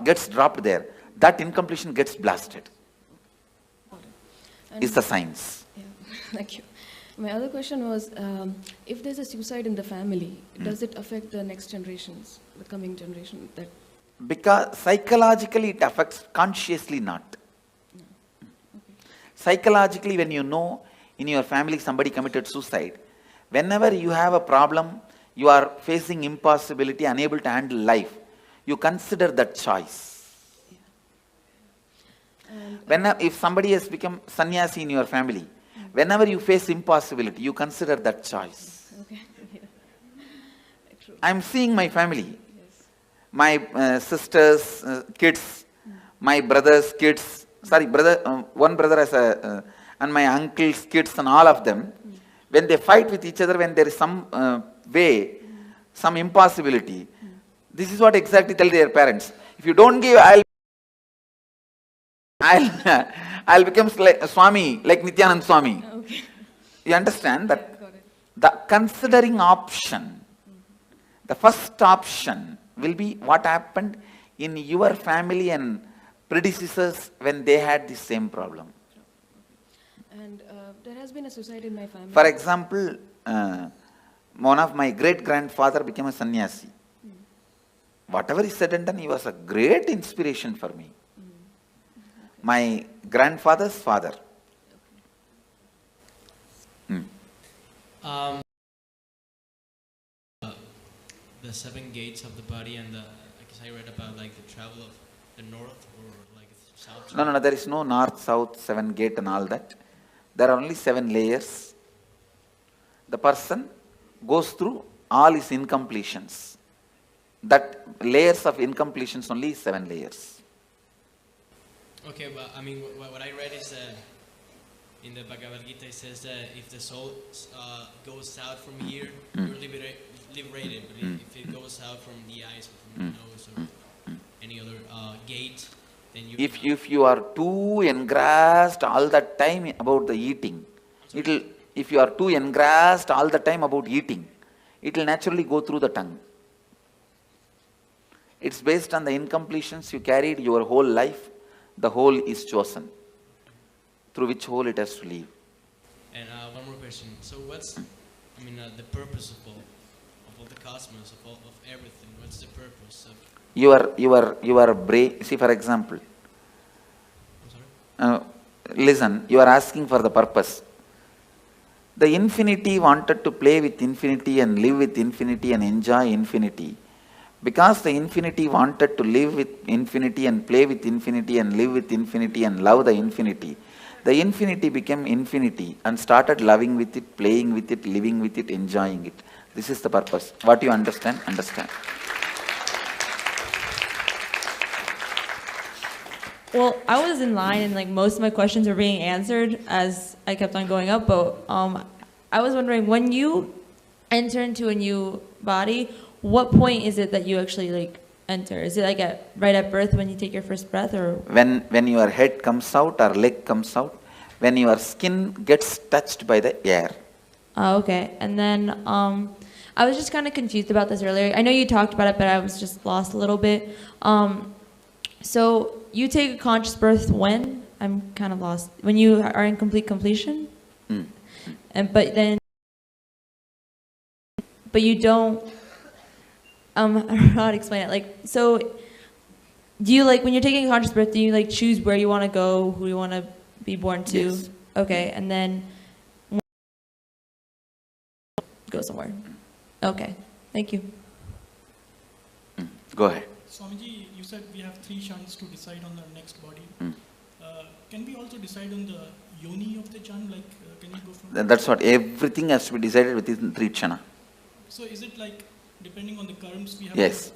gets dropped there, that incompletion gets blasted. Is the science. Yeah, thank you. My other question was, if there's a suicide in the family, does it affect the next generations, the coming generation? Because psychologically it affects, consciously not. Psychologically, when you know in your family somebody committed suicide, whenever you have a problem, you are facing impossibility, unable to handle life, you consider that choice. If somebody has become sannyasi in your family, whenever you face impossibility, you consider that choice. Okay. I am seeing my family, my sisters' kids, my brother's kids, one brother has and my uncle's kids and all of them, when they fight with each other, when there is some way, some impossibility, this is what exactly tell their parents. If you don't give, I'll become Swami, like Nityanand Swami. Okay. You understand that? The considering option, the first option will be what happened in your family and predecessors when they had the same problem. And there has been a suicide in my family. For example, one of my great-grandfather became a sannyasi. Whatever he said and done, he was a great inspiration for me. My grandfather's father. The 7 gates of the body and I guess I read about like the travel of the north or like south. No, there is no north, south, 7 gate and all that. There are only 7 layers. The person goes through all his incompletions. That layers of incompletions only is 7 layers. Okay, but I mean, what I read is in the Bhagavad Gita, it says that if the soul goes south from here, you're liberated. But if it goes south from the eyes or from the nose or any other gate, then you. If you are too engrossed all the time about the eating, if you are too engrossed all the time about eating, it will naturally go through the tongue. It's based on the incompletions you carried your whole life. The whole is chosen, through which whole it has to leave. And one more question. So what's, I mean, the purpose of all the cosmos, of everything? What's the purpose of? Your brain. See, for example. Listen. You are asking for the purpose. The infinity wanted to play with infinity and live with infinity and enjoy infinity. Because the infinity wanted to live with infinity and play with infinity and live with infinity and love the infinity became infinity and started loving with it, playing with it, living with it, enjoying it. This is the purpose. What you understand, understand. Well, I was in line and like most of my questions were being answered as I kept on going up, but I was wondering, when you enter into a new body, what point is it that you actually like enter? Is it like right at birth when you take your first breath, or? When your head comes out or leg comes out, when your skin gets touched by the air. Oh, okay. And then I was just kind of confused about this earlier. I know you talked about it, but I was just lost a little bit. So you take a conscious birth when? I'm kind of lost. When you are in complete completion? But you don't. I don't know how to explain it. Like, so, do you like when you're taking a conscious birth? Do you like choose where you want to go, who you want to be born to? Yes. Okay, and then go somewhere. Okay, thank you. Go ahead. Swamiji, you said we have 3 kshanas to decide on the next body. Can we also decide on the yoni of the kshan? Like, can we go from? That's what. Everything has to be decided within 3 kshana. So is it like depending on the karms we have? Yes.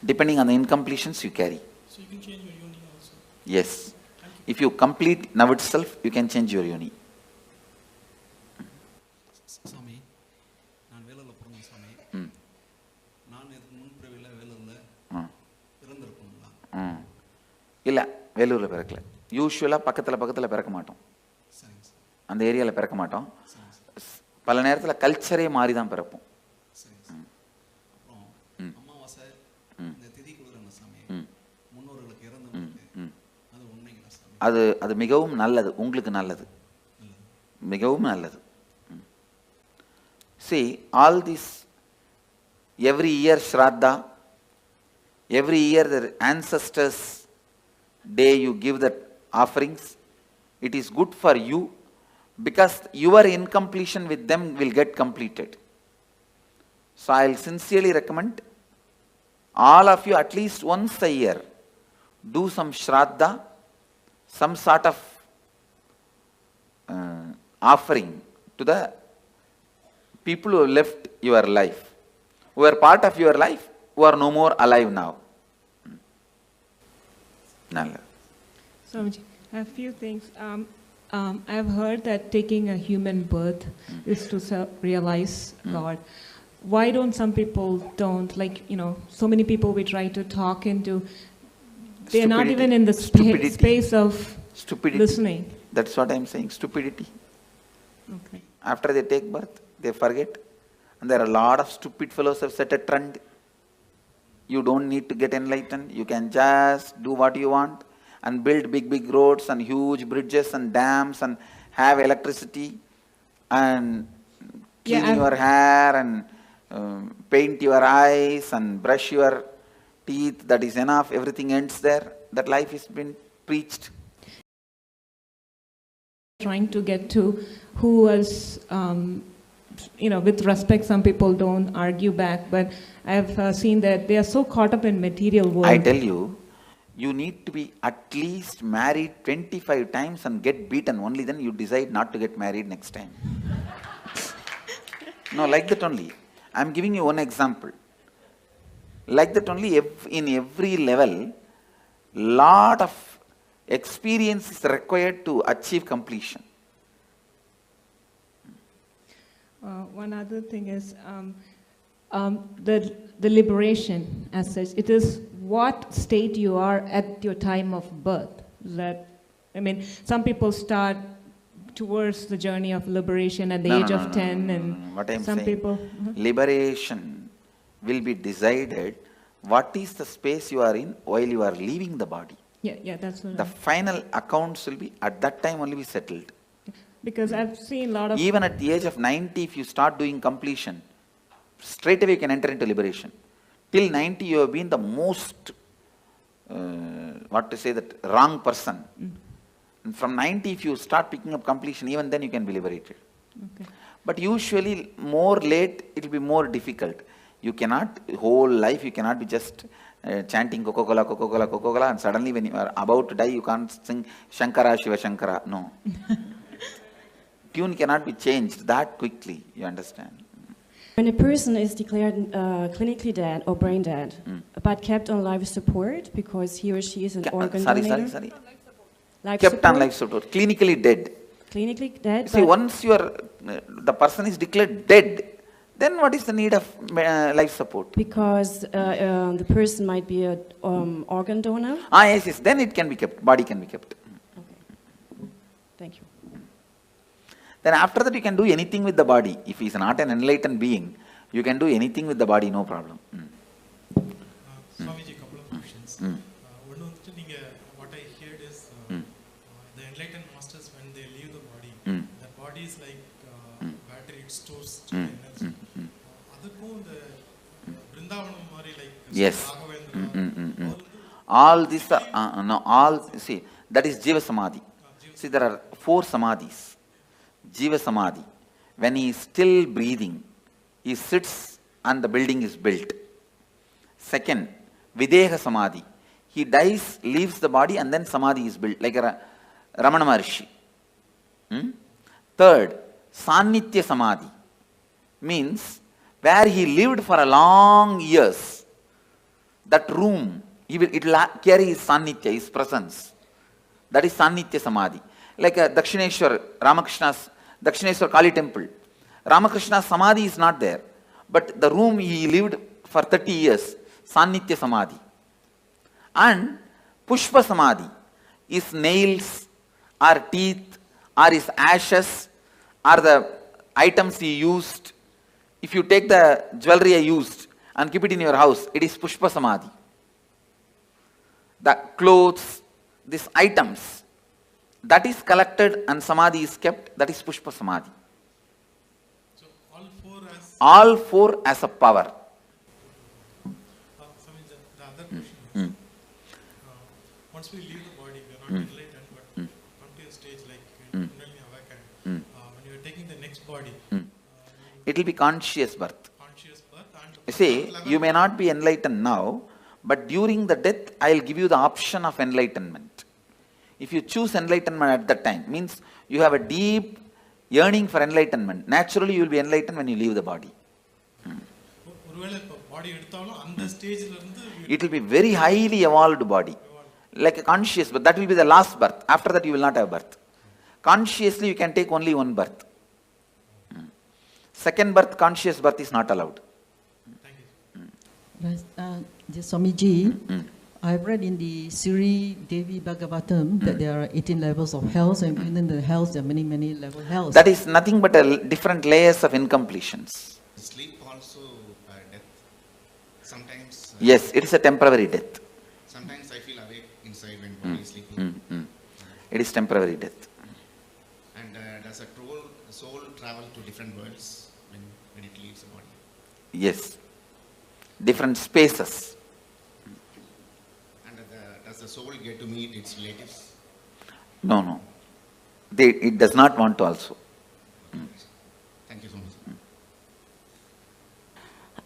Depending on the incompletions you carry. So you can change your yoni also? Yes. If you complete now itself, you can change your yoni. Swami, நான் வேலூர்ல பிறந்தேன் Swami. நான் இதுக்கு முன்பிறவில வேலூர்ல பிறந்திருப்போம்ல? இல்லை, வேலூர்ல பிறக்கல. யூசுவலாக பக்கத்தில் பிறக்க மாட்டோம். அந்த ஏரியாவில் பிறக்க மாட்டோம். பல நேரத்தில் கல்ச்சரே மாறி தான் பிறப்போம். அமாவாசை இந்த திதி கொடுக்குறாங்க சாமி, முன்னோர்களுக்கு இறந்தவங்களுக்கு, அது உண்மைங்களா சாமி? அது மிகவும் நல்லது, உங்களுக்கு நல்லது, மிகவும் நல்லது. See, all this, every year Shraddha, every year the ancestors' day you give the offerings, it is good for you because your incompletion with them will get completed. So I will sincerely recommend all of you at least once a year do some Shraddha, some sort of offering to the people who have left your life, who are part of your life, who are no more alive now. Nalla. Swamiji, I have a few things. I've heard that taking a human birth is to realize God. Why don't some people don't? Like, so many people we try to talk into, they're not even in the space of listening. That's what I'm saying, stupidity. Okay. After they take birth, they forget. And there are a lot of stupid fellows who have set a trend. You don't need to get enlightened. You can just do what you want and build big roads and huge bridges and dams and have electricity and clean your hair and paint your eyes and brush your teeth. That is enough. Everything ends there. That life has been preached. Trying to get to who was, with respect, some people don't argue back, but I've seen that they are so caught up in material world. I tell you, you need to be at least married 25 times and get beaten. Only then you decide not to get married next time. No, like that only. I'm giving you one example. Like that only, in every level, lot of Experience is required to achieve completion. One other thing is the liberation as such. It is what state you are at your time of birth. That, I mean, some people start towards the journey of liberation at the age of 10, and what I'm some saying, people. Liberation will be decided what is the space you are in while you are leaving the body. Yeah, that's what. The final accounts will be at that time only be settled. Because I've seen a lot of. Even at the age of 90, if you start doing completion, straight away you can enter into liberation. Till 90, you have been the most, wrong person. And from 90, if you start picking up completion, even then you can be liberated. Okay. But usually, more late, it will be more difficult. You cannot, whole life, you cannot be just chanting Coca-Cola, Coca-Cola, Coca-Cola, and suddenly when you are about to die, you can't sing Shankara, Shiva Shankara. No. Tune cannot be changed that quickly, you understand? When a person is declared clinically dead or brain dead, but kept on life support because he or she is an organ donator. Sorry. Life Kept support? on life support, clinically dead. Clinically dead. See, once you are, the person is declared dead, then what is the need of life support? Because the person might be an organ donor. Yes, then it can be kept, body can be kept. Thank you. Then after that you can do anything with the body. If he is not an enlightened being, you can do anything with the body, no problem. Swamiji, couple of questions. What I heard is the enlightened masters, when they leave the body, the body is like battery, it stores energy. Yes. All these are, see, that is Jiva Samadhi. See, there are 4 Samadhis. Jiva Samadhi. When he is still breathing, he sits and the building is built. Second, Videha Samadhi. He dies, leaves the body, and then Samadhi is built, like a Ramana Maharshi. Third, Sannitya Samadhi. Means, where he lived for a long years, that room, it will carry his Sannitya, his presence. That is Sannitya Samadhi. Like a Dakshineshwar, Ramakrishna's Dakshineshwar Kali temple. Ramakrishna's Samadhi is not there. But the room he lived for 30 years, Sannitya Samadhi. And Pushpa Samadhi is nails, or teeth, or his ashes, or the items he used. If you take the jewelry I used and keep it in your house, it is Pushpa Samadhi. The clothes, these items, that is collected and Samadhi is kept, that is Pushpa Samadhi. So all four as a power. The other question is, once we leave the body, we are not enlightened, but come to a stage like when you are taking the next body. It will be conscious birth. See, you may not be enlightened now, but during the death, I will give you the option of enlightenment. If you choose enlightenment at that time, means you have a deep yearning for enlightenment. Naturally, you will be enlightened when you leave the body. It will be very highly evolved body, like a conscious, but that will be the last birth. After that, you will not have birth. Consciously, you can take only one birth. Second birth, conscious birth is not allowed. Swamiji, I've read in the Sri Devi Bhagavatam that there are 18 levels of hells, and within the hells there are many, many level hells. That is nothing but different layers of incompletions. Sleep also death. Sometimes. Yes, it is a temporary death. Sometimes I feel awake inside when body is sleeping. It is temporary death. And does a soul travel to different worlds when it leaves the body? Yes. Different spaces. And does the soul get to meet its relatives? No. It does not want to also. Thank you so much.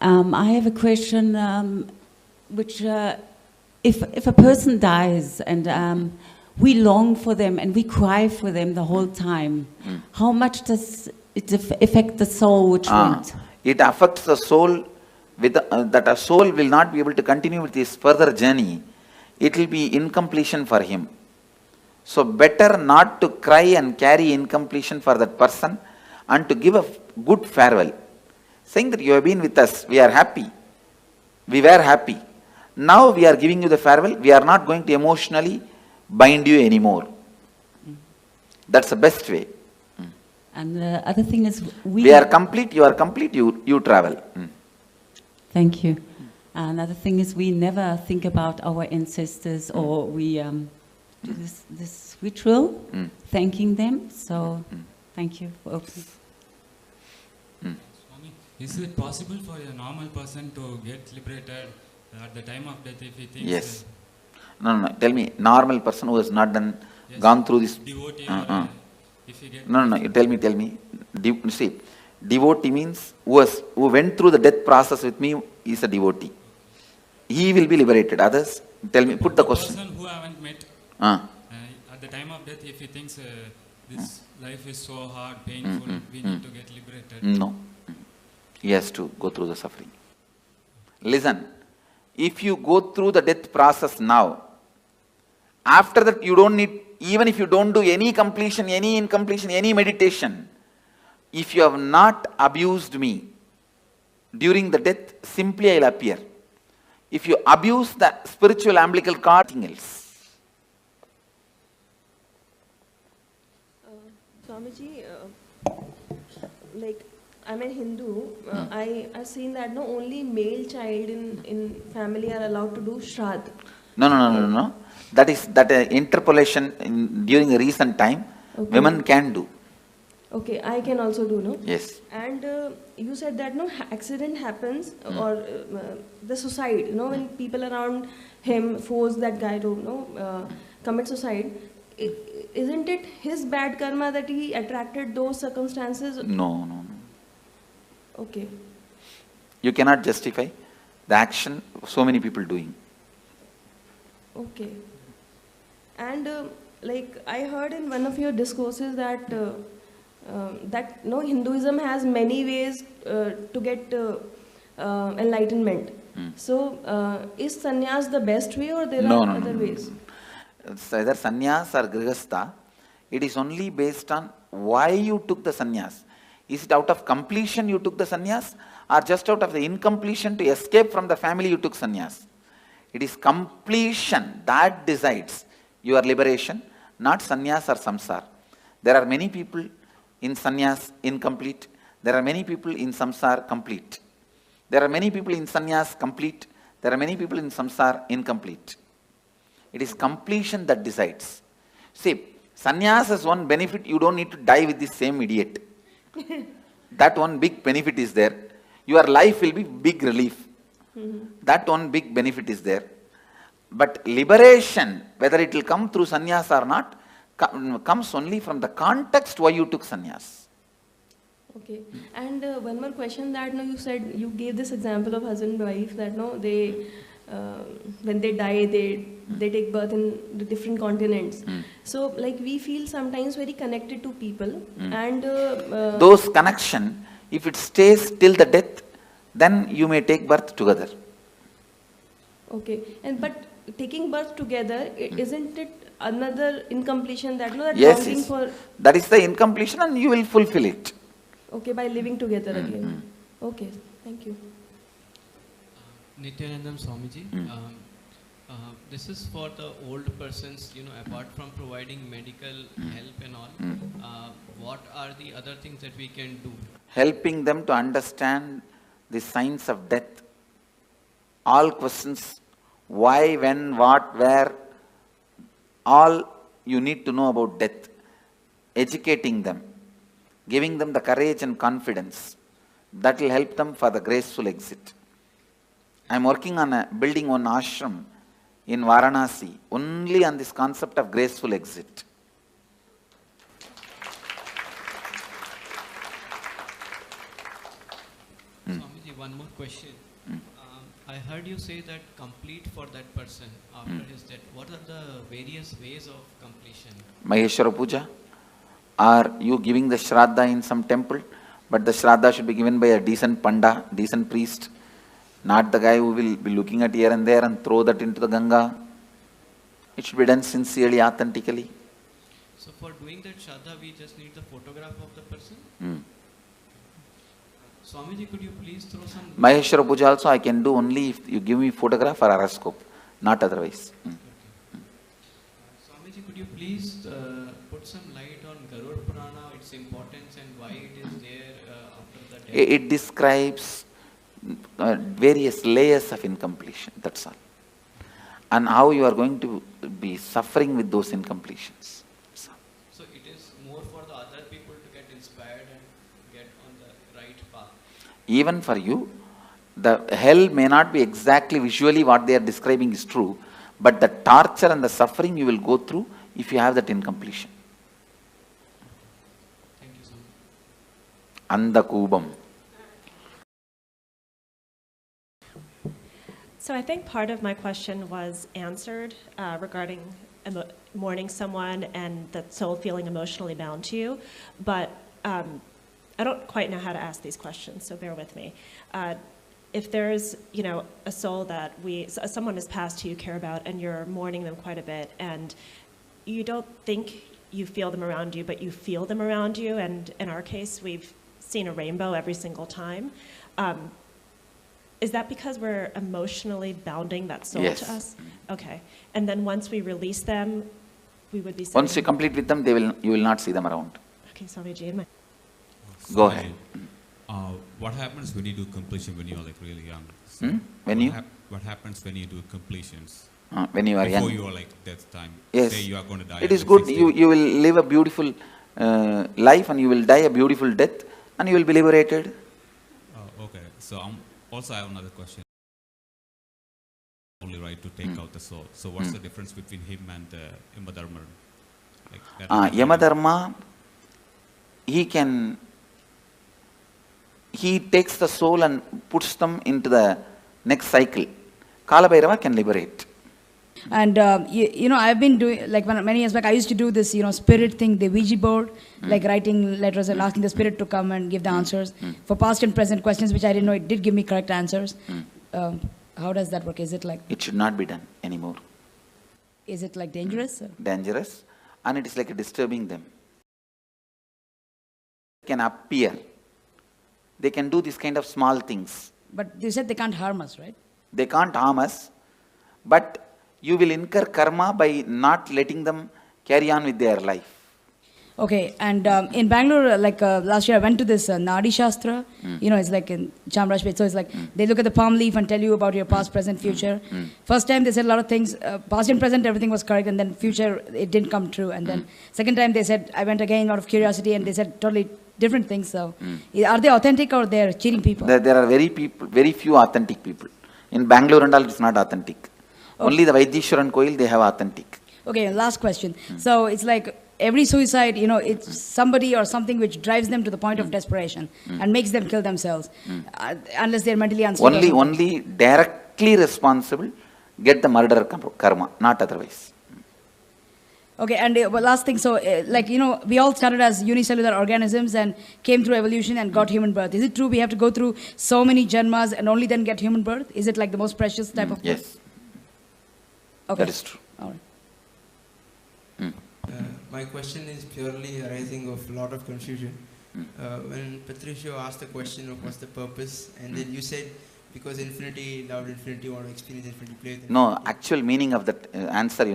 I have a question, which if a person dies and we long for them and we cry for them the whole time, how much does it affect the soul which went? It affects the soul that a soul will not be able to continue with his further journey. It will be incompletion for him. So better not to cry and carry incompletion for that person and to give a good farewell. Saying that you have been with us, we are happy. We were happy. Now we are giving you the farewell. We are not going to emotionally bind you anymore. That's the best way. And the other thing is we are complete, you are complete, you travel. Thank you. Another thing is we never think about our ancestors or we do this ritual, thanking them. So thank you for opening. Swami, is it possible for a normal person to get liberated at the time of death if he thinks? Yes. No. Tell me, normal person who has not gone through this. Devotee if he gets. No. You tell me. See, devotee means who went through the death process with me is a devotee. He will be liberated. Others, tell me. Put the question. Person who I haven't met. At the time of death, if he thinks this life is so hard, painful, we need to get liberated. No. He has to go through the suffering. Listen, if you go through the death process now, after that you don't need, even if you don't do any completion, any incompletion, any meditation, if you have not abused me during the death, simply I will appear. If you abuse the spiritual umbilical cord, nothing else. Swamiji, like I'm a Hindu, I've seen that no only male child in family are allowed to do Shraddh. No. That is interpolation during a recent time. Okay. Women can do. Okay, I can also do, no? Yes. And you said that no accident happens or the suicide, when people around him force that guy to commit suicide. Isn't it his bad karma that he attracted those circumstances? No. Okay. You cannot justify the action of so many people doing. Okay. And like I heard in one of your discourses that Hinduism has many ways to get enlightenment. So is sannyas the best way or there are other ways? It's either sannyas or grihastha. It is only based on why you took the sannyas. Is it out of completion you took the sannyas or just out of the incompletion to escape from the family you took sannyas? It is completion that decides your liberation, not sannyas or samsara. There are many people in sannyas incomplete. There are many people in samsara complete. There are many people in sannyas complete. There are many people in samsara incomplete. It is completion that decides. See, sannyas has one benefit, you don't need to die with the same idiot. That one big benefit is there. Your life will be big relief. That one big benefit is there. But liberation, whether it will come through sannyas or not, comes only from the context why you took sannyas. Okay. And one more question that you said, you gave this example of husband and wife that they when they die, they take birth in the different continents. So like we feel sometimes very connected to people and those connection, if it stays till the death, then you may take birth together. Okay. And but taking birth together, isn't it another incompletion that that yes, longing for? That is the incompletion and you will fulfill it. Okay, by living together again. Okay, thank you. Nityanandam Swamiji, this is for the old persons, apart from providing medical help and all, what are the other things that we can do? Helping them to understand the signs of death. All questions, why, when, what, where, all you need to know about death. Educating them, giving them the courage and confidence. That will help them for the graceful exit. I am working on building one ashram in Varanasi, only on this concept of graceful exit. Swamiji, one more question. I heard you say that complete for that person after his death. What are the various ways of completion? Maheshwara Puja. Are you giving the Shraddha in some temple? But the Shraddha should be given by a decent Panda, decent priest. Not the guy who will be looking at here and there and throw that into the Ganga. It should be done sincerely, authentically. So for doing that Shraddha, we just need the photograph of the person? Swamiji, could you please throw some... Maheshwara Puja also I can do only if you give me photograph or horoscope, not otherwise. Swamiji, could you please put some light on Garud Purana, its importance and why it is there after the death? It describes various layers of incompletion, that's all. And how you are going to be suffering with those incompletions. So it is more for the other people to get inspired and get on the right path. Even for you, the hell may not be exactly visually what they are describing is true, but the torture and the suffering you will go through if you have that incompletion. Thank you so Anda much. Kubam. So I think part of my question was answered regarding mourning someone and the soul feeling emotionally bound to you, but I don't quite know how to ask these questions, so bear with me. If there's, a soul that someone has passed who you care about and you're mourning them quite a bit, and you don't think you feel them around you, but you feel them around you, and in our case, we've seen a rainbow every single time. Is that because we're emotionally bounding that soul to us? Okay. And then once we release them, we would be... Once you complete with them, you will not see them around. Okay, Swamiji. Go ahead. What happens when you do completion when you are like really young? So what happens when you do completions? When you are young. Before you are like death time. Yes. Say you are going to die. It is good. You will live a beautiful life and you will die a beautiful death and you will be liberated. Okay. So also I have another question. Only right to take out the soul. So what's the difference between him and Yamadharma? Yamadharma, he takes the soul and puts them into the next cycle. Kalabhairava can liberate. And I've been doing, like many years back, I used to do this, spirit thing, the Ouija board, like writing letters and asking the spirit to come and give the answers for past and present questions, which I didn't know it did give me correct answers. How does that work? Is it like... It should not be done anymore. Is it like dangerous? Dangerous, and it is like disturbing them. They can appear. They can do this kind of small things. But you said they can't harm us, right? They can't harm us, but you will incur karma by not letting them carry on with their life. Okay, and in Bangalore, last year I went to this Nadi Shastra, it's like in Chamrajpet, so it's like they look at the palm leaf and tell you about your past, present, future. First time they said a lot of things, past and present everything was correct, and then future it didn't come true, and then second time they said, I went again out of curiosity and they said totally different things, so are they authentic or they're cheating people? There are very few authentic people. In Bangalore and all it's not authentic. Okay. Only the Vaidishwaran Koil they have authentic. Okay, last question. So it's like every suicide, it's somebody or something which drives them to the point of desperation and makes them kill themselves, unless they're mentally unstable. Only directly responsible get the murder karma, not otherwise. Okay, and last thing, so we all started as unicellular organisms and came through evolution and got human birth. Is it true we have to go through so many janmas and only then get human birth? Is it like the most precious type of birth? Yes. Okay. That is true. All right. My question is purely arising of a lot of confusion. When Patricio asked the question of what's the purpose, and then you said because infinity loved infinity, want to experience infinity, play with infinity. No, actual meaning of that answer,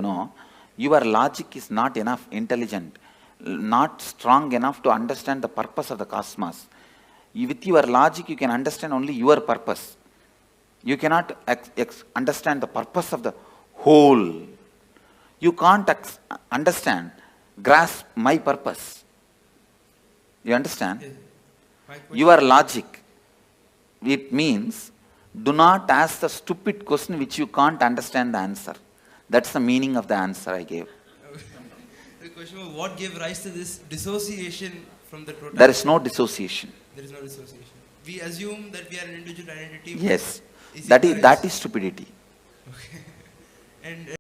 your logic is not enough intelligent, not strong enough to understand the purpose of the cosmos. With your logic, you can understand only your purpose. You cannot understand the purpose of the whole. You can't grasp my purpose. You understand? Your logic, it means, do not ask the stupid question which you can't understand the answer. That's the meaning of the answer I gave. The question was, what gave rise to this dissociation from the totality? There is no dissociation. There is no dissociation. We assume that we are an individual identity. Yes. That is stupidity. Okay. And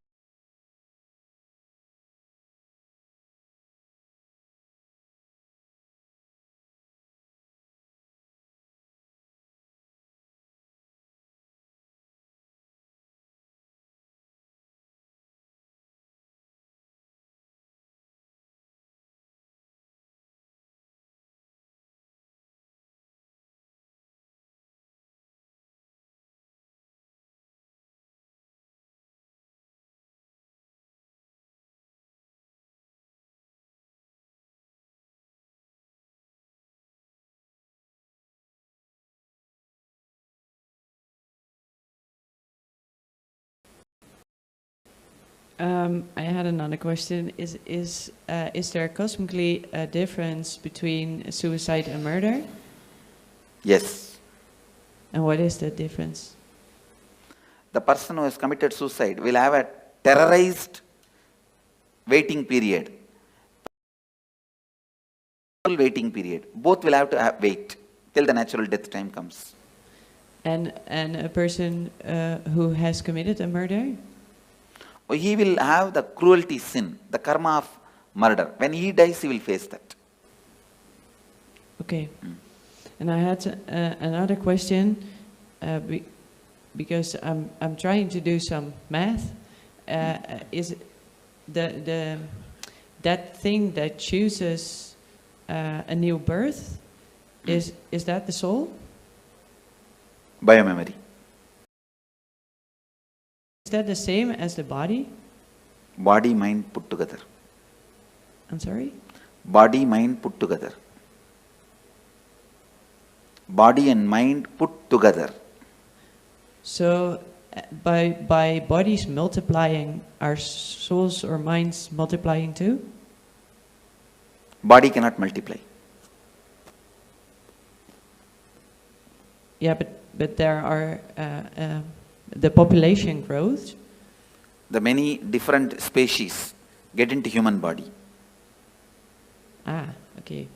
I had another question. Is there cosmically a difference between suicide and murder? Yes. And what is the difference? The person who has committed suicide will have a terrorized waiting period. Waiting period. Both will have to wait till the natural death time comes. And a person who has committed a murder? He will have the cruelty sin, the karma of murder. When he dies, he will face that. Okay. And I had another question, because I'm trying to do some math. Is that thing that chooses a new birth, is that the soul? Biomemory. Is that the same as the body? Body, mind put together. I'm sorry? Body, mind put together. Body and mind put together. So, by bodies multiplying, are souls or minds multiplying too? Body cannot multiply. Yeah, but there are the population grows. The many different species get into human body. Ah, okay.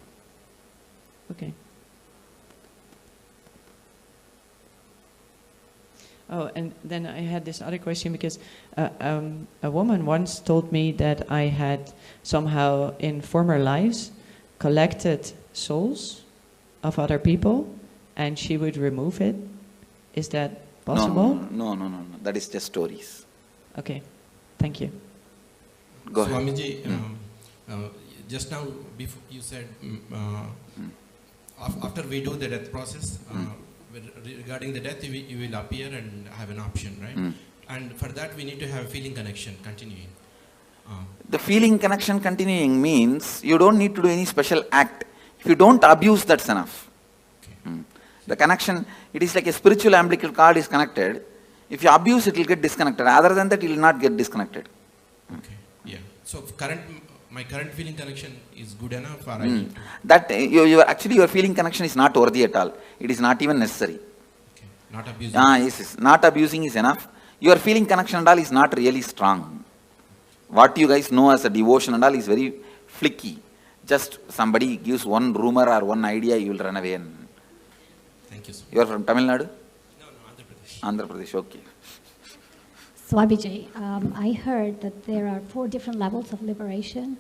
Okay. Oh, and then I had this other question because a woman once told me that I had somehow in former lives collected souls of other people and she would remove it. Is that possible? No. That is just stories. Okay, thank you. Go ahead. Swamiji, just now before you said after we do the death process, regarding the death, you will appear and have an option, right? And for that, we need to have a feeling connection continuing. The feeling connection continuing means you don't need to do any special act. If you don't abuse, that's enough. Okay. The connection, it is like a spiritual umbilical cord is connected. If you abuse, it will get disconnected. Other than that, it will not get disconnected. Okay. Yeah. So my current feeling connection is good enough, or I need to... That actually your feeling connection is not worthy at all. It is not even necessary. Okay. Not abusing. Yes. Not abusing is enough. Your feeling connection and all is not really strong. What you guys know as a devotion and all is very flicky. Just somebody gives one rumor or one idea, you will run away. And thank you, sir. You are from Tamil Nadu? No, Andhra Pradesh. Andhra Pradesh, okay. Swamiji, I heard that there are 4 different levels of liberation,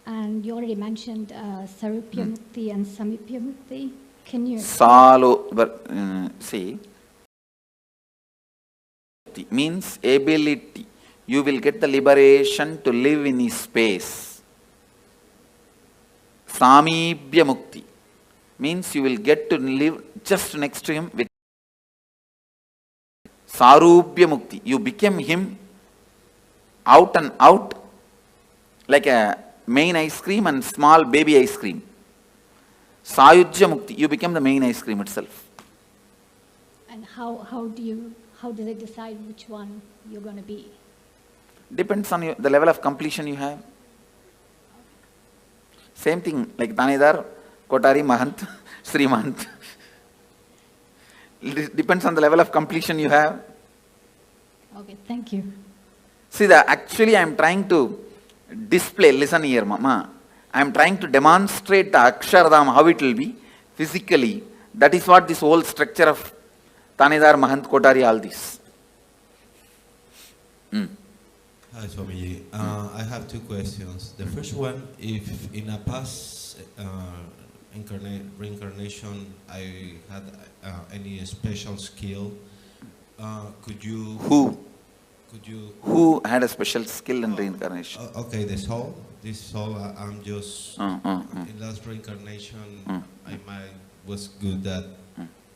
and you already mentioned Sarupya Mukti and Samipya Mukti. Can you... See, means ability. You will get the liberation to live in his space. Samibhya Mukti means you will get to live just next to him. With Sarubhya Mukti, you became him out and out, like a main ice cream and small baby ice cream. Sayujya Mukti, you became the main ice cream itself. And how do they decide which one you're going to be? Depends on the level of completion you have. Same thing like Tanedar, Kotari, Mahant, Sri Mahant. It depends on the level of completion you have. Okay, thank you. See, actually I am trying to display, listen here Mama, I am trying to demonstrate the Akshardham, how it will be physically. That is what this whole structure of Tanedar, Mahant, Kotari, all this. Hi Swamiji, I have 2 questions. The first one, if in a past reincarnation I had any special skill, could you... Who had a special skill in reincarnation? Okay, this soul, I'm just... in last reincarnation, I was good at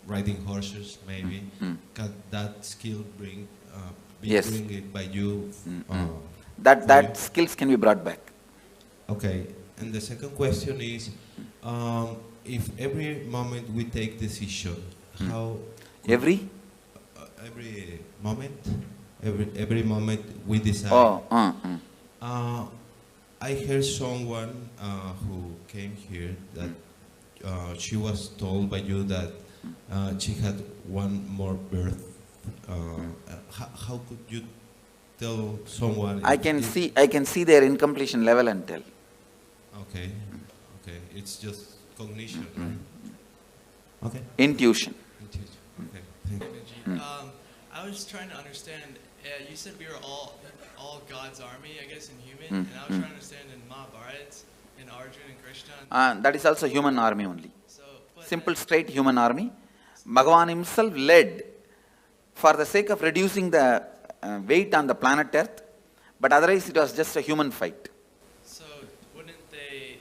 riding horses, maybe. Can that skill bring it by you? That skills can be brought back. Okay, and the second question is, if every moment we take decision, how... Every moment every moment we decide. I heard someone who came here that she was told by you that she had one more birth. How could you tell someone? I can see their incompletion level and tell. Okay, okay, it's just cognition, right? Okay. Intuition. Okay. Thank you. I was trying to understand. You said we were all God's army, I guess, in human, and I was trying to understand in Mahabharata, in Arjuna and Krishna. That is also human army only. Simple, straight human army. Bhagavan himself led for the sake of reducing the weight on the planet Earth, but otherwise it was just a human fight. So wouldn't the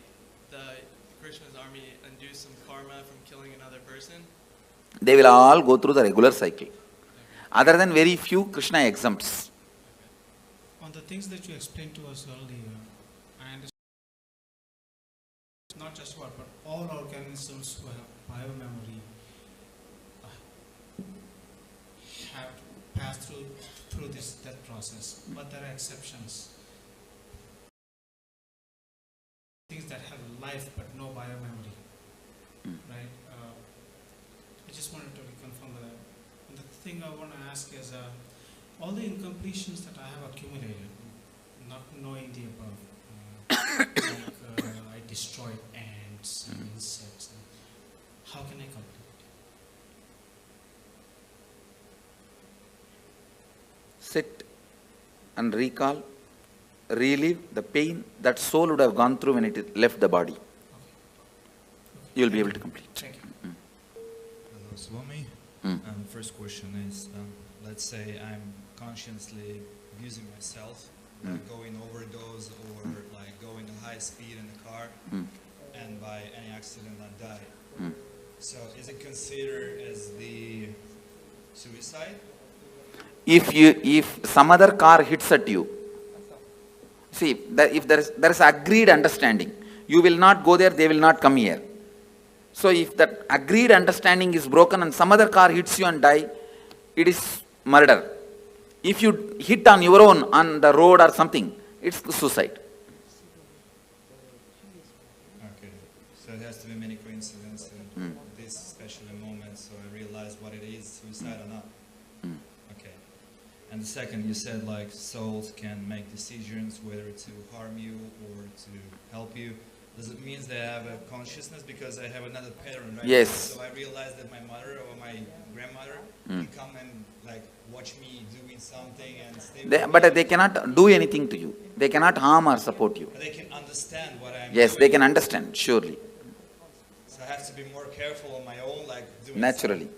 Krishna's army undo some karma from killing another person? They will all go through the regular cycle. Other than very few, Krishna exempts. On the things that you explained to us earlier, I understand not just what, but all organisms who have biomemory have passed through this death process, but there are exceptions. Things that have life but no biomemory, right? I just wanted to reconfirm that. And the thing I want to ask is, all the incompletions that I have accumulated, not knowing the above, I destroyed ants and insects. How can I complete? Sit and recall, relive the pain that soul would have gone through when it left the body. You will be able to complete. Thank you. Hello, Swami. First question is, let's say I'm consciously abusing myself, like going overdose or like going at high speed in the car, and by any accident I die. So is it considered as the suicide? If some other car hits at you, see, if there is agreed understanding, you will not go there, they will not come here. So if that agreed understanding is broken and some other car hits you and die, it is murder. If you hit on your own on the road or something, it's suicide. Okay, so it has to be many coincidences in this special moment, so I realize what it is, suicide or not. Okay. And the second, you said like souls can make decisions whether to harm you or to help you. Does it mean they have a consciousness? Because I have another pattern, right? Yes. So I realize that my mother or my grandmother can come and like watch me doing something and stay with me. But they cannot do anything to you. They cannot harm or support you. But they can understand what I'm Yes, doing. they can understand, surely. So I have to be more careful on my own, like doing Naturally.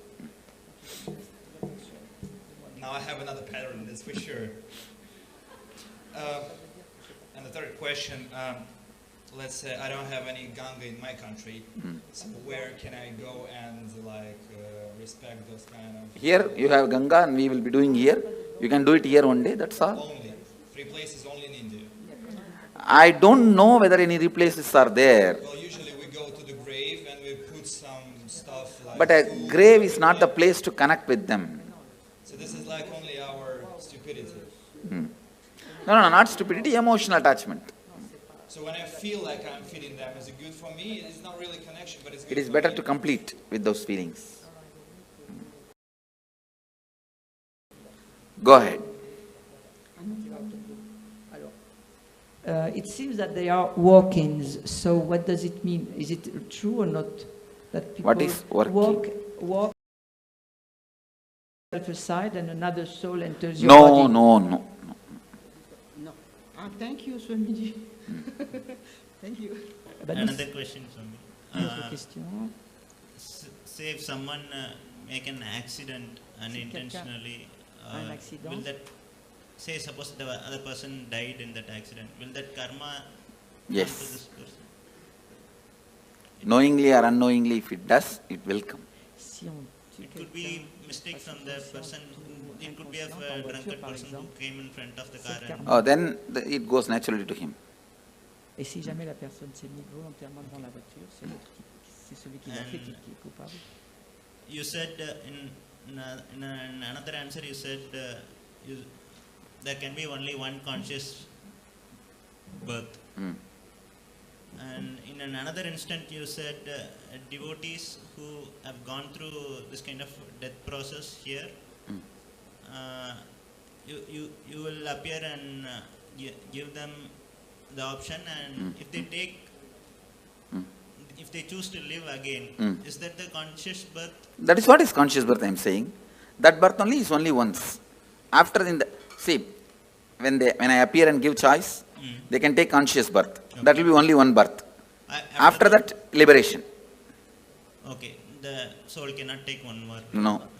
something. Now I have another pattern, that's for sure. And the third question, let's say I don't have any Ganga in my country, so where can I go and like respect those kind of... Here you have Ganga and we will be doing here. You can do it here one day, that's all. Only. 3 places only in India. I don't know whether any places are there. Well, usually we go to the grave and we put some stuff like... But a grave is not the place to connect with them. So this is like only our stupidity. No, not stupidity, emotional attachment. So when I feel like I'm feeding them, is it good for me? It's not really connection, but it's good It is for better me. to complete with those feelings. Go ahead. It seems that they are walk-ins. So what does it mean? Is it true or not that people What is walk-in? walk aside and another soul enters your body? No. Thank you, Swamiji. Thank you. Another question, Swami. Say if someone make an accident unintentionally, will that, say suppose the other person died in that accident, will that karma come to this person? Knowingly or unknowingly, if it does, it will come. It could be mistake from the person. It could be a drunkard person who came in front of the car. And Then it goes naturally to him. Et si jamais la personne s'est mise volontairement devant la voiture, c'est celui qui l'a fait qui est coupable. You said in another answer, you said there can be only one conscious birth. And in another instant, you said devotees who have gone through this kind of death process here, you will appear and give them the option, and if they take, if they choose to live again, is that the conscious birth? That is what is conscious birth, I am saying. That birth only is only once. After see, when I appear and give choice, they can take conscious birth. Okay. That will be only one birth. After that, liberation. Okay, the soul cannot take one more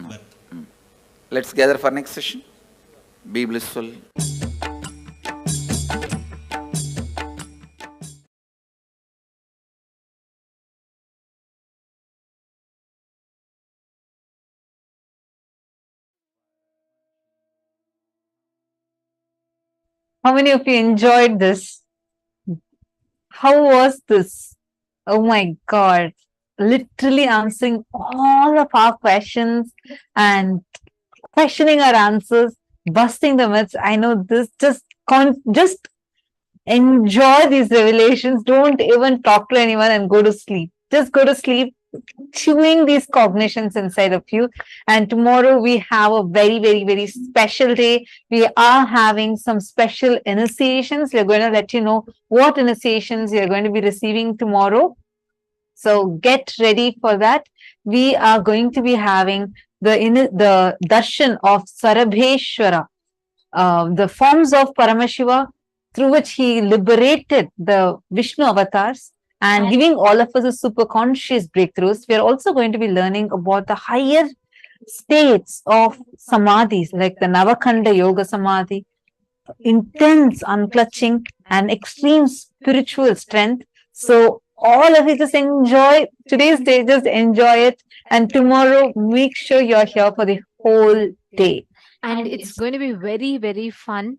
birth. Let's gather for next session. Be blissful. How many of you enjoyed this? How was this? Oh my God. Literally answering all of our questions and questioning our answers, busting the myths. I know this, just enjoy these revelations. Don't even talk to anyone and go to sleep. Just go to sleep, chewing these cognitions inside of you. And tomorrow we have a very, very, very special day. We are having some special initiations. We're going to let you know what initiations you're going to be receiving tomorrow. So get ready for that. We are going to be having the darshan of Sarabheshwara, the forms of Paramashiva, through which he liberated the Vishnu avatars and giving all of us a super conscious breakthroughs. We are also going to be learning about the higher states of samadhis, like the Navakhanda Yoga Samadhi, intense unclutching and extreme spiritual strength. So all of you just enjoy today's day, just enjoy it. And tomorrow, make sure you're here for the whole day. And it's going to be very, very fun.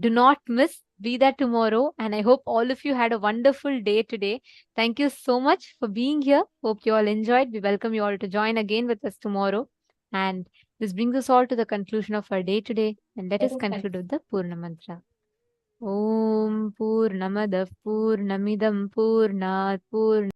Do not miss. Be there tomorrow. And I hope all of you had a wonderful day today. Thank you so much for being here. Hope you all enjoyed. We welcome you all to join again with us tomorrow. And this brings us all to the conclusion of our day today. And let us conclude with the Purna Mantra. Om Purnamadav Purnamidam Purnat Purnasya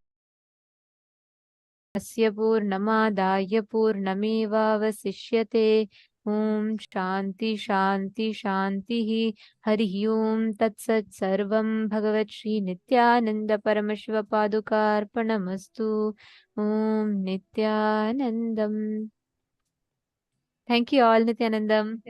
Purnamadaya Purnamevavasishyate. Om Shanti Shanti Shanti Hari Om Tat Sat Sarvam Bhagavat Shri Nityananda Paramashiva Padukarpanamastu. Om Nityanandam. Thank you all, Nityanandam.